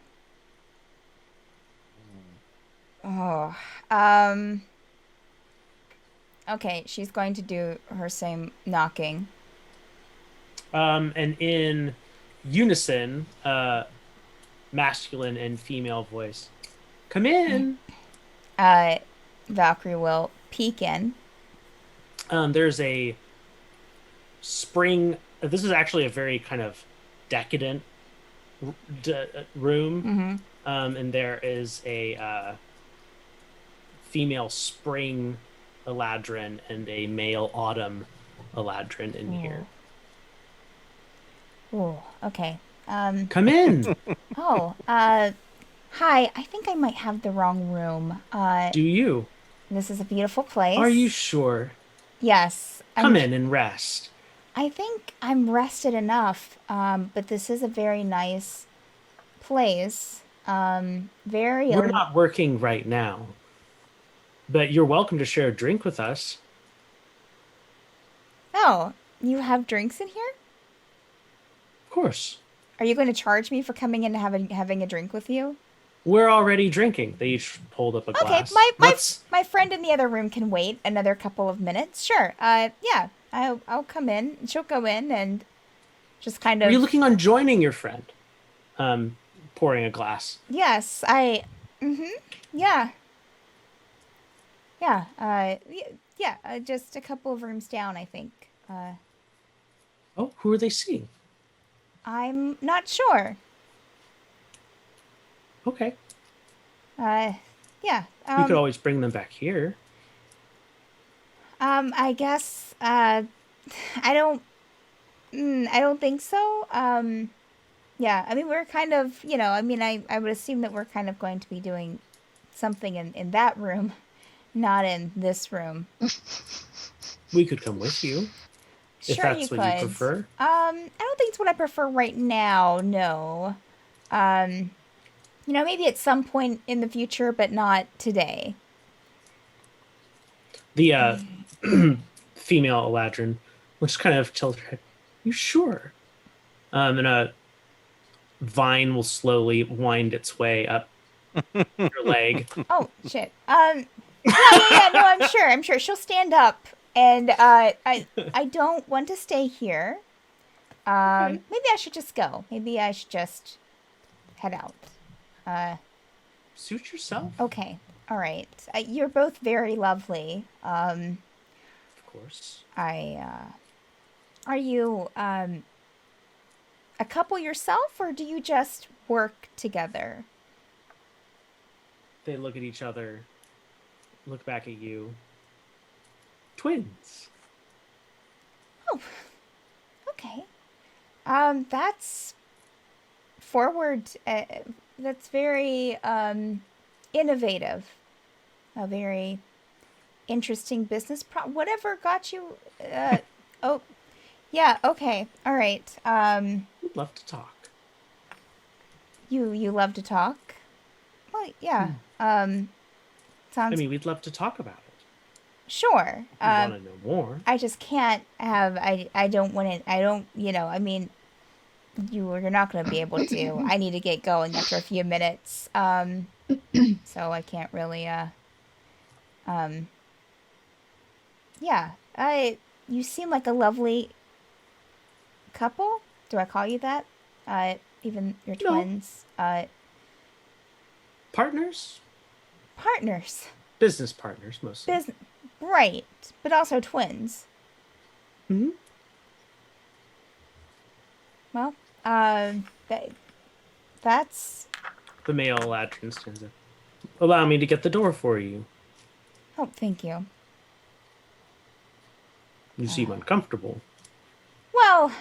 Speaker 5: Oh, Okay, she's going to do her same knocking.
Speaker 1: And in unison, masculine and female voice. Come in.
Speaker 5: Valkyrie will peek in.
Speaker 1: There's a spring. This is actually a very kind of decadent room. And there is a female spring Eladrin and a male autumn Eladrin in here.
Speaker 5: Oh, okay.
Speaker 1: Come in.
Speaker 5: Oh, hi. I think I might have the wrong room.
Speaker 1: Do you?
Speaker 5: This is a beautiful place.
Speaker 1: Are you sure?
Speaker 5: Yes.
Speaker 1: Come in and rest.
Speaker 5: I think I'm rested enough. But this is a very nice place.
Speaker 1: We're not working right now, but you're welcome to share a drink with us.
Speaker 5: Oh, you have drinks in here?
Speaker 1: Of course.
Speaker 5: Are you going to charge me for coming in and having a drink with you?
Speaker 1: We're already drinking. They each hold up a glass.
Speaker 5: Okay, my friend in the other room can wait another couple of minutes. Sure. Yeah, I'll come in. She'll go in and just kind of.
Speaker 1: Are you looking on joining your friend? Pouring a glass.
Speaker 5: Yes, yeah. Yeah. Just a couple of rooms down, I think.
Speaker 1: Oh, who are they seeing?
Speaker 5: I'm not sure.
Speaker 1: Okay.
Speaker 5: Yeah.
Speaker 1: You could always bring them back here.
Speaker 5: I guess. I don't think so. Yeah. I mean, we're kind of, I mean, I would assume that we're kind of going to be doing something in that room, not in this room.
Speaker 1: We could come with you. If
Speaker 5: Sure,
Speaker 1: that's what you prefer.
Speaker 5: I don't think it's what I prefer right now. No. Maybe at some point in the future, but not today.
Speaker 1: The female Eladrin will just kind of tilt her head. You sure? And a vine will slowly wind its way up your leg.
Speaker 5: Oh shit. Yeah. No, I'm sure. She'll stand up, and I don't want to stay here.
Speaker 1: Okay.
Speaker 5: Maybe I should just go. Maybe I should just head out.
Speaker 1: Suit yourself.
Speaker 5: Okay. All right. You're both very lovely.
Speaker 1: Of course.
Speaker 5: Are you a couple yourself, or do you just work together?
Speaker 1: They look at each other, look back at you. Twins.
Speaker 5: Oh, okay. That's forward. That's very innovative. A very interesting business. Whatever got you. Oh, yeah. Okay. All right.
Speaker 1: We'd love to talk.
Speaker 5: You love to talk. Well, yeah. Sounds.
Speaker 1: I mean, we'd love to talk about it.
Speaker 5: Sure.
Speaker 1: You want to know more?
Speaker 5: I just can't have. I don't want to. I don't. I mean, you're not going to be able to. I need to get going after a few minutes. So I can't really. Yeah. You seem like a lovely couple. Do I call you that? Even your twins.
Speaker 1: No. Partners.
Speaker 5: Partners.
Speaker 1: Business partners, mostly.
Speaker 5: Right, but also twins.
Speaker 1: Hmm.
Speaker 5: Well, that's.
Speaker 1: The male Eladrin stands up. Allow me to get the door for you.
Speaker 5: Oh, thank you.
Speaker 1: You seem uncomfortable.
Speaker 5: Well,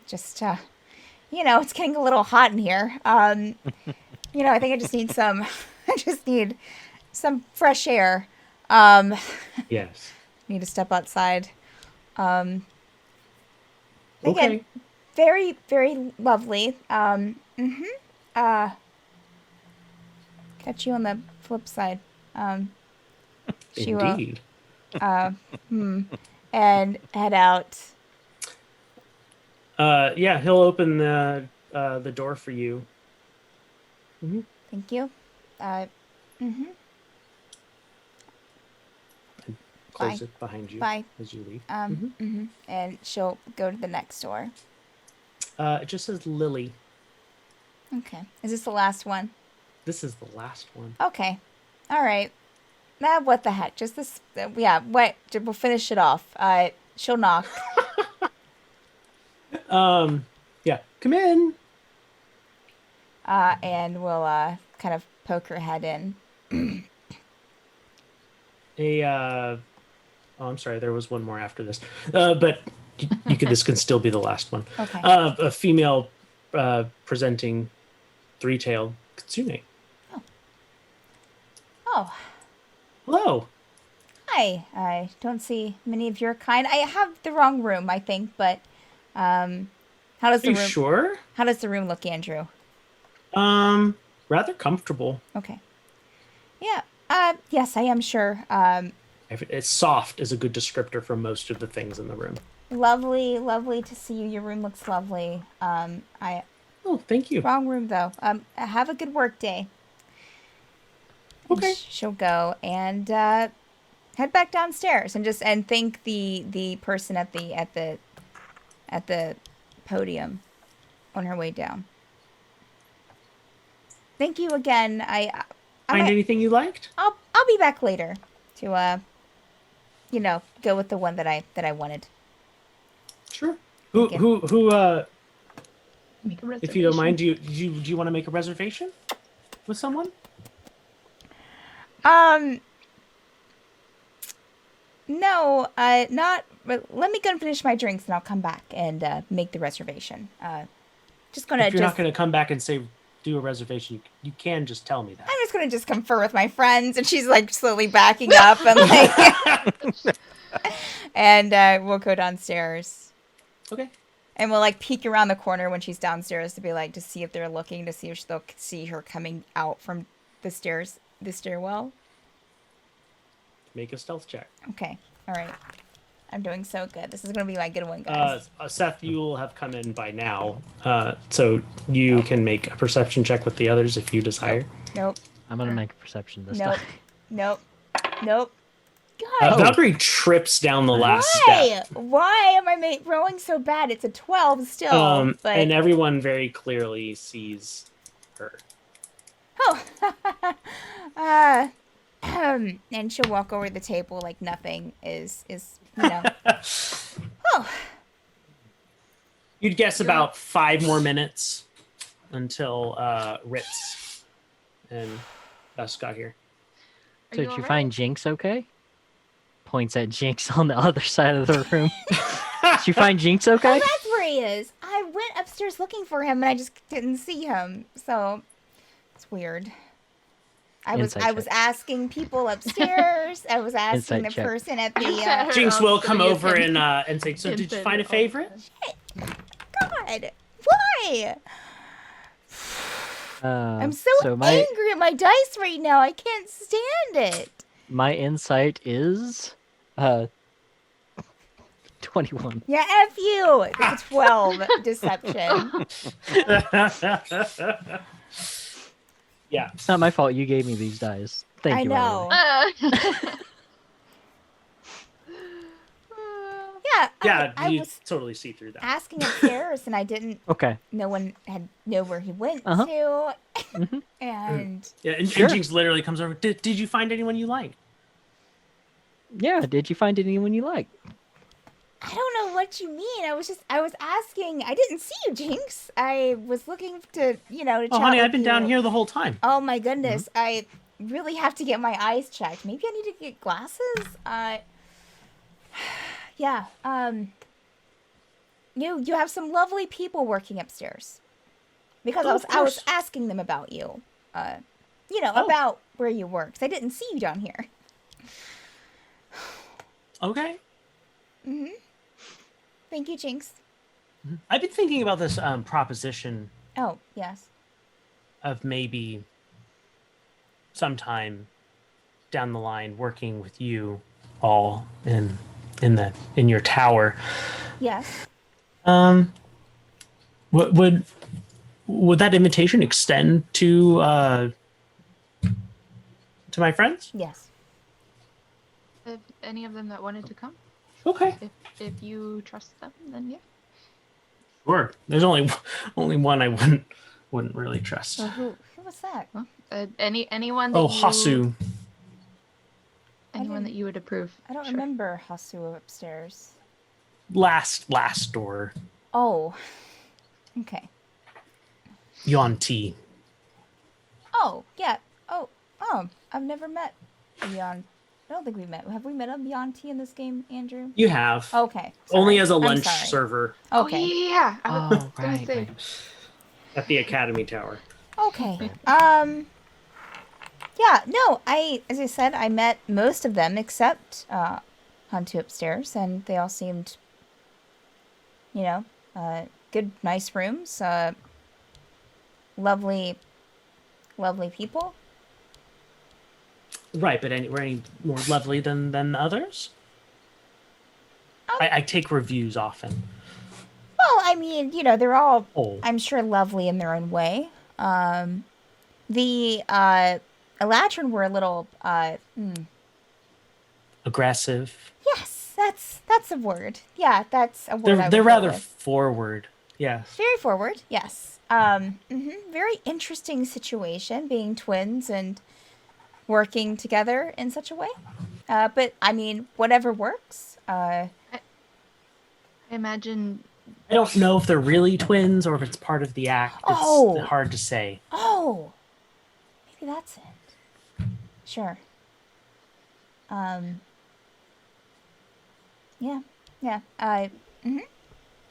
Speaker 5: just it's getting a little hot in here. I think I just need some. I just need some fresh air.
Speaker 1: Yes.
Speaker 5: Need to step outside. Again,
Speaker 1: Okay.
Speaker 5: very, very lovely. Catch you on the flip side. She
Speaker 1: Indeed.
Speaker 5: will, and head out.
Speaker 1: Yeah, he'll open the door for you. Mm-hmm.
Speaker 5: Thank you.
Speaker 1: close
Speaker 5: Bye.
Speaker 1: it behind you
Speaker 5: Bye.
Speaker 1: as you leave.
Speaker 5: And she'll go to the next door.
Speaker 1: It just says Lily.
Speaker 5: Okay. Is this the last one?
Speaker 1: This is the last one.
Speaker 5: Okay. All right. What the heck? Just this. Yeah. Wait. We'll finish it off. She'll knock.
Speaker 1: Yeah. Come in.
Speaker 5: And we'll kind of poke her head in.
Speaker 1: Oh, I'm sorry. There was one more after this. But you could. This can still be the last one.
Speaker 5: Okay.
Speaker 1: A female presenting three-tailed kitsune.
Speaker 5: Oh.
Speaker 1: Hello.
Speaker 5: Hi. I don't see many of your kind. I have the wrong room, I think, but how does
Speaker 1: Are
Speaker 5: the
Speaker 1: you
Speaker 5: room
Speaker 1: sure?
Speaker 5: How does the room look, Andrew?
Speaker 1: Rather comfortable.
Speaker 5: Okay. Yeah. Yes, I am sure.
Speaker 1: It's soft is a good descriptor for most of the things in the room.
Speaker 5: Lovely to see you. Your room looks lovely.
Speaker 1: Oh, thank you.
Speaker 5: Wrong room though. Have a good work day.
Speaker 1: Okay.
Speaker 5: And she'll go and head back downstairs and thank the person at the podium on her way down. Thank you again.
Speaker 1: Find anything you liked?
Speaker 5: I'll be back later to go with the one that I wanted.
Speaker 1: Sure.
Speaker 2: Make a
Speaker 1: If you don't mind, do you want to make a reservation with someone?
Speaker 5: No, not. Let me go and finish my drinks, and I'll come back and make the reservation. Just gonna.
Speaker 1: If you're not gonna come back and say do a reservation, you can just tell me that.
Speaker 5: I'm just gonna confer with my friends, and she's like slowly backing up and like, and we'll go downstairs.
Speaker 1: Okay.
Speaker 5: And we'll like peek around the corner when she's downstairs to be like to see if they're looking to see if they'll see her coming out from the stairwell.
Speaker 1: Make a stealth check.
Speaker 5: Okay. All right. I'm doing so good. This is gonna be my good one, guys.
Speaker 1: Seth, you will have come in by now, so you can make a perception check with the others if you desire.
Speaker 5: Nope.
Speaker 3: I'm gonna make a perception this
Speaker 5: Nope.
Speaker 3: time.
Speaker 5: Nope. God.
Speaker 1: Valkyrie trips down the last step.
Speaker 5: Why am I rolling so bad? It's a 12 still. But...
Speaker 1: And everyone very clearly sees her.
Speaker 5: Oh. And she'll walk over to the table like nothing is Oh.
Speaker 1: You'd guess about 5 more minutes until Ritz and us got here.
Speaker 3: So did you find Jinx okay? Points at Jinx on the other side of the room. Did you find Jinx okay?
Speaker 5: Oh, that's where he is. I went upstairs looking for him and I just didn't see him. So it's weird. I was asking people upstairs. I was asking the person at the
Speaker 1: Jinx will come over and say, so did you find a favorite?
Speaker 5: God, why? I'm so angry at my dice right now. I can't stand it.
Speaker 3: My insight is 21.
Speaker 5: Yeah, F you. It's 12 deception.
Speaker 1: Yeah.
Speaker 3: It's not my fault you gave me these dice. Thank you.
Speaker 5: I know.
Speaker 1: Yeah,
Speaker 5: I
Speaker 1: you
Speaker 5: was
Speaker 1: totally see through that.
Speaker 5: asking upstairs and I didn't.
Speaker 3: Okay.
Speaker 5: No one had know where he went to.
Speaker 3: Mm-hmm.
Speaker 5: And
Speaker 1: Yeah, and
Speaker 3: Sure.
Speaker 1: Jinx literally comes over. Did you find anyone you like?
Speaker 3: Yeah, did you find anyone you like?
Speaker 5: I don't know what you mean. I was asking. I didn't see you, Jinx. I was looking to to chat
Speaker 1: honey,
Speaker 5: with
Speaker 1: I've been
Speaker 5: you.
Speaker 1: down here the whole time.
Speaker 5: Oh my goodness. I really have to get my eyes checked. Maybe I need to get glasses. Yeah. You have some lovely people working upstairs. Because
Speaker 1: Oh, of
Speaker 5: I was
Speaker 1: course.
Speaker 5: asking them about you. About where you work. 'Cause I didn't see you down here.
Speaker 1: Okay.
Speaker 5: Mhm. Thank you, Jinx.
Speaker 1: I've been thinking about this proposition
Speaker 5: Oh, yes.
Speaker 1: of maybe sometime down the line working with you all in your tower.
Speaker 5: Yes.
Speaker 1: Would that invitation extend to my friends?
Speaker 5: Yes.
Speaker 2: If any of them that wanted to come,
Speaker 1: Okay.
Speaker 2: if you trust them, then yeah.
Speaker 1: Sure. There's only one I wouldn't really trust.
Speaker 5: Well, who was that?
Speaker 2: Well, anyone that
Speaker 1: Oh,
Speaker 2: you
Speaker 1: Hasu.
Speaker 2: anyone that you would approve.
Speaker 5: I don't
Speaker 2: Sure.
Speaker 5: remember Hasu upstairs.
Speaker 1: Last door.
Speaker 5: Oh. Okay.
Speaker 1: Yuan-Ti.
Speaker 5: Oh, yeah. Oh, I've never met Beyond. I don't think we've met. Have we met a Beyond T in this game, Andrew?
Speaker 1: You have.
Speaker 5: Okay.
Speaker 1: Only
Speaker 5: sorry.
Speaker 1: as a
Speaker 5: I'm
Speaker 1: lunch
Speaker 5: sorry.
Speaker 1: server
Speaker 5: Okay.
Speaker 2: Oh, yeah. I was
Speaker 3: Oh,
Speaker 2: gonna
Speaker 3: right,
Speaker 2: say.
Speaker 3: right.
Speaker 1: at the Academy Tower.
Speaker 5: Okay. Yeah, no, as I said, I met most of them except Huntu upstairs, and they all seemed, good, nice rooms, lovely people.
Speaker 1: Right, but were any more lovely than the others? I take reviews often.
Speaker 5: Well, I mean, they're all,
Speaker 1: Oh.
Speaker 5: I'm sure, lovely in their own way. The Elatrin were a little,
Speaker 1: Aggressive.
Speaker 5: yes, that's a word. Yeah, that's a word.
Speaker 1: They're
Speaker 5: go
Speaker 1: rather
Speaker 5: with.
Speaker 1: forward. Yes.
Speaker 5: Very forward, yes. Very interesting situation, being twins and working together in such a way. But I mean, whatever works.
Speaker 2: I imagine.
Speaker 1: I don't know if they're really twins or if it's part of the act. It's
Speaker 5: Oh.
Speaker 1: hard to say.
Speaker 5: Oh, maybe that's it. Sure. Yeah.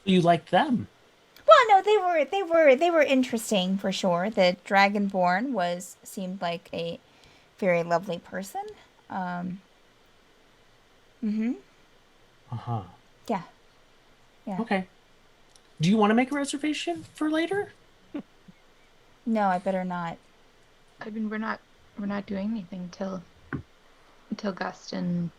Speaker 1: You liked them.
Speaker 5: Well, no, they were interesting for sure. The Dragonborn seemed like a very lovely person.
Speaker 1: Uh-huh.
Speaker 5: Yeah.
Speaker 1: Okay. Do you want to make a reservation for later?
Speaker 5: No, I better not.
Speaker 2: I mean, we're not doing anything until Gust and.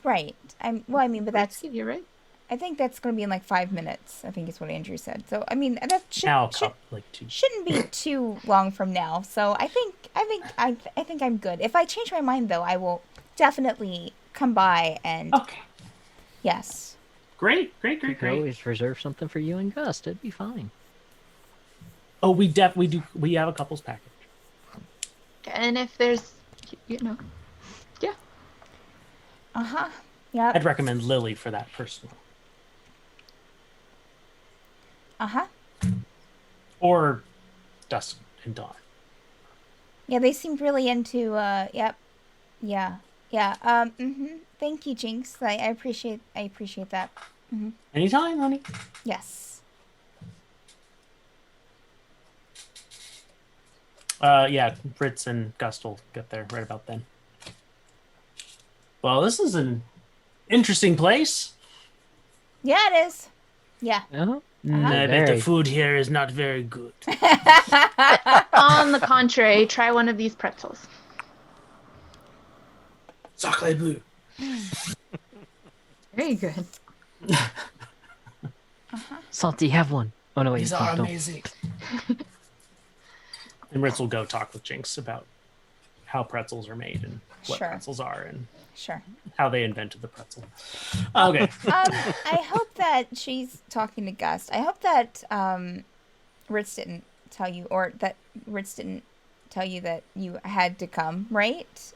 Speaker 5: Right. But that's.
Speaker 2: You're right.
Speaker 5: I think that's going to be in like 5 minutes. I think is what Andrew said. So I mean, that shouldn't be too long from now. So I think I'm good. If I change my mind though, I will definitely come by and.
Speaker 1: Okay.
Speaker 5: Yes.
Speaker 1: Great.
Speaker 3: You could always reserve something for you and Gus. It'd be fine.
Speaker 1: Oh, we do. We have a couples package.
Speaker 2: And if there's, yeah.
Speaker 5: Yeah.
Speaker 1: I'd recommend Lily for that personally. Or Dusk and Dawn.
Speaker 5: Yeah, they seemed really into. Yep. Yeah. Thank you, Jinx. I appreciate that.
Speaker 1: Anytime, honey.
Speaker 5: Yes.
Speaker 1: Yeah, Fritz and Gust will get there right about then. Well, this is an interesting place.
Speaker 5: Yeah, it is. Yeah.
Speaker 3: Uh-huh.
Speaker 1: I bet the
Speaker 3: Very.
Speaker 1: food here is not very good.
Speaker 2: On the contrary, try one of these pretzels.
Speaker 1: Sacre bleu.
Speaker 2: Very good.
Speaker 3: Salty, have one. Oh no, wait.
Speaker 1: These
Speaker 3: no,
Speaker 1: are
Speaker 3: don't.
Speaker 1: amazing. And Ritz will go talk with Jinx about how pretzels are made and what
Speaker 5: Sure.
Speaker 1: pretzels are and
Speaker 5: Sure.
Speaker 1: how they invented the pretzel. Okay.
Speaker 5: I hope that she's talking to Gust. I hope that Ritz didn't tell you, or that Ritz didn't tell you that you had to come, right?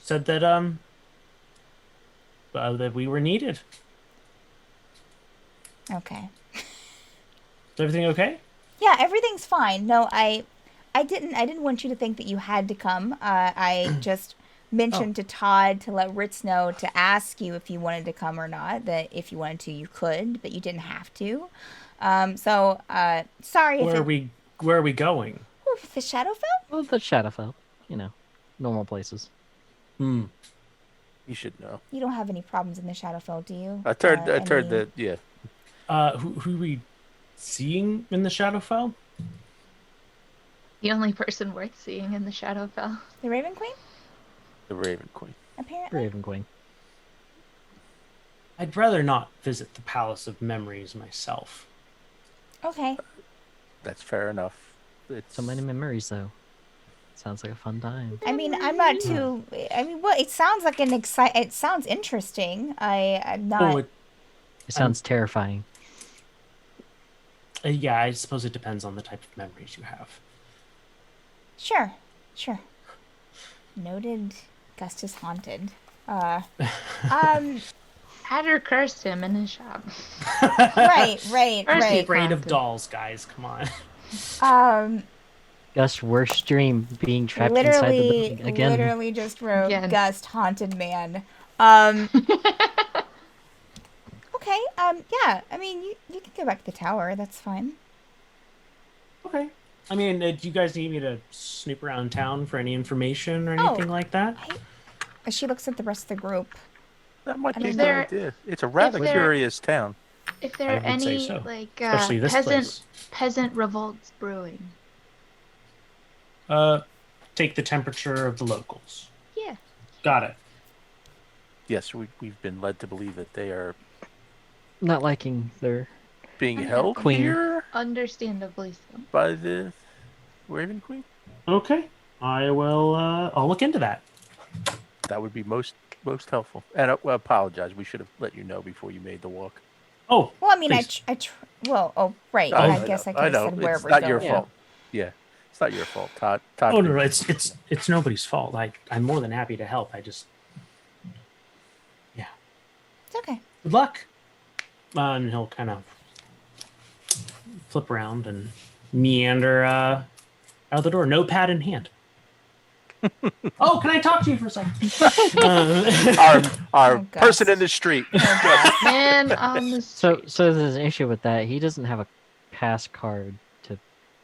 Speaker 1: Said that that we were needed.
Speaker 5: Okay.
Speaker 1: Is everything okay?
Speaker 5: Yeah, everything's fine. No, I didn't want you to think that you had to come. I just mentioned to Todd to let Ritz know to ask you if you wanted to come or not. That if you wanted to, you could, but you didn't have to. Sorry.
Speaker 1: Where are we going?
Speaker 5: Oh, the Shadowfell?
Speaker 3: Well, the Shadowfell. Normal places.
Speaker 1: Hmm.
Speaker 4: You should know.
Speaker 5: You don't have any problems in the Shadowfell, do you?
Speaker 4: I heard
Speaker 5: Any-
Speaker 4: that. Yeah.
Speaker 1: Who are we seeing in the Shadowfell?
Speaker 2: The only person worth seeing in the Shadowfell.
Speaker 5: The Raven Queen,
Speaker 4: The Raven Queen.
Speaker 5: apparently.
Speaker 3: Raven Queen.
Speaker 1: I'd rather not visit the Palace of Memories myself.
Speaker 5: Okay.
Speaker 4: That's fair enough. It's
Speaker 3: So many memories, though. Sounds like a fun time.
Speaker 5: I mean, I'm not too. I mean, well, it sounds like it sounds interesting. I'm not.
Speaker 1: Oh,
Speaker 3: It sounds terrifying.
Speaker 1: yeah, I suppose it depends on the type of memories you have.
Speaker 5: Sure. Noted. Gust is haunted.
Speaker 2: Hatter cursed him in his shop.
Speaker 5: Right.
Speaker 2: Mercy.
Speaker 1: Afraid of
Speaker 2: Haunted.
Speaker 1: dolls, guys. Come on.
Speaker 3: Gus' worst dream, being trapped inside the building again.
Speaker 5: Literally just wrote
Speaker 2: Again.
Speaker 5: Gust haunted man. Okay. Yeah. I mean, you can go back to the tower. That's fine.
Speaker 1: Okay. I mean, do you guys need me to snoop around town for any information or anything like that?
Speaker 5: She looks at the rest of the group.
Speaker 4: That might
Speaker 2: And
Speaker 4: be a
Speaker 2: is
Speaker 4: good
Speaker 2: there-
Speaker 4: idea. It's a rather
Speaker 2: there-
Speaker 4: curious town.
Speaker 2: If there
Speaker 1: I
Speaker 2: are
Speaker 1: would say
Speaker 2: any
Speaker 1: so.
Speaker 2: like
Speaker 1: Especially this place.
Speaker 2: peasant revolts brewing.
Speaker 1: Take the temperature of the locals.
Speaker 2: Yeah.
Speaker 1: Got it.
Speaker 4: Yes, we've been led to believe that they are
Speaker 3: Not liking their
Speaker 4: being
Speaker 2: I know.
Speaker 4: held
Speaker 3: Queen.
Speaker 4: here
Speaker 2: Understandably so.
Speaker 4: by the Raven Queen.
Speaker 1: Okay. I will. I'll look into that.
Speaker 4: That would be most helpful. And well, apologize. We should have let you know before you made the walk.
Speaker 1: Oh.
Speaker 5: Well, I mean,
Speaker 1: please.
Speaker 5: right.
Speaker 4: I
Speaker 5: I guess I could have said where
Speaker 4: it's
Speaker 5: we're
Speaker 4: not
Speaker 5: going.
Speaker 4: your fault. Yeah, it's not your fault, Todd. Todd.
Speaker 1: Oh no, it's nobody's fault. I'm more than happy to help. I just. Yeah.
Speaker 5: It's okay.
Speaker 1: Good luck. And he'll kind of flip around and meander out the door, notepad in hand. Oh, can I talk to you for a second?
Speaker 4: Our
Speaker 5: Oh,
Speaker 4: person
Speaker 5: Gus.
Speaker 4: in the street.
Speaker 2: Man on the
Speaker 3: So
Speaker 2: street.
Speaker 3: there's an issue with that. He doesn't have a pass card to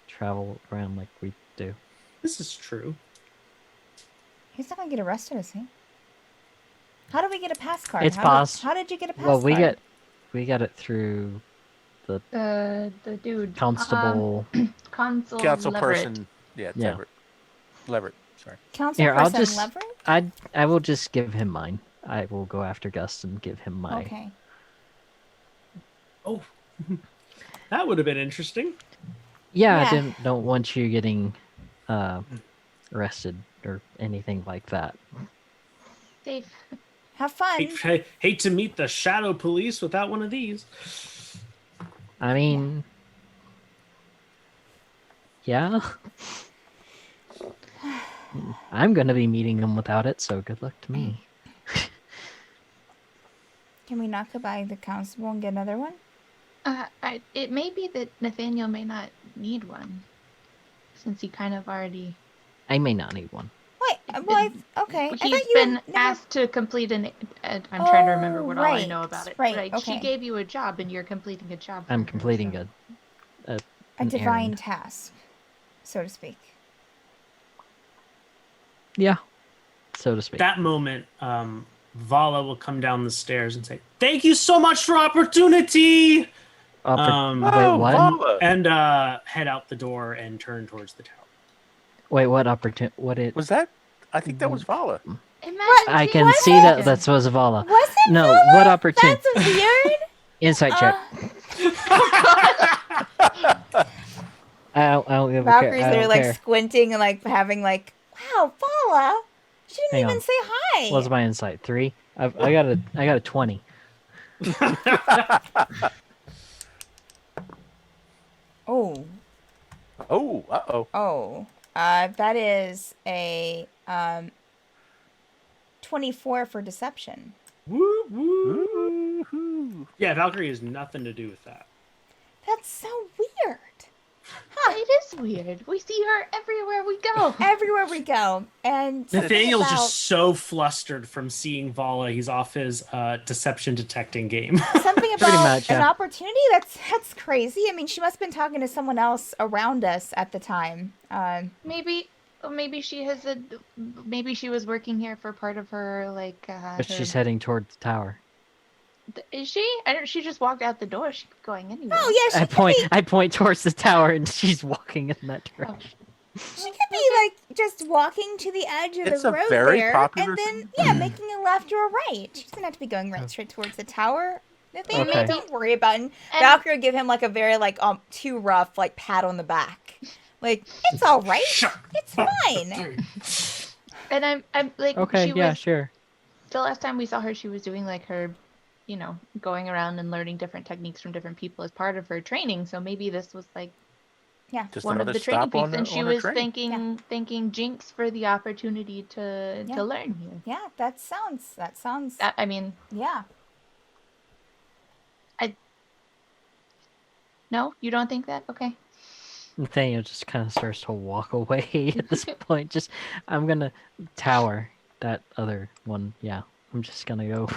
Speaker 3: travel around like we do.
Speaker 1: This is true.
Speaker 5: He's not gonna get arrested, is he? How do we get a pass card?
Speaker 3: It's
Speaker 5: how
Speaker 3: pass.
Speaker 5: How did you get a pass
Speaker 3: Well,
Speaker 5: card?
Speaker 3: we got it through
Speaker 2: The dude.
Speaker 3: constable.
Speaker 2: Consul
Speaker 4: Council
Speaker 2: Leverett.
Speaker 4: person. Yeah,
Speaker 3: Yeah.
Speaker 4: Leverett. Sorry.
Speaker 5: Council
Speaker 3: Here, I'll
Speaker 5: person
Speaker 3: just-
Speaker 5: Leverett?
Speaker 3: I will just give him mine. I will go after Gus and give him my.
Speaker 5: Okay.
Speaker 1: Oh, that would have been interesting.
Speaker 3: Yeah,
Speaker 5: Yeah.
Speaker 3: I don't want you getting arrested or anything like that.
Speaker 2: Safe.
Speaker 5: Have fun.
Speaker 1: Hate to meet the shadow police without one of these.
Speaker 3: I mean, yeah. I'm gonna be meeting him without it, so good luck to me.
Speaker 5: Can we not go by the constable and get another one?
Speaker 2: It may be that Nathaniel may not need one, since he kind of already.
Speaker 3: I may not need one.
Speaker 5: Wait. Well, okay. I
Speaker 2: He's
Speaker 5: thought you
Speaker 2: been
Speaker 5: never...
Speaker 2: asked to complete an. I'm trying to remember
Speaker 5: Oh,
Speaker 2: what all I
Speaker 5: right,
Speaker 2: know about it.
Speaker 5: right,
Speaker 2: She
Speaker 5: okay.
Speaker 2: gave you a job, and you're completing a job.
Speaker 3: I'm
Speaker 2: for her,
Speaker 3: completing
Speaker 2: so-
Speaker 3: a
Speaker 5: a
Speaker 3: an
Speaker 5: divine
Speaker 3: errand.
Speaker 5: task, so to speak.
Speaker 3: Yeah, so to speak.
Speaker 1: That moment, Vala will come down the stairs and say, "Thank you so much for opportunity,"
Speaker 3: Wait,
Speaker 4: Oh,
Speaker 3: what?
Speaker 4: Vala.
Speaker 1: and head out the door and turn towards the tower.
Speaker 3: Wait, what opportunity? What it?
Speaker 4: Was that? I think that was Vala.
Speaker 2: Imagine
Speaker 3: I
Speaker 2: seeing
Speaker 3: can
Speaker 2: that
Speaker 3: see that
Speaker 2: happen.
Speaker 3: that's Vala.
Speaker 5: Was it?
Speaker 3: No,
Speaker 5: Vala?
Speaker 3: what opportunity?
Speaker 5: That's weird.
Speaker 3: Insight check. I don't give a care.
Speaker 5: Valkyries
Speaker 3: I
Speaker 5: that are
Speaker 3: don't
Speaker 5: like
Speaker 3: care.
Speaker 5: squinting and like having like, wow, Vala. She didn't
Speaker 3: Hang
Speaker 5: even
Speaker 3: on.
Speaker 5: say hi.
Speaker 3: What's my insight? 3. I got a 20.
Speaker 5: Oh,
Speaker 4: Oh, uh-oh.
Speaker 5: oh. That is a 24 for deception.
Speaker 1: Woo, woo.
Speaker 4: Woo-hoo.
Speaker 1: Yeah, Valkyrie has nothing to do with that.
Speaker 5: That's so weird.
Speaker 2: It is weird. We see her everywhere we go.
Speaker 5: Everywhere we go, and something
Speaker 1: Nathaniel's
Speaker 5: about,
Speaker 1: just so flustered from seeing Vala. He's off his deception detecting game.
Speaker 5: something
Speaker 3: Pretty
Speaker 5: about
Speaker 3: much,
Speaker 5: an
Speaker 3: yeah.
Speaker 5: opportunity. That's crazy. I mean, she must have been talking to someone else around us at the time.
Speaker 2: Maybe she has a. Maybe she was working here for part of her like.
Speaker 3: But
Speaker 2: her-
Speaker 3: she's heading toward the tower.
Speaker 2: Is she? I don't. She just walked out the door. She could be going anywhere.
Speaker 5: Oh yeah,
Speaker 3: I point towards the tower, and she's walking in that direction.
Speaker 5: she could be like just walking to the edge of
Speaker 4: It's
Speaker 5: the
Speaker 4: a
Speaker 5: road
Speaker 4: very
Speaker 5: there,
Speaker 4: popular
Speaker 5: and then making a left or a right. She doesn't have to be going right straight towards the tower. Nathaniel,
Speaker 3: Okay.
Speaker 5: don't worry about it. And
Speaker 2: And-
Speaker 5: Valkyrie will give him like a very like too rough like pat on the back. Like, it's all right.
Speaker 1: Shut
Speaker 5: It's
Speaker 1: up.
Speaker 5: fine.
Speaker 2: And I'm like,
Speaker 3: Okay,
Speaker 2: she
Speaker 3: yeah,
Speaker 2: was
Speaker 3: sure.
Speaker 2: the last time we saw her, she was doing like her, going around and learning different techniques from different people as part of her training. So maybe this was like
Speaker 4: Just
Speaker 2: one of
Speaker 4: another
Speaker 2: the training
Speaker 4: stop on
Speaker 2: peaks, and she
Speaker 4: her
Speaker 2: was
Speaker 4: training.
Speaker 2: thanking Jinx for the opportunity to
Speaker 5: Yeah.
Speaker 2: learn here.
Speaker 5: Yeah, that sounds.
Speaker 2: I mean,
Speaker 5: Yeah.
Speaker 2: no, you don't think that? Okay.
Speaker 3: Nathaniel just kind of starts to walk away at this point. Just, I'm gonna tower that other one. Yeah, I'm just gonna go.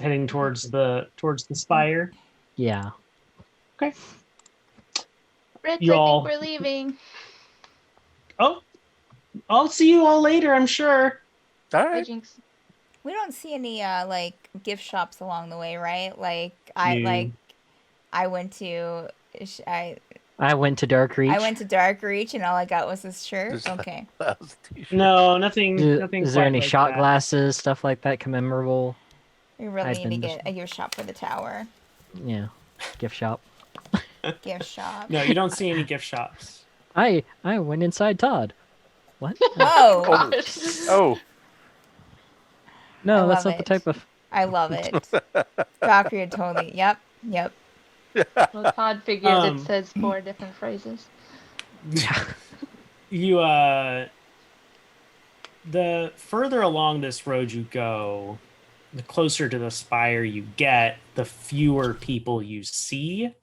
Speaker 1: Heading towards the spire.
Speaker 3: Yeah.
Speaker 1: Okay.
Speaker 2: Ritz,
Speaker 1: You
Speaker 2: I
Speaker 1: all-
Speaker 2: think we're leaving.
Speaker 1: Oh, I'll see you all later, I'm sure.
Speaker 4: All
Speaker 2: Bye,
Speaker 4: right.
Speaker 2: Jinx.
Speaker 5: We don't see any like gift shops along the way, right? Like
Speaker 1: No.
Speaker 5: I went to
Speaker 3: I went to Dark Reach.
Speaker 5: I went to Dark Reach and all I got was this shirt.
Speaker 4: Just-
Speaker 5: Okay.
Speaker 4: That was a t-shirt.
Speaker 1: No, nothing. Nothing.
Speaker 3: Is there
Speaker 1: quite
Speaker 3: any
Speaker 1: like
Speaker 3: shot
Speaker 1: that.
Speaker 3: glasses, stuff like that, commemorable?
Speaker 5: We really
Speaker 3: I've
Speaker 5: need to
Speaker 3: been
Speaker 5: get a gift shop for the tower.
Speaker 3: Yeah, gift shop.
Speaker 5: Gift shop.
Speaker 1: No, you don't see any gift shops.
Speaker 3: I went inside Todd. What?
Speaker 5: Whoa.
Speaker 4: Oh,
Speaker 3: No,
Speaker 5: I
Speaker 3: that's
Speaker 5: love
Speaker 3: not the
Speaker 5: it.
Speaker 3: type of.
Speaker 5: I love it. Valkyrie would totally. Yep.
Speaker 2: Well, Todd figured it
Speaker 1: Um,
Speaker 2: says 4 different phrases.
Speaker 3: Yeah.
Speaker 1: You the further along this road you go, the closer to the spire you get, the fewer people you see.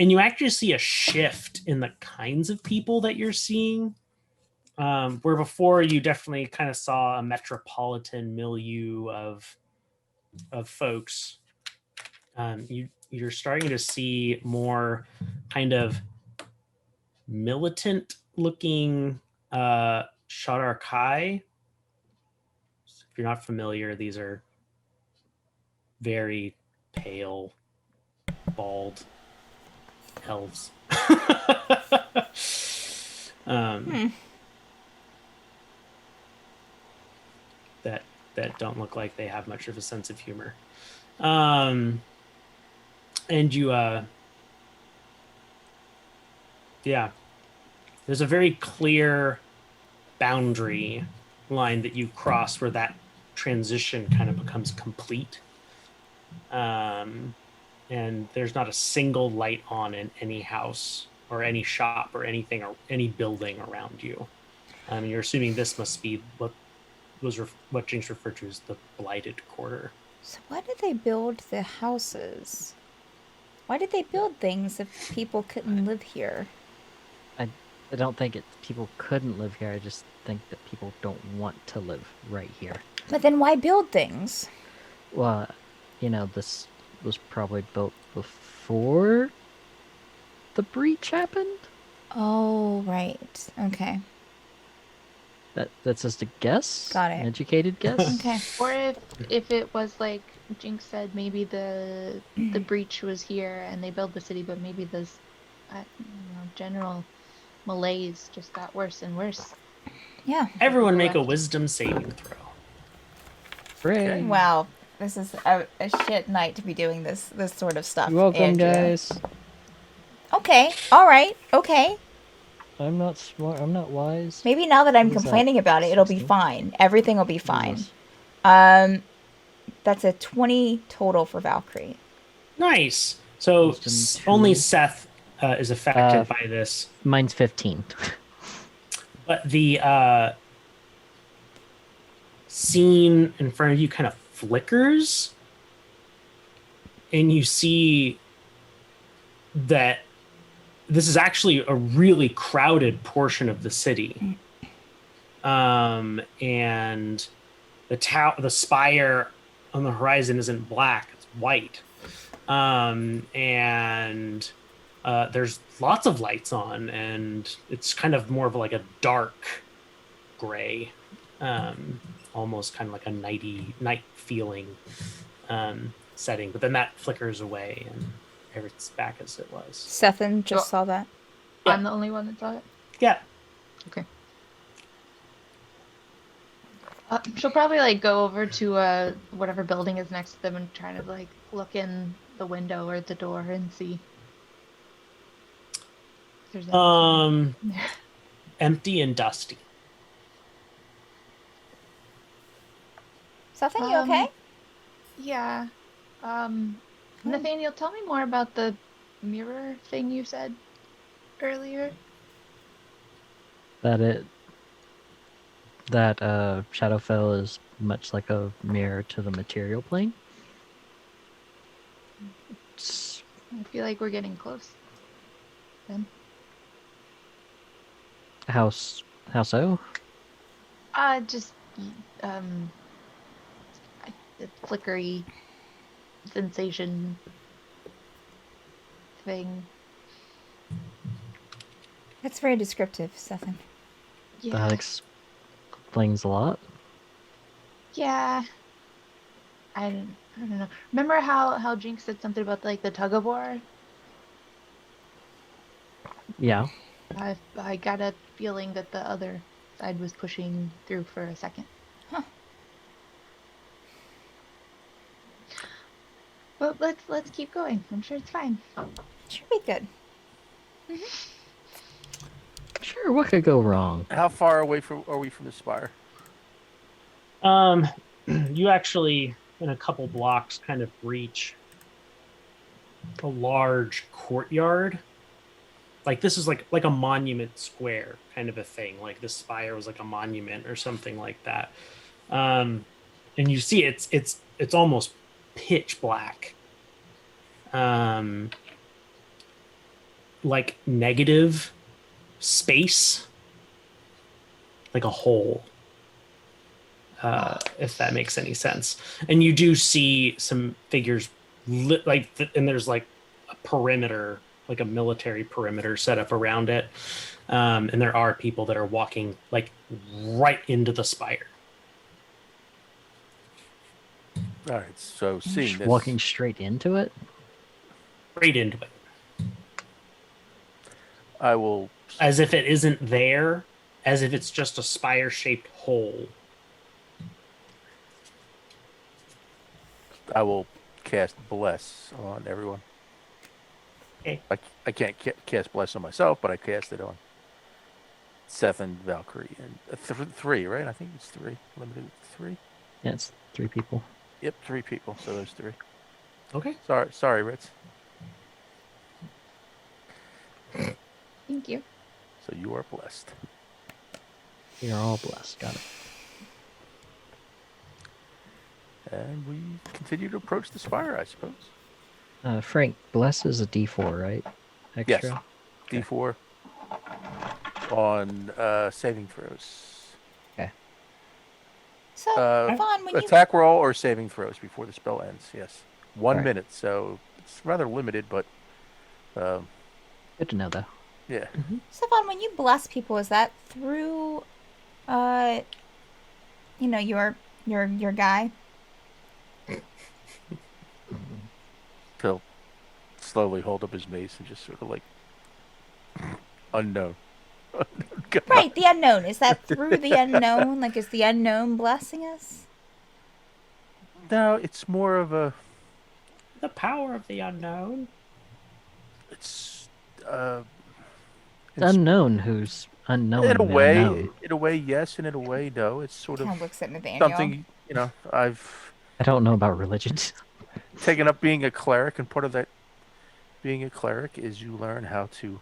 Speaker 1: And you actually see a shift in the kinds of people that you're seeing. Where before you definitely kind of saw a metropolitan milieu of folks. You're starting to see more kind of militant looking Shadar Kai. If you're not familiar, these are very pale, bald elves. That don't look like they have much of a sense of humor. And you yeah, there's a very clear boundary line that you cross where that transition kind of becomes complete. And there's not a single light on in any house or any shop or anything or any building around you. You're assuming this must be what Jinx referred to as the blighted quarter.
Speaker 5: So why did they build the houses? Why did they build things if people couldn't live here?
Speaker 3: I don't think people couldn't live here. I just think that people don't want to live right here.
Speaker 5: But then why build things?
Speaker 3: Well, this was probably built before the breach happened.
Speaker 5: Oh, right. Okay.
Speaker 3: That's just a guess.
Speaker 5: Got it.
Speaker 3: An educated guess.
Speaker 5: Okay.
Speaker 2: Or if it was like Jinx said, maybe the breach was here and they built the city, but maybe this general malaise just got worse and worse.
Speaker 5: Yeah.
Speaker 1: Everyone make a wisdom saving throw.
Speaker 3: Hooray.
Speaker 5: Wow. This is a shit night to be doing this sort of stuff.
Speaker 3: You're welcome,
Speaker 5: Andrea.
Speaker 3: guys.
Speaker 5: Okay. All right. Okay.
Speaker 3: I'm not smart. I'm not wise.
Speaker 5: Maybe now that I'm
Speaker 3: What is that?
Speaker 5: complaining about it, it'll be
Speaker 3: 16?
Speaker 5: fine. Everything will be fine.
Speaker 3: Yes.
Speaker 5: That's a 20 total for Valkyrie.
Speaker 1: Nice. So
Speaker 3: Wisdom
Speaker 1: only
Speaker 3: 2.
Speaker 1: Seth is affected by this,
Speaker 3: Mine's 15.
Speaker 1: but the scene in front of you kind of flickers, and you see that this is actually a really crowded portion of the city. And the spire on the horizon isn't black, it's white. And there's lots of lights on, and it's kind of more of like a dark gray, almost kind of like a night feeling setting. But then that flickers away, and everything's back as it was.
Speaker 5: Sethan just saw that.
Speaker 1: Yeah.
Speaker 2: I'm the only one that saw it.
Speaker 1: Yeah.
Speaker 2: Okay. She'll probably like go over to whatever building is next to them and try to like look in the window or the door and see. If there's anything there.
Speaker 1: empty and dusty.
Speaker 5: Something you okay?
Speaker 2: Yeah. Nathaniel, tell me more about the mirror thing you said earlier.
Speaker 3: That Shadowfell is much like a mirror to the material plane.
Speaker 2: I feel like we're getting close. Then.
Speaker 3: How so?
Speaker 2: Just the flickery sensation thing.
Speaker 5: That's very descriptive, Stefan.
Speaker 2: Yeah.
Speaker 3: That explains a lot.
Speaker 2: Yeah. I don't know. Remember how Jinx said something about like the tug of war?
Speaker 3: Yeah.
Speaker 2: I got a feeling that the other side was pushing through for a second.
Speaker 5: Huh.
Speaker 2: But let's keep going. I'm sure it's fine.
Speaker 5: Should be good.
Speaker 3: Sure, what could go wrong?
Speaker 4: How far away are we from the spire?
Speaker 1: You actually, in a couple blocks, kind of reach a large courtyard. Like this is like a monument square kind of a thing. Like this spire was like a monument or something like that. And you see it's almost pitch black. Like negative space, like a hole. If that makes any sense. And you do see some figures and there's like a perimeter, like a military perimeter set up around it. And there are people that are walking like right into the spire.
Speaker 4: All right, so seeing
Speaker 3: Just
Speaker 4: this,
Speaker 3: walking straight into it?
Speaker 1: Straight into it.
Speaker 4: I will.
Speaker 1: As if it isn't there, as if it's just a spire-shaped hole.
Speaker 4: I will cast Bless on everyone.
Speaker 1: Okay.
Speaker 4: I can't cast Bless on myself, but I cast it on Seth and Valkyrie. And three, right? I think it's three. Limited to three?
Speaker 3: Yeah, it's 3 people.
Speaker 4: Yep, 3 people, so there's 3.
Speaker 1: Okay.
Speaker 4: Sorry, Ritz.
Speaker 2: Thank you.
Speaker 4: So you are blessed.
Speaker 3: You're all blessed. Got it.
Speaker 4: And we continue to approach the spire, I suppose.
Speaker 3: Frank, bless is a D4, right? Extra?
Speaker 4: Yes. D4 on saving throws.
Speaker 3: Okay.
Speaker 5: So, Vaughn, when you
Speaker 4: Attack roll or saving throws before the spell ends, yes. 1
Speaker 3: Right.
Speaker 4: minute, so it's rather limited, but
Speaker 3: Good to know, though.
Speaker 4: yeah.
Speaker 5: Stefan, when you bless people, is that through, your guy?
Speaker 4: He'll slowly hold up his mace and just sort of like unknown. God.
Speaker 5: Right, the unknown. Is that through the unknown? Like, is the unknown blessing us?
Speaker 4: No, it's more of a.
Speaker 1: The power of the unknown.
Speaker 4: It's
Speaker 3: It's unknown who's unknown.
Speaker 4: in a
Speaker 3: the
Speaker 4: way,
Speaker 3: unknown.
Speaker 4: yes, and in a way, no. It's sort of
Speaker 5: Kind of looks at Nathaniel.
Speaker 4: something I've
Speaker 3: I don't know about religions.
Speaker 4: taken up being a cleric, and part of that being a cleric is you learn how to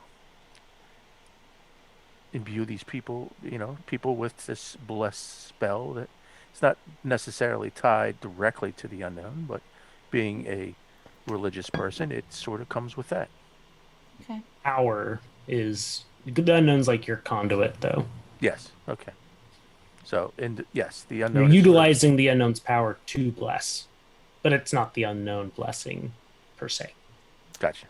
Speaker 4: imbue these people, people with this blessed spell that it's not necessarily tied directly to the unknown, but being a religious person, it sort of comes with that.
Speaker 5: Okay.
Speaker 1: Power is the unknown's like your conduit, though.
Speaker 4: Yes. Okay. So, yes, the
Speaker 1: You're
Speaker 4: unknown. is
Speaker 1: utilizing the unknown's power to bless, but it's not the unknown blessing per se.
Speaker 4: Gotcha.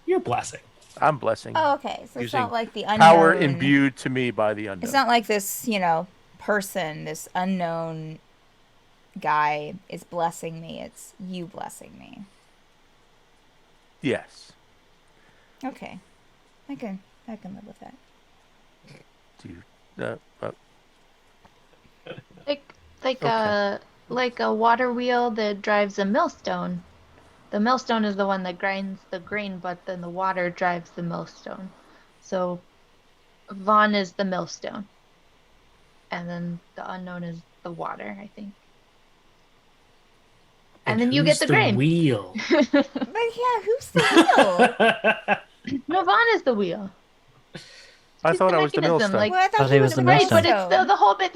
Speaker 1: You're blessing.
Speaker 4: I'm blessing.
Speaker 5: Oh, okay. So it's
Speaker 4: using
Speaker 5: not like the unknown.
Speaker 4: power imbued to me by the unknown.
Speaker 5: It's not like this, person, this unknown guy is blessing me. It's you blessing me.
Speaker 4: Yes.
Speaker 5: Okay. I can live with that.
Speaker 4: Do you?
Speaker 2: Like a water wheel that drives a millstone. The millstone is the one that grinds the grain, but then the water drives the millstone. So Vaughn is the millstone. And then the unknown is the water, I think. And then you get
Speaker 1: who's
Speaker 2: the grain.
Speaker 1: wheel?
Speaker 5: But yeah, who's the wheel?
Speaker 2: No, Vaughn is the wheel.
Speaker 4: I
Speaker 2: She's
Speaker 4: thought
Speaker 2: the
Speaker 4: I was the
Speaker 2: mechanism,
Speaker 4: millstone.
Speaker 2: like-
Speaker 5: Well, I thought
Speaker 3: Thought
Speaker 5: he
Speaker 3: he
Speaker 5: was
Speaker 3: was
Speaker 5: the
Speaker 3: the
Speaker 2: Right,
Speaker 3: millstone.
Speaker 2: but it's the whole bit.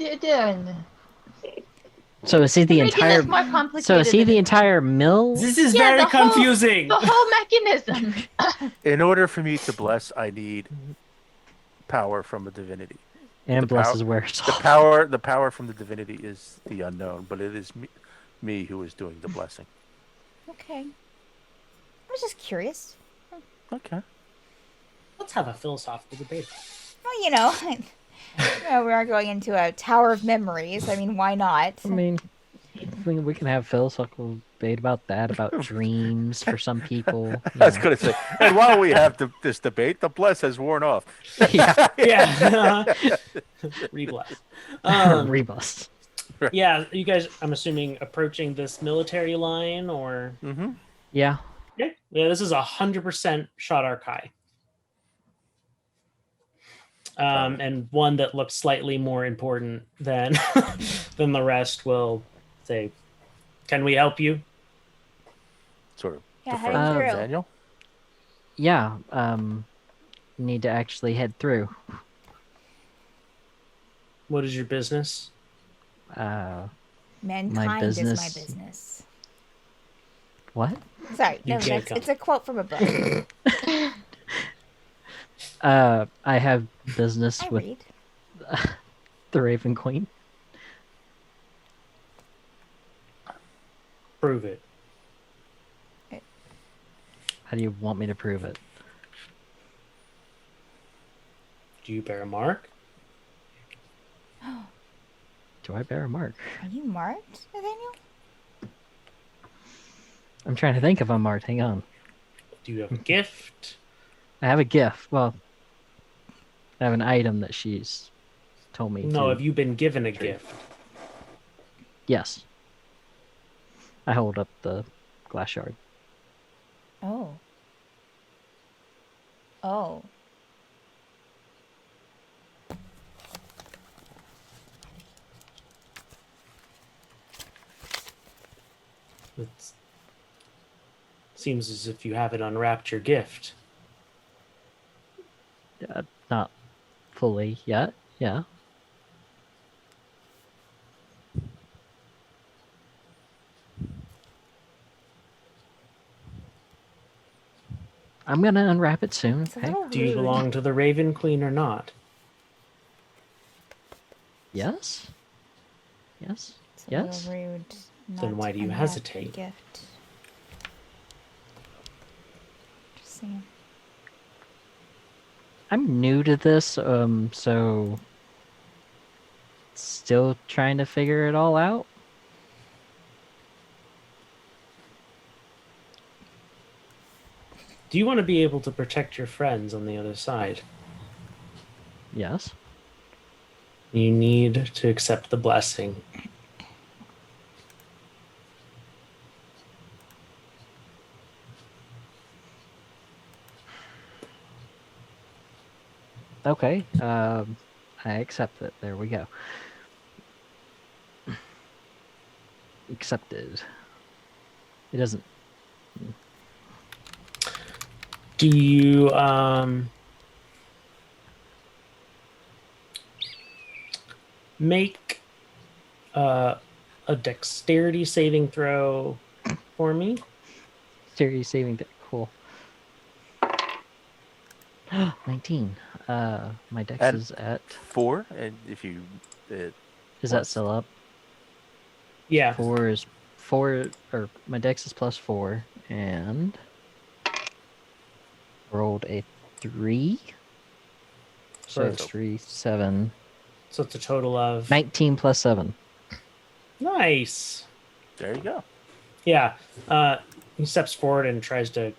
Speaker 3: So is he the
Speaker 2: You're making
Speaker 3: entire?
Speaker 2: this more complicated
Speaker 3: So is he
Speaker 2: than
Speaker 3: the
Speaker 2: it-
Speaker 3: entire mill?
Speaker 1: This is
Speaker 2: Yeah,
Speaker 1: very
Speaker 2: the whole-
Speaker 1: confusing.
Speaker 2: The whole mechanism.
Speaker 4: In order for me to bless, I need power from a divinity.
Speaker 3: And
Speaker 4: the
Speaker 3: blesses
Speaker 4: power-
Speaker 3: where it's
Speaker 4: The power from the divinity is the unknown, but it is me who is doing the blessing.
Speaker 5: Okay. I was just curious.
Speaker 4: Okay.
Speaker 1: Let's have a philosophical debate.
Speaker 5: Well, we are going into a tower of memories. I mean, why not?
Speaker 3: I mean, we can have philosophical debate about that, about dreams for some people.
Speaker 4: I was going to say, and while we have this debate, the bless has worn off.
Speaker 3: Yeah.
Speaker 1: Yeah. Rebless.
Speaker 3: Rebus.
Speaker 1: Yeah, you guys, I'm assuming, approaching this military line, or...
Speaker 4: Mm-hmm.
Speaker 3: Yeah.
Speaker 1: Yeah, this is 100% shot archive. And one that looks slightly more important than than the rest will say, "Can we help you?"
Speaker 4: Sort of.
Speaker 5: Yeah,
Speaker 4: defer
Speaker 5: heading
Speaker 4: to
Speaker 5: through.
Speaker 4: Daniel.
Speaker 3: Yeah. Need to actually head through.
Speaker 1: What is your business?
Speaker 5: Mankind is my
Speaker 3: business-
Speaker 5: business.
Speaker 3: What?
Speaker 5: Sorry,
Speaker 1: You
Speaker 5: no,
Speaker 1: can't
Speaker 5: it's a quote from a book.
Speaker 3: I have business
Speaker 5: I
Speaker 3: with
Speaker 5: read.
Speaker 3: the Raven Queen.
Speaker 1: Prove it.
Speaker 3: How do you want me to prove it?
Speaker 1: Do you bear a mark?
Speaker 3: Do I bear a mark?
Speaker 5: Are you marked, Nathaniel?
Speaker 3: I'm trying to think if I'm marked. Hang on.
Speaker 1: Do you have a gift?
Speaker 3: I have a gift. Well, I have an item that she's told me
Speaker 1: No,
Speaker 3: to.
Speaker 1: have you been given a gift?
Speaker 3: Yes. I hold up the glass shard.
Speaker 5: Oh. Oh.
Speaker 1: It seems as if you haven't unwrapped your gift.
Speaker 3: Not fully yet. Yeah. I'm gonna unwrap it soon.
Speaker 5: It's a
Speaker 3: Okay.
Speaker 5: little
Speaker 1: Do you
Speaker 5: rude.
Speaker 1: belong to the Raven Queen or not?
Speaker 3: Yes. Yes.
Speaker 5: It's a
Speaker 3: Yes.
Speaker 5: little rude.
Speaker 1: Then
Speaker 5: not
Speaker 1: why do you
Speaker 5: unwrap the
Speaker 1: hesitate?
Speaker 5: Gift. Just saying.
Speaker 3: I'm new to this, so still trying to figure it all out.
Speaker 1: Do you want to be able to protect your friends on the other side?
Speaker 3: Yes.
Speaker 1: You need to accept the blessing.
Speaker 3: Okay. I accept it. There we go. Accepted. It doesn't.
Speaker 1: Do you make a dexterity saving throw for me?
Speaker 3: Serious saving. Cool. 19. My dex
Speaker 4: And-
Speaker 3: is at.
Speaker 4: 4, and if you
Speaker 3: Is that
Speaker 4: plus-
Speaker 3: still up?
Speaker 1: Yeah.
Speaker 3: 4 is 4, or my dex is +4, and rolled a 3. So it's
Speaker 4: Perfect.
Speaker 3: 3, 7.
Speaker 1: So it's a total of
Speaker 3: 19 plus 7.
Speaker 1: Nice.
Speaker 4: there you go.
Speaker 1: Yeah. He steps forward and tries to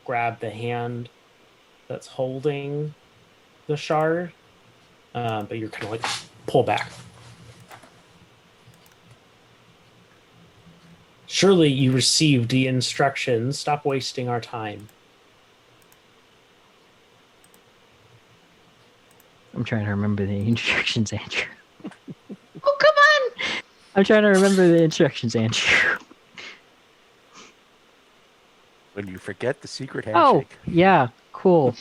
Speaker 1: grab the hand that's holding the shard, but you're kind of like pull back. Surely you received the instructions. Stop wasting our time.
Speaker 3: I'm trying to remember the instructions, Andrew.
Speaker 2: Oh, come on!
Speaker 3: I'm trying to remember the instructions, Andrew.
Speaker 4: When you forget the secret
Speaker 3: Oh,
Speaker 4: handshake.
Speaker 3: yeah, cool.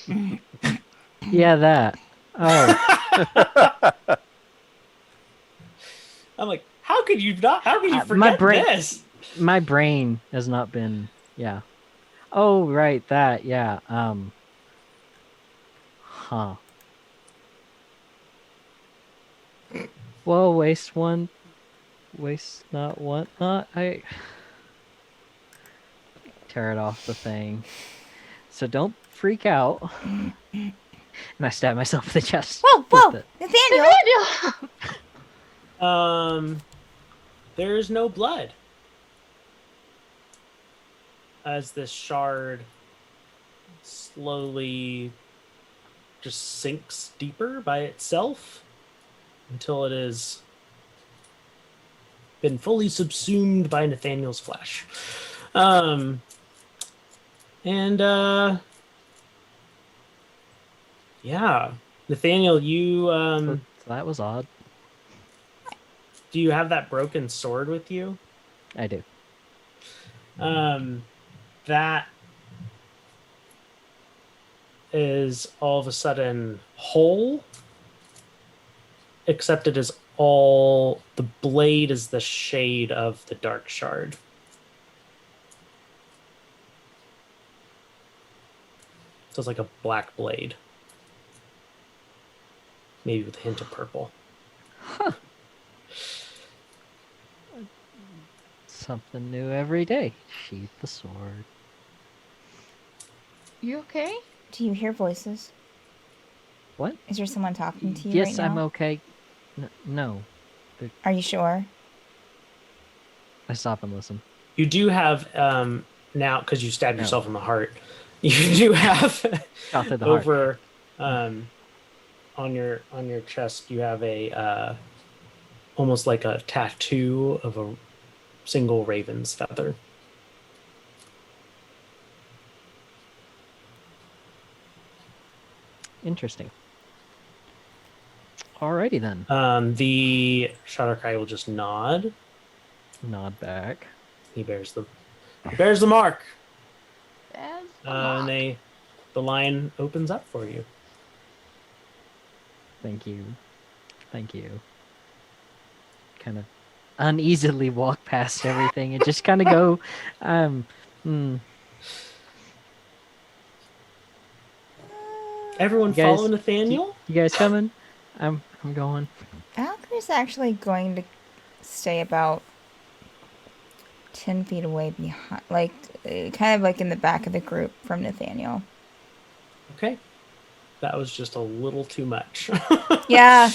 Speaker 3: Yeah, that. Oh,
Speaker 1: I'm like, how could you not? How could you
Speaker 3: my
Speaker 1: forget
Speaker 3: brain,
Speaker 1: this?
Speaker 3: my brain has not been. Yeah. Oh, right, that. Yeah. Huh. Well, waste one, waste not, want not. I tear it off the thing. So don't freak out. And I stab myself in the chest.
Speaker 5: Whoa,
Speaker 3: with
Speaker 5: whoa,
Speaker 3: it.
Speaker 5: Nathaniel!
Speaker 2: Nathaniel!
Speaker 1: There's no blood. As this shard slowly just sinks deeper by itself until it has been fully subsumed by Nathaniel's flesh. Yeah, Nathaniel, you
Speaker 3: So that was odd.
Speaker 1: do you have that broken sword with you?
Speaker 3: I do.
Speaker 1: That is all of a sudden whole, except it is all the blade is the shade of the dark shard. So it's like a black blade, maybe with a hint of purple.
Speaker 3: Huh. Something new every day. Sheath the sword.
Speaker 2: You okay?
Speaker 5: Do you hear voices?
Speaker 3: What?
Speaker 5: Is there someone talking to you
Speaker 3: Yes,
Speaker 5: right now?
Speaker 3: I'm okay. No.
Speaker 5: Are you sure?
Speaker 3: I stop and listen.
Speaker 1: You do have now, because you stabbed yourself in the heart. You do have
Speaker 3: Shot through the heart.
Speaker 1: over on your chest. You have a almost like a tattoo of a single raven's feather.
Speaker 3: Interesting. Alrighty then.
Speaker 1: The Shadowcry will just nod.
Speaker 3: Nod back.
Speaker 1: He bears the mark.
Speaker 2: As
Speaker 1: And the line opens up for you.
Speaker 3: Thank you. Thank you. Kind of uneasily walk past everything and just kind of go,
Speaker 1: Everyone
Speaker 3: You guys-
Speaker 1: follow Nathaniel?
Speaker 3: You guys coming? I'm going.
Speaker 5: Valkyrie's actually going to stay about 10 feet away behind, like, kind of like in the back of the group from Nathaniel.
Speaker 1: Okay. That was just a little too much.
Speaker 5: Yeah.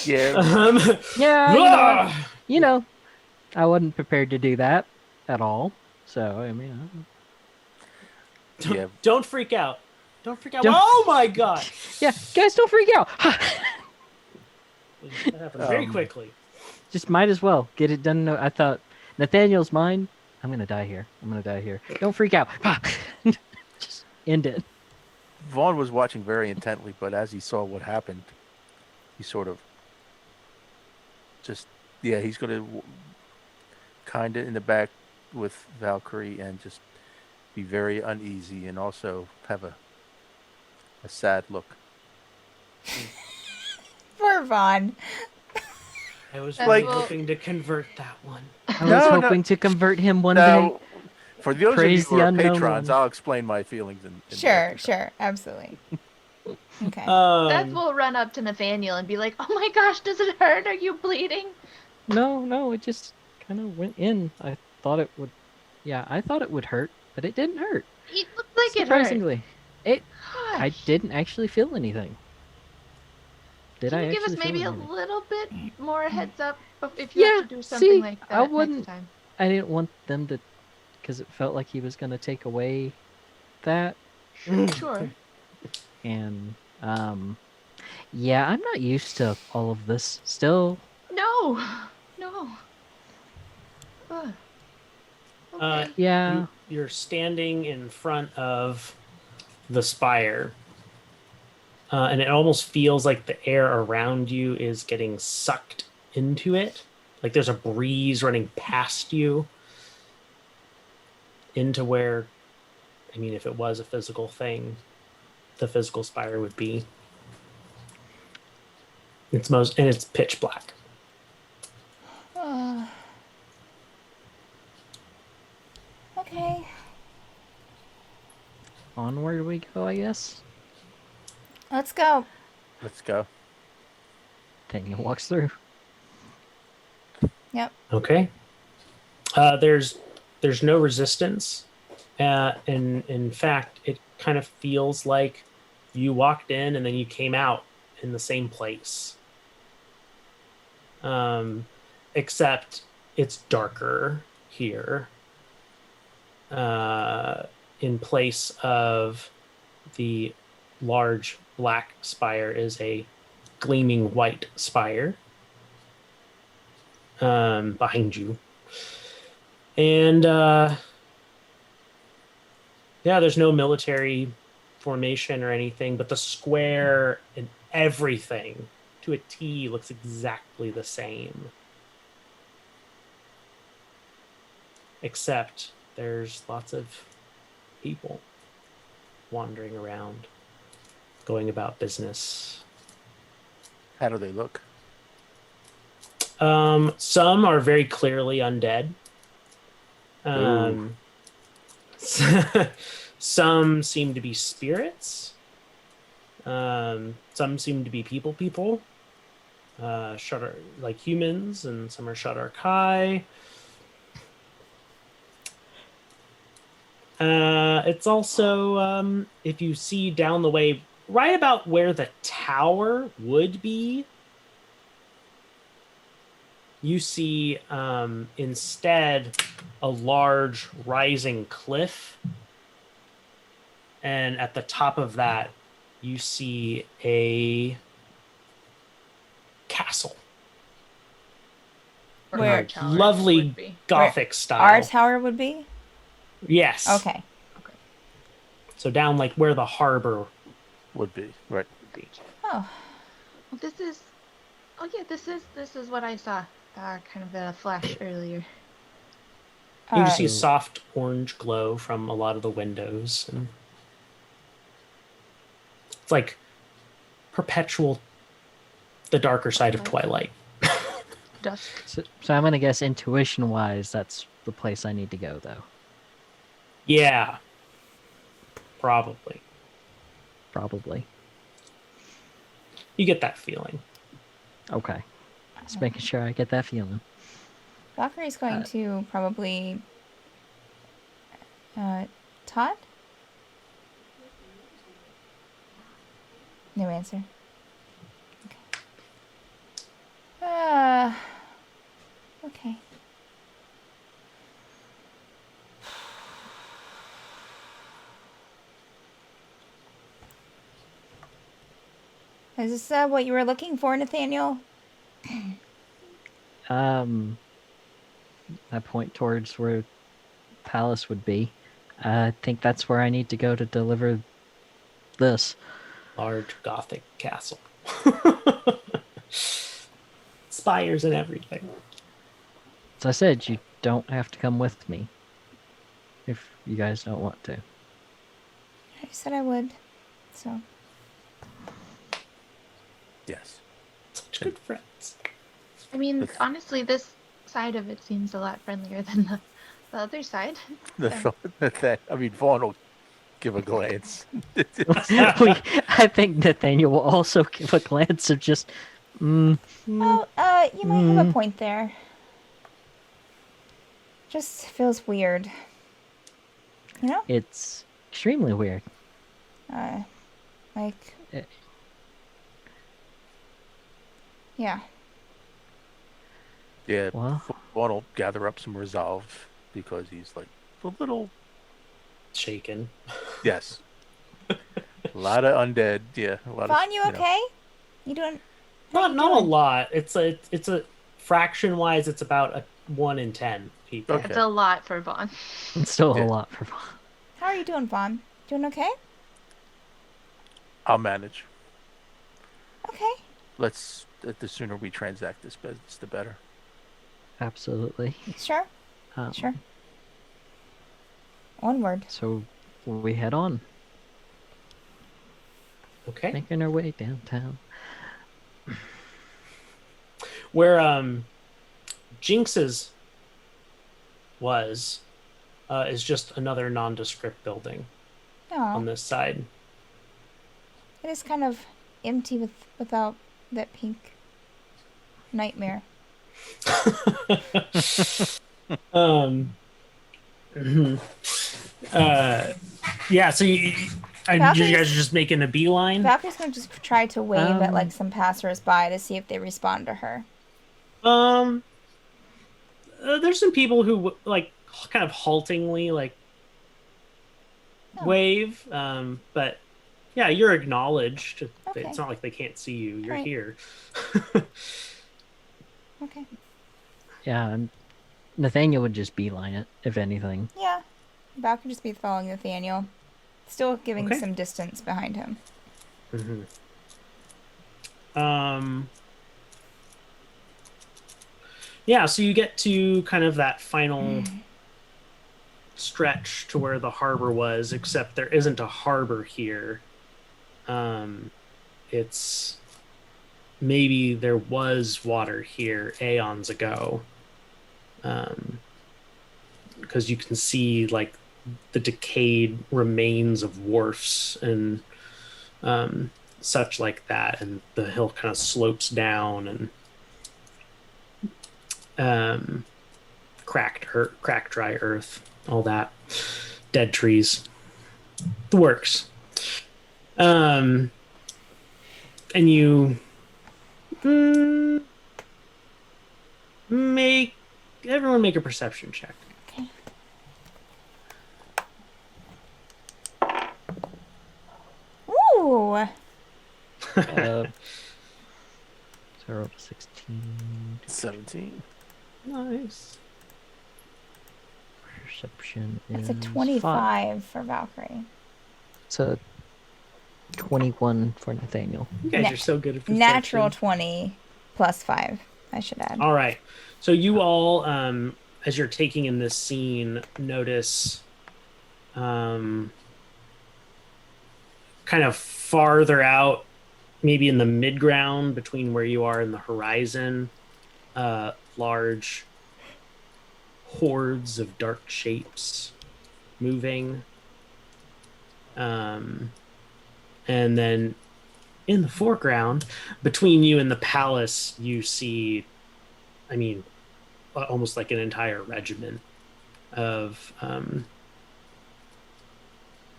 Speaker 4: Yeah.
Speaker 3: Yeah, you know, I wasn't prepared to do that at all. So, I mean,
Speaker 4: Yeah.
Speaker 1: Don't freak out. Don't freak out.
Speaker 3: Don't-
Speaker 1: Oh my god!
Speaker 3: yeah, guys, don't freak out.
Speaker 1: That happened very quickly.
Speaker 3: Just might as well get it done. I thought Nathaniel's mine. I'm gonna die here. I'm gonna die here. Don't freak out. Just end it.
Speaker 4: Vaughn was watching very intently, but as he saw what happened, he sort of just, he's going to kind of in the back with Valkyrie and just be very uneasy and also have a sad look.
Speaker 5: Poor Vaughn.
Speaker 1: I was
Speaker 2: That's
Speaker 1: really
Speaker 2: what-
Speaker 1: hoping to convert that one.
Speaker 3: I was
Speaker 4: No, no.
Speaker 3: hoping to convert him one day.
Speaker 4: Now, for those
Speaker 3: Praise
Speaker 4: of you
Speaker 3: the
Speaker 4: who are
Speaker 3: unknown
Speaker 4: patrons,
Speaker 3: one.
Speaker 4: I'll explain my feelings in
Speaker 5: Sure, sure, absolutely. Okay.
Speaker 2: Beth will run up to Nathaniel and be like, "Oh my gosh, does it hurt? Are you bleeding?"
Speaker 3: No, it just kind of went in. I thought it would. Yeah, I thought it would hurt, but it didn't hurt.
Speaker 2: It looked like it hurt.
Speaker 3: Surprisingly, I didn't actually feel anything. Did
Speaker 2: Can
Speaker 3: I
Speaker 2: you give us
Speaker 3: actually feel
Speaker 2: maybe a
Speaker 3: anything?
Speaker 2: little bit more heads up if you have to do
Speaker 3: see,
Speaker 2: something like
Speaker 3: I
Speaker 2: that
Speaker 3: wouldn't-
Speaker 2: next time?
Speaker 3: I didn't want them to, because it felt like he was gonna take away that,
Speaker 2: Sure.
Speaker 3: and yeah, I'm not used to all of this still.
Speaker 2: No. Ugh. Okay.
Speaker 3: Yeah,
Speaker 1: You're standing in front of the spire, and it almost feels like the air around you is getting sucked into it. Like there's a breeze running past you into where, I mean, if it was a physical thing, the physical spire would be. It's pitch black.
Speaker 5: Okay.
Speaker 3: Onward we go, I guess.
Speaker 5: Let's go.
Speaker 4: Let's go.
Speaker 3: Daniel walks through.
Speaker 5: Yep.
Speaker 1: Okay. There's no resistance. In fact, it kind of feels like you walked in and then you came out in the same place. Except it's darker here. In place of the large black spire is a gleaming white spire behind you. And yeah, there's no military formation or anything, but the square and everything to a T looks exactly the same. Except there's lots of people wandering around, going about business.
Speaker 4: How do they look?
Speaker 1: Some are very clearly undead. Some seem to be spirits. Some seem to be people. Shutter like humans, and some are Shudder Kai. It's also, if you see down the way, right about where the tower would be, you see instead a large rising cliff. And at the top of that, you see a castle.
Speaker 2: Where our
Speaker 5: Where?
Speaker 2: tower
Speaker 1: Lovely
Speaker 2: would be.
Speaker 1: Gothic style.
Speaker 5: Our tower would be?
Speaker 1: Yes.
Speaker 5: Okay.
Speaker 1: So down like where the harbor
Speaker 4: Would be right.
Speaker 1: would be.
Speaker 5: Oh.
Speaker 2: Well, this is. Oh yeah, this is what I saw. Kind of a flash earlier.
Speaker 1: You can see
Speaker 3: So-
Speaker 1: soft orange glow from a lot of the windows, and it's like perpetual, the darker side of Twilight.
Speaker 2: Dusk.
Speaker 3: So I'm gonna guess intuition-wise, that's the place I need to go, though.
Speaker 1: Yeah, probably.
Speaker 3: Probably.
Speaker 1: You get that feeling.
Speaker 3: Okay. Just making sure I get that feeling.
Speaker 5: Valkyrie's going to probably. Todd? No answer. Okay. Okay. Is this what you were looking for, Nathaniel?
Speaker 3: I point towards where Palace would be. I think that's where I need to go to deliver this.
Speaker 1: Large Gothic castle. Spires and everything.
Speaker 3: As I said, you don't have to come with me if you guys don't want to.
Speaker 5: I said I would. So.
Speaker 4: Yes.
Speaker 1: Such good friends.
Speaker 2: I mean,
Speaker 4: That's-
Speaker 2: honestly, this side of it seems a lot friendlier than the other side.
Speaker 4: I mean, Vaughn will give a glance.
Speaker 3: I think Nathaniel will also give a glance of just,
Speaker 5: Oh, you might have a point there. Just feels weird. You know?
Speaker 3: it's extremely weird.
Speaker 5: Like.
Speaker 3: Eh.
Speaker 5: Yeah.
Speaker 4: Yeah,
Speaker 3: Well,
Speaker 4: Vaughn will gather up some resolve because he's like a little.
Speaker 1: Shaken.
Speaker 4: Yes. A lot of undead. Yeah. A lot
Speaker 5: Vaughn,
Speaker 4: of.
Speaker 5: you okay? You doing?
Speaker 1: Not a lot. It's a fraction wise. It's about a 1 in 10 people.
Speaker 4: Okay.
Speaker 2: It's a lot for Vaughn.
Speaker 3: it's still
Speaker 4: Yeah.
Speaker 3: a lot for
Speaker 5: How are you doing, Vaughn? Doing okay?
Speaker 4: I'll manage.
Speaker 5: Okay.
Speaker 4: The sooner we transact this business, the better.
Speaker 3: Absolutely.
Speaker 5: Sure. Sure. Onward.
Speaker 3: So we head on,
Speaker 1: Okay.
Speaker 3: making our way downtown.
Speaker 1: Where Jinx's is just another nondescript building
Speaker 5: Oh,
Speaker 1: on this side.
Speaker 5: it is kind of empty without that pink nightmare.
Speaker 1: Mhm. Yeah, so you guys are just making a beeline?
Speaker 5: Valkyrie's going to just try to wave at like some passersby to see if they respond to her.
Speaker 1: There's some people who like kind of haltingly like wave, but yeah, you're acknowledged.
Speaker 5: Okay.
Speaker 1: It's not like they can't see you. You're
Speaker 5: Right.
Speaker 1: here.
Speaker 5: Okay.
Speaker 3: Yeah, and Nathaniel would just beeline it, if anything.
Speaker 5: Yeah. Val could just be following Nathaniel. Still giving
Speaker 1: Okay.
Speaker 5: some distance behind him.
Speaker 1: Yeah, so you get to kind of that final stretch to where the harbor was, except there isn't a harbor here. It's maybe there was water here aeons ago. Because you can see like the decayed remains of wharfs and such like that, and the hill kind of slopes down and cracked dry earth, all that, dead trees, the works. And you everyone make a perception check.
Speaker 5: Ooh.
Speaker 3: So roll 16.
Speaker 4: 17.
Speaker 1: Nice.
Speaker 3: Perception
Speaker 5: That's
Speaker 3: is
Speaker 5: a 25 for Valkyrie.
Speaker 3: It's a 21 for Nathaniel.
Speaker 1: You guys are so good at perception.
Speaker 5: Natural 20 plus 5, I should add.
Speaker 1: All right. So you all, as you're taking in this scene, notice kind of farther out, maybe in the mid-ground between where you are and the horizon, large hordes of dark shapes moving. And then in the foreground, between you and the palace, you see, almost like an entire regiment of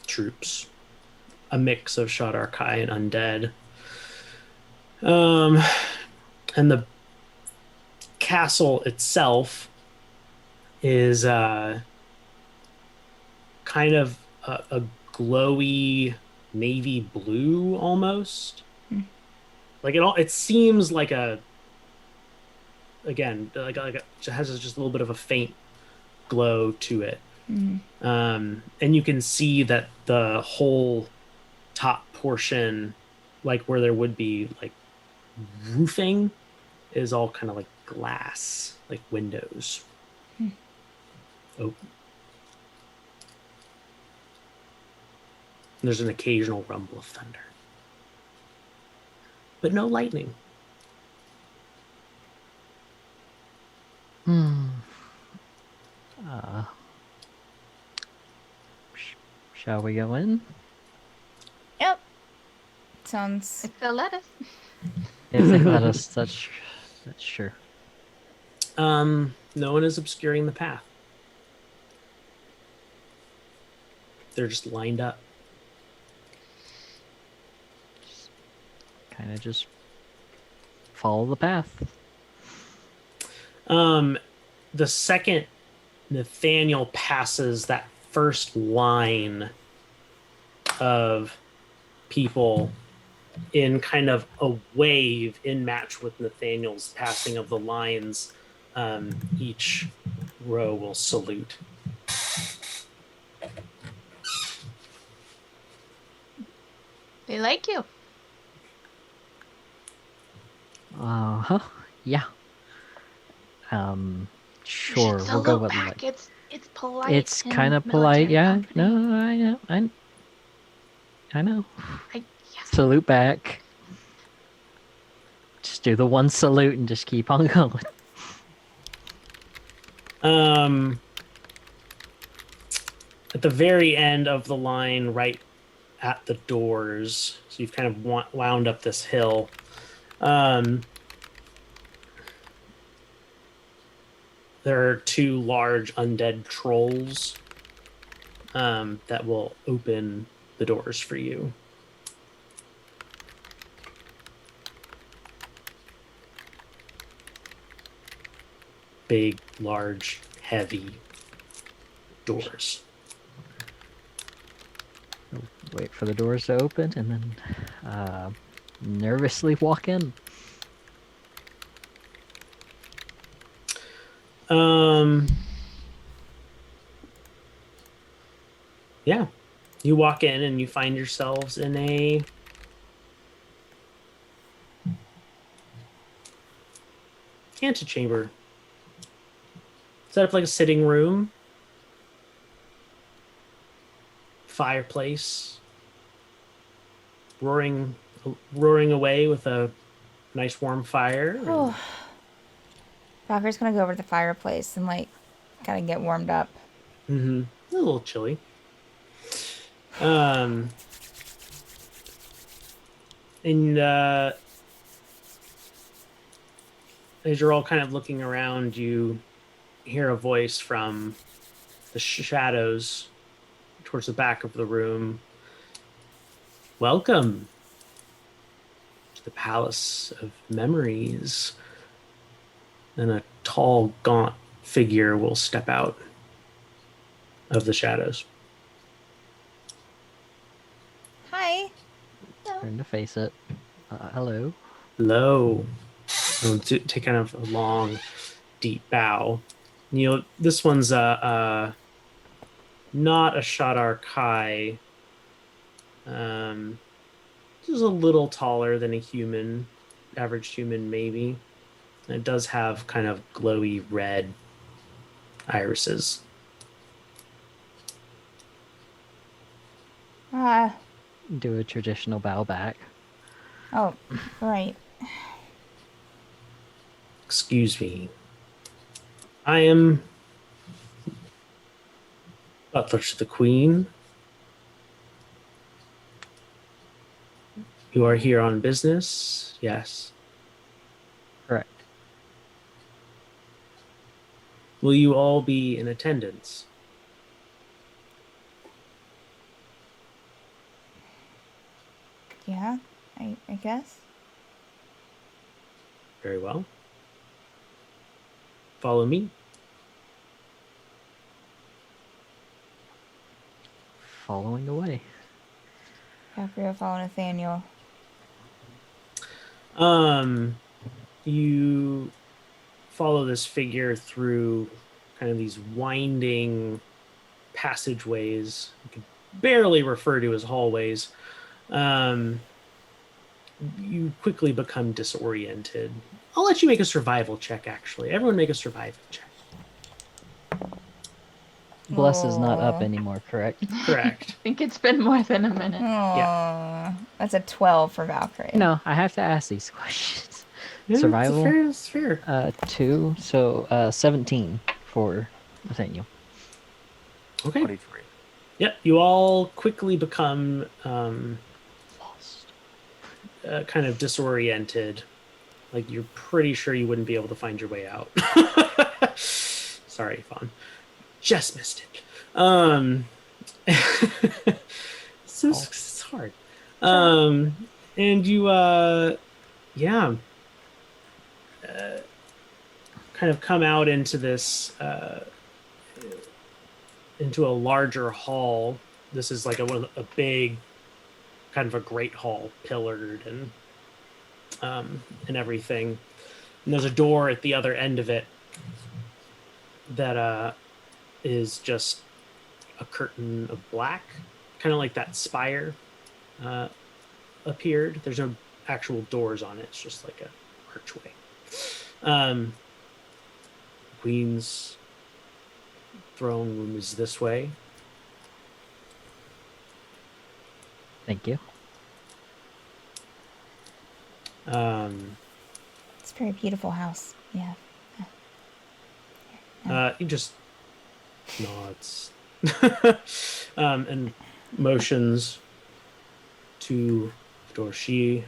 Speaker 1: troops, a mix of Shadarkai and undead. And the castle itself is kind of a glowy navy blue almost. Like it seems like it has just a little bit of a faint glow to it. And you can see that the whole top portion, like where there would be like roofing, is all kind of like glass, like windows. Open. There's an occasional rumble of thunder, but no lightning.
Speaker 3: Shall we go in?
Speaker 5: Yep. Sounds...
Speaker 2: If they'll let us.
Speaker 3: If they let us, that's sure.
Speaker 1: No one is obscuring the path. They're just lined up.
Speaker 3: Kind of just follow the path.
Speaker 1: The second Nathaniel passes that first line of people in kind of a wave in match with Nathaniel's passing of the lines, each row will salute.
Speaker 2: They like you.
Speaker 3: Uh-huh. Yeah.
Speaker 2: You
Speaker 3: Sure,
Speaker 2: should
Speaker 3: we'll go
Speaker 2: salute
Speaker 3: with
Speaker 2: back.
Speaker 3: like
Speaker 2: It's polite.
Speaker 3: it's
Speaker 2: in
Speaker 3: kind of polite,
Speaker 2: military
Speaker 3: yeah.
Speaker 2: company.
Speaker 3: No, I know. I know.
Speaker 2: Yeah.
Speaker 3: Salute back. Just do the one salute and just keep on going.
Speaker 1: At the very end of the line, right at the doors, so you've kind of wound up this hill. There are 2 large undead trolls that will open the doors for you. Big, large, heavy doors.
Speaker 3: Wait for the doors to open and then nervously walk in.
Speaker 1: Yeah. You walk in and you find yourselves in a antechamber. Set up like a sitting room. Fireplace. Roaring away with a nice warm fire.
Speaker 5: Oh. Valkyrie's gonna go over to the fireplace and like kind of get warmed up.
Speaker 1: Mm-hmm. A little chilly. And as you're all kind of looking around, you hear a voice from the shadows towards the back of the room. Welcome to the Palace of Memories. And a tall, gaunt figure will step out of the shadows.
Speaker 5: Hi.
Speaker 3: Turn to face it. Hello.
Speaker 1: Hello. I'll take kind of a long, deep bow. This one's not a Shadar Kai. Just a little taller than a human, average human maybe. It does have kind of glowy red irises.
Speaker 3: Do a traditional bow back.
Speaker 5: Oh, right.
Speaker 1: Excuse me. I am butler to the Queen. You are here on business? Yes.
Speaker 3: Correct.
Speaker 1: Will you all be in attendance?
Speaker 5: Yeah, I guess.
Speaker 1: Very well. Follow me.
Speaker 3: Following away.
Speaker 5: Valkyrie will follow Nathaniel.
Speaker 1: You follow this figure through kind of these winding passageways. You could barely refer to as hallways. You quickly become disoriented. I'll let you make a survival check, actually. Everyone make a survival check.
Speaker 3: Bless is not up
Speaker 5: Aw.
Speaker 3: anymore, correct?
Speaker 1: Correct.
Speaker 2: I think it's been more than a minute.
Speaker 5: Yeah. That's a 12 for Valkyrie.
Speaker 3: No, I have to ask these questions.
Speaker 1: Yeah,
Speaker 3: Survival?
Speaker 1: It's fair.
Speaker 3: 2, so 17 for Nathaniel.
Speaker 1: Okay.
Speaker 4: 23.
Speaker 1: Yep, you all quickly become
Speaker 3: Lost.
Speaker 1: kind of disoriented. Like you're pretty sure you wouldn't be able to find your way out. Sorry, Fawn. Just missed it. It's hard. And you kind of come out into this into a larger hall. This is like a big kind of a great hall, pillared and everything. And there's a door at the other end of it that is just a curtain of black, kind of like that spire appeared. There's no actual doors on it. It's just like a archway. Queen's throne room is this way.
Speaker 3: Thank you.
Speaker 5: It's a very beautiful house. Yeah.
Speaker 1: He just nods and motions to the door. She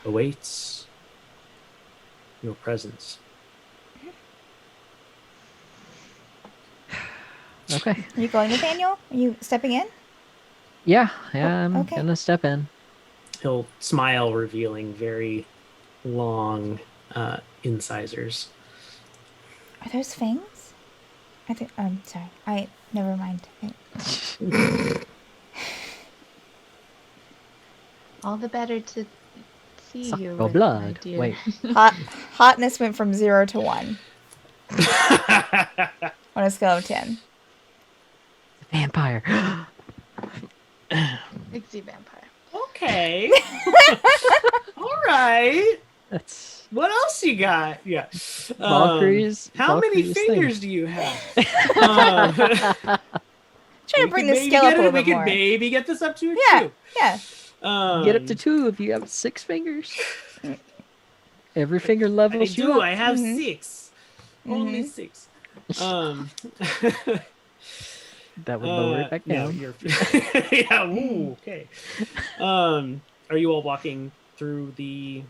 Speaker 1: awaits your presence.
Speaker 3: Okay.
Speaker 5: Are you going, Nathaniel? Are you stepping in?
Speaker 3: Yeah, I'm
Speaker 5: okay.
Speaker 3: gonna step in.
Speaker 1: He'll smile, revealing very long incisors.
Speaker 5: Are those fangs? I think. sorry. Never mind.
Speaker 2: All the better to see
Speaker 3: Suck
Speaker 2: you
Speaker 3: your
Speaker 2: with,
Speaker 3: blood.
Speaker 2: my dear.
Speaker 3: Wait.
Speaker 5: Hotness went from 0 to 1 on a scale of 10.
Speaker 3: Vampire.
Speaker 2: Pixie vampire.
Speaker 1: Okay. All right.
Speaker 3: That's
Speaker 1: What else you got? Yeah.
Speaker 3: Valkyrie's.
Speaker 1: How many
Speaker 3: Valkyrie's
Speaker 1: fingers do you have?
Speaker 5: Trying to bring the scale up a little bit more.
Speaker 1: We could maybe get this up to a
Speaker 5: Yeah.
Speaker 1: 2.
Speaker 5: Yeah.
Speaker 3: Get up to 2 if you have 6 fingers. Every finger levels you up.
Speaker 1: I have
Speaker 5: Mhm.
Speaker 1: 6. Only 6.
Speaker 3: That would lower it back
Speaker 1: no,
Speaker 3: down.
Speaker 1: you're yeah. Ooh, okay. Are you all walking through the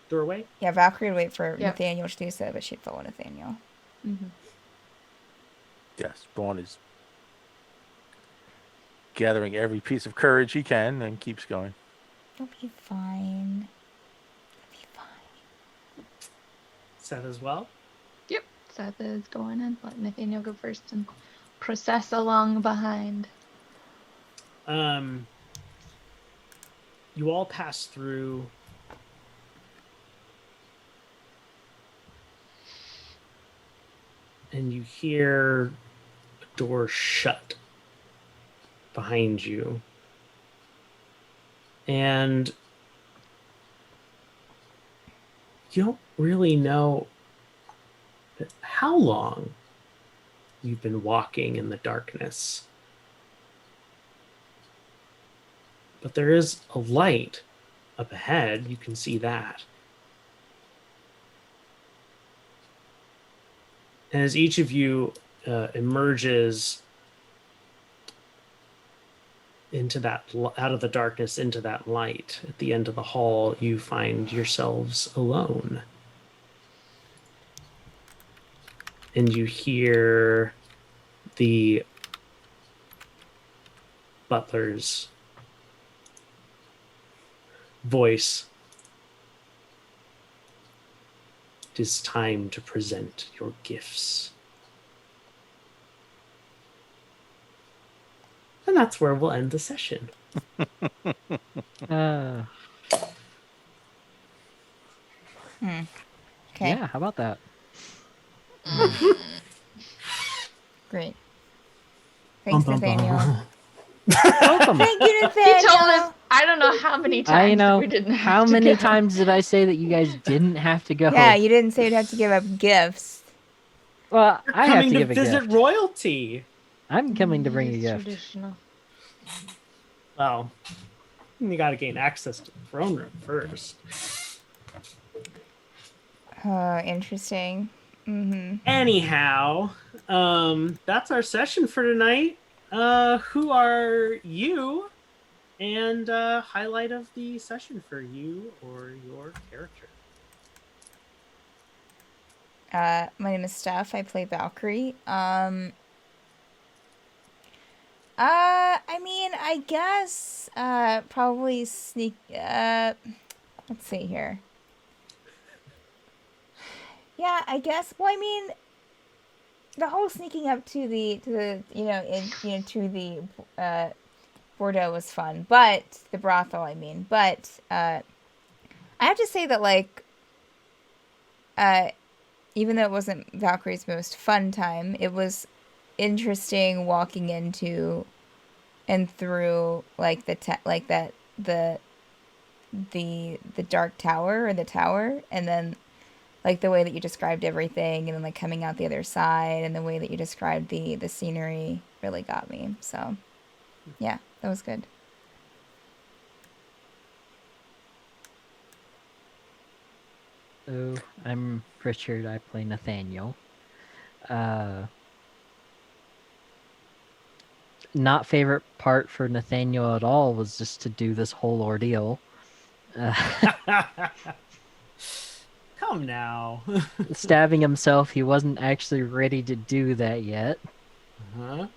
Speaker 1: doorway?
Speaker 5: Yeah, Valkyrie would wait for
Speaker 2: Yep.
Speaker 5: Nathaniel to do so, but she'd follow Nathaniel.
Speaker 2: Mm-hmm.
Speaker 4: Yes, Vaughn is gathering every piece of courage he can and keeps going.
Speaker 5: You'll be fine. You'll be fine.
Speaker 1: Seth as well.
Speaker 2: Yep. Seth is going in. Let Nathaniel go first and process along behind.
Speaker 1: You all pass through and you hear a door shut behind you. And you don't really know how long you've been walking in the darkness. But there is a light up ahead. You can see that. And as each of you emerges into that, out of the darkness into that light, at the end of the hall, you find yourselves alone. And you hear the butler's voice. It is time to present your gifts. And that's where we'll end the session.
Speaker 5: Okay.
Speaker 3: Yeah, how about that?
Speaker 5: Great. Thanks, Nathaniel.
Speaker 3: Welcome.
Speaker 5: Thank you,
Speaker 2: He
Speaker 5: Nathaniel.
Speaker 2: told us, I don't know how many times
Speaker 3: I know.
Speaker 2: we didn't have
Speaker 3: How
Speaker 2: to
Speaker 3: many
Speaker 2: go.
Speaker 3: times did I say that you guys didn't have to go?
Speaker 5: Yeah, you didn't say you'd have to give up gifts.
Speaker 3: Well, I have to give a
Speaker 1: visit
Speaker 3: gift.
Speaker 1: royalty.
Speaker 3: I'm coming to bring a
Speaker 2: It's
Speaker 3: gift.
Speaker 2: Traditional.
Speaker 1: Well, you got to gain access to the throne room first.
Speaker 5: Interesting. Mm-hmm.
Speaker 1: Anyhow, that's our session for tonight. Who are you? And highlight of the session for you or your character.
Speaker 5: My name is Steph. I play Valkyrie. I mean, I guess, probably sneak, let's see here. Yeah, I guess, well, I mean, the whole sneaking up to the, to the, Bordeaux was fun, but, the brothel, I mean, but, I have to say that, like, even though it wasn't Valkyrie's most fun time, it was interesting walking into and through like the the dark tower or the tower, and then like the way that you described everything, and then like coming out the other side, and the way that you described the scenery really got me. So yeah, that was good.
Speaker 3: So I'm Richard. I play Nathaniel. Not favorite part for Nathaniel at all was just to do this whole ordeal.
Speaker 1: Come now.
Speaker 3: Stabbing himself, he wasn't actually ready to do that yet.
Speaker 1: Huh?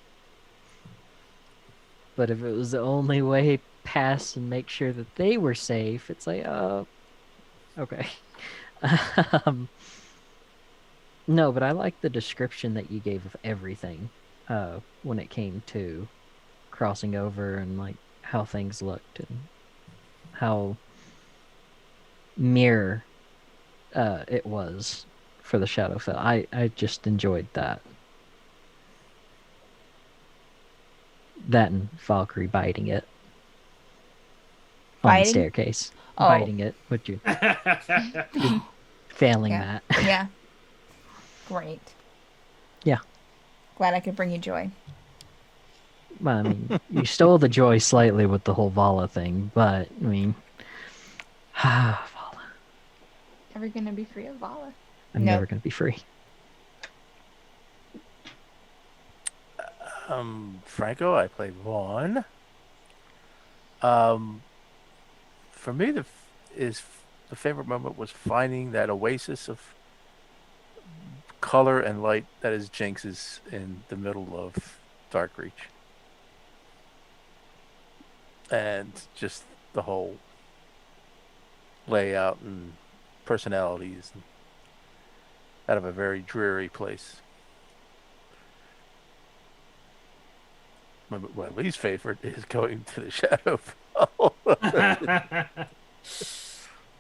Speaker 3: But if it was the only way pass and make sure that they were safe, it's like, okay. No, but I like the description that you gave of everything when it came to crossing over and like how things looked and how mirror it was for the Shadowfell. I just enjoyed that. That and Valkyrie biting it on the
Speaker 5: Biting?
Speaker 3: staircase.
Speaker 5: Oh.
Speaker 3: Biting it. Would you failing
Speaker 5: Yeah.
Speaker 3: that?
Speaker 5: Yeah. Great.
Speaker 3: Yeah.
Speaker 5: Glad I could bring you joy.
Speaker 3: Well, I mean, you stole the joy slightly with the whole Vala thing, but I mean, Vala.
Speaker 2: Never gonna be free of Vala.
Speaker 3: I'm
Speaker 5: Nope.
Speaker 3: never gonna be free.
Speaker 4: Franco, I play Vaughn. For me, the favorite moment was finding that oasis of color and light that is Jinx's in the middle of Darkreach, and just the whole layout and personalities out of a very dreary place. My least favorite is going to the Shadowfell.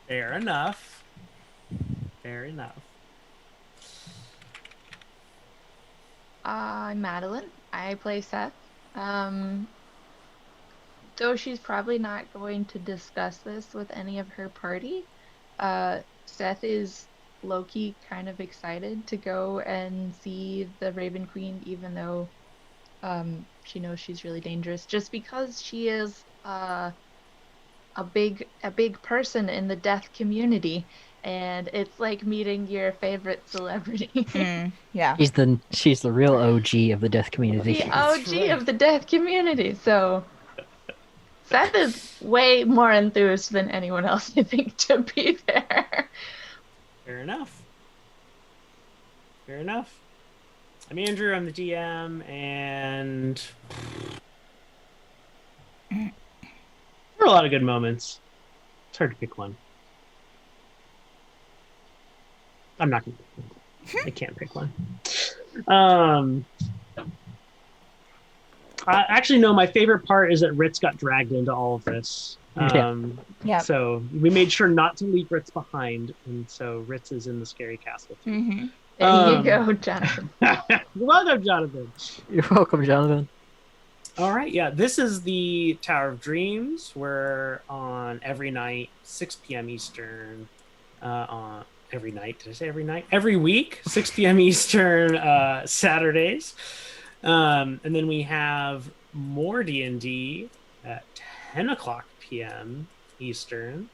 Speaker 1: Fair enough. Fair enough.
Speaker 2: I'm Madeline. I play Seth. Though she's probably not going to discuss this with any of her party, Seth is low-key kind of excited to go and see the Raven Queen, even though she knows she's really dangerous, just because she is a big person in the death community, and it's like meeting your favorite celebrity.
Speaker 5: Yeah.
Speaker 3: She's the real OG of the death community.
Speaker 2: The OG of the death community. So Seth is way more enthused than anyone else, I think, to be there.
Speaker 1: Fair enough. Fair enough. I'm Andrew, I'm the DM, and there are a lot of good moments. It's hard to pick one. I'm not gonna pick one. I can't pick one. Actually, no, my favorite part is that Ritz got dragged into all of this.
Speaker 5: Yeah.
Speaker 1: So we made sure not to leave Ritz behind, and so Ritz is in the scary castle.
Speaker 5: Mm-hmm.
Speaker 2: There you go, Jonathan.
Speaker 1: You're welcome, Jonathan.
Speaker 3: You're welcome, Jonathan.
Speaker 1: All right, yeah, this is the Tower of Dreams. We're on every night, 6 p.m. Eastern. On every night, did I say every night? Every week, 6 p.m. Eastern, Saturdays. And then we have more D&D at 10 o'clock p.m. Eastern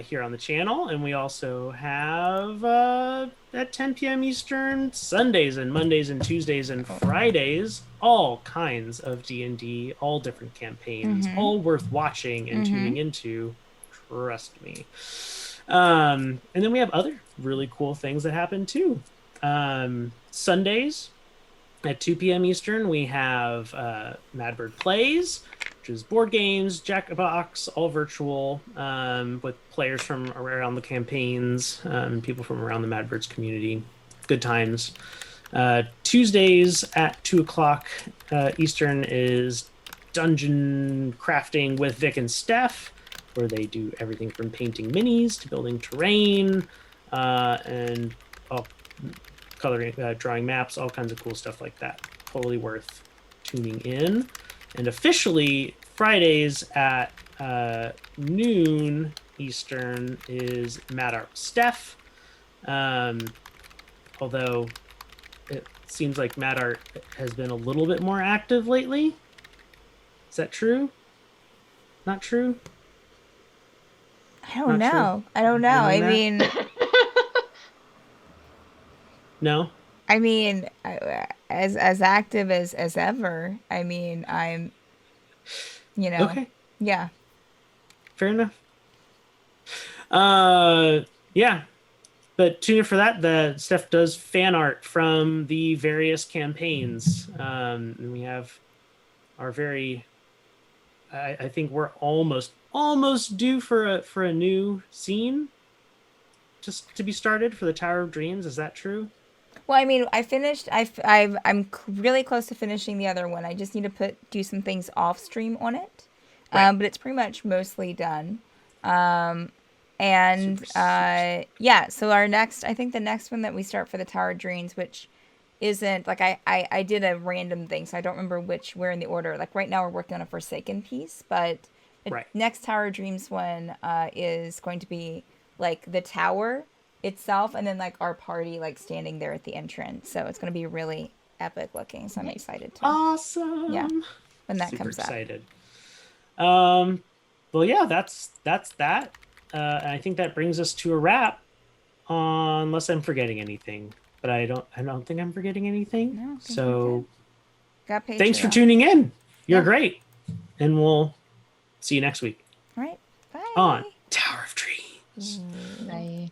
Speaker 1: here on the channel. And we also have at 10 p.m. Eastern, Sundays and Mondays and Tuesdays and Fridays, all kinds of D&D, all different campaigns, all worth watching and tuning into. Trust me. And then we have other really cool things that happen too. Sundays at 2 p.m. Eastern, we have Madbird Plays, which is board games, Jackbox, all virtual, with players from around the campaigns and people from around the Madbirds community. Good times. Tuesdays at 2 o'clock Eastern is Dungeon Crafting with Vic and Steph, where they do everything from painting minis to building terrain and coloring, drawing maps, all kinds of cool stuff like that. Totally worth tuning in. And officially, Fridays at noon Eastern is Madart Steph. Although it seems like Madart has been a little bit more active lately. Is that true? Not true?
Speaker 5: I don't know. I don't know. I mean,
Speaker 1: no.
Speaker 5: I mean, as active as ever. I mean, I'm,
Speaker 1: Okay.
Speaker 5: Yeah.
Speaker 1: Fair enough. Yeah. But tune in for that. The Steph does fan art from the various campaigns. And we have our very. I think we're almost due for a new scene, just to be started for the Tower of Dreams. Is that true?
Speaker 5: Well, I mean, I finished. I'm really close to finishing the other one. I just need to do some things off stream on it,
Speaker 1: Right.
Speaker 5: but it's pretty much mostly done. And yeah. So I think the next one that we start for the Tower of Dreams, which isn't like I did a random thing, so I don't remember where in the order. Like right now we're working on a Forsaken piece, but the next Tower of Dreams one is going to be like the tower itself, and then like our party like standing there at the entrance. So it's going to be really epic looking. So I'm excited too.
Speaker 1: Awesome.
Speaker 5: Yeah, when that
Speaker 1: Super
Speaker 5: comes
Speaker 1: excited. Well, yeah, that's that. And I think that brings us to a wrap. Unless I'm forgetting anything, but I don't think I'm forgetting anything.
Speaker 5: No,
Speaker 1: so
Speaker 5: thanks
Speaker 1: for tuning in. You're
Speaker 5: Yeah.
Speaker 1: great, and we'll see you next week.
Speaker 5: All right, bye.
Speaker 1: On Tower of Dreams.
Speaker 2: Bye.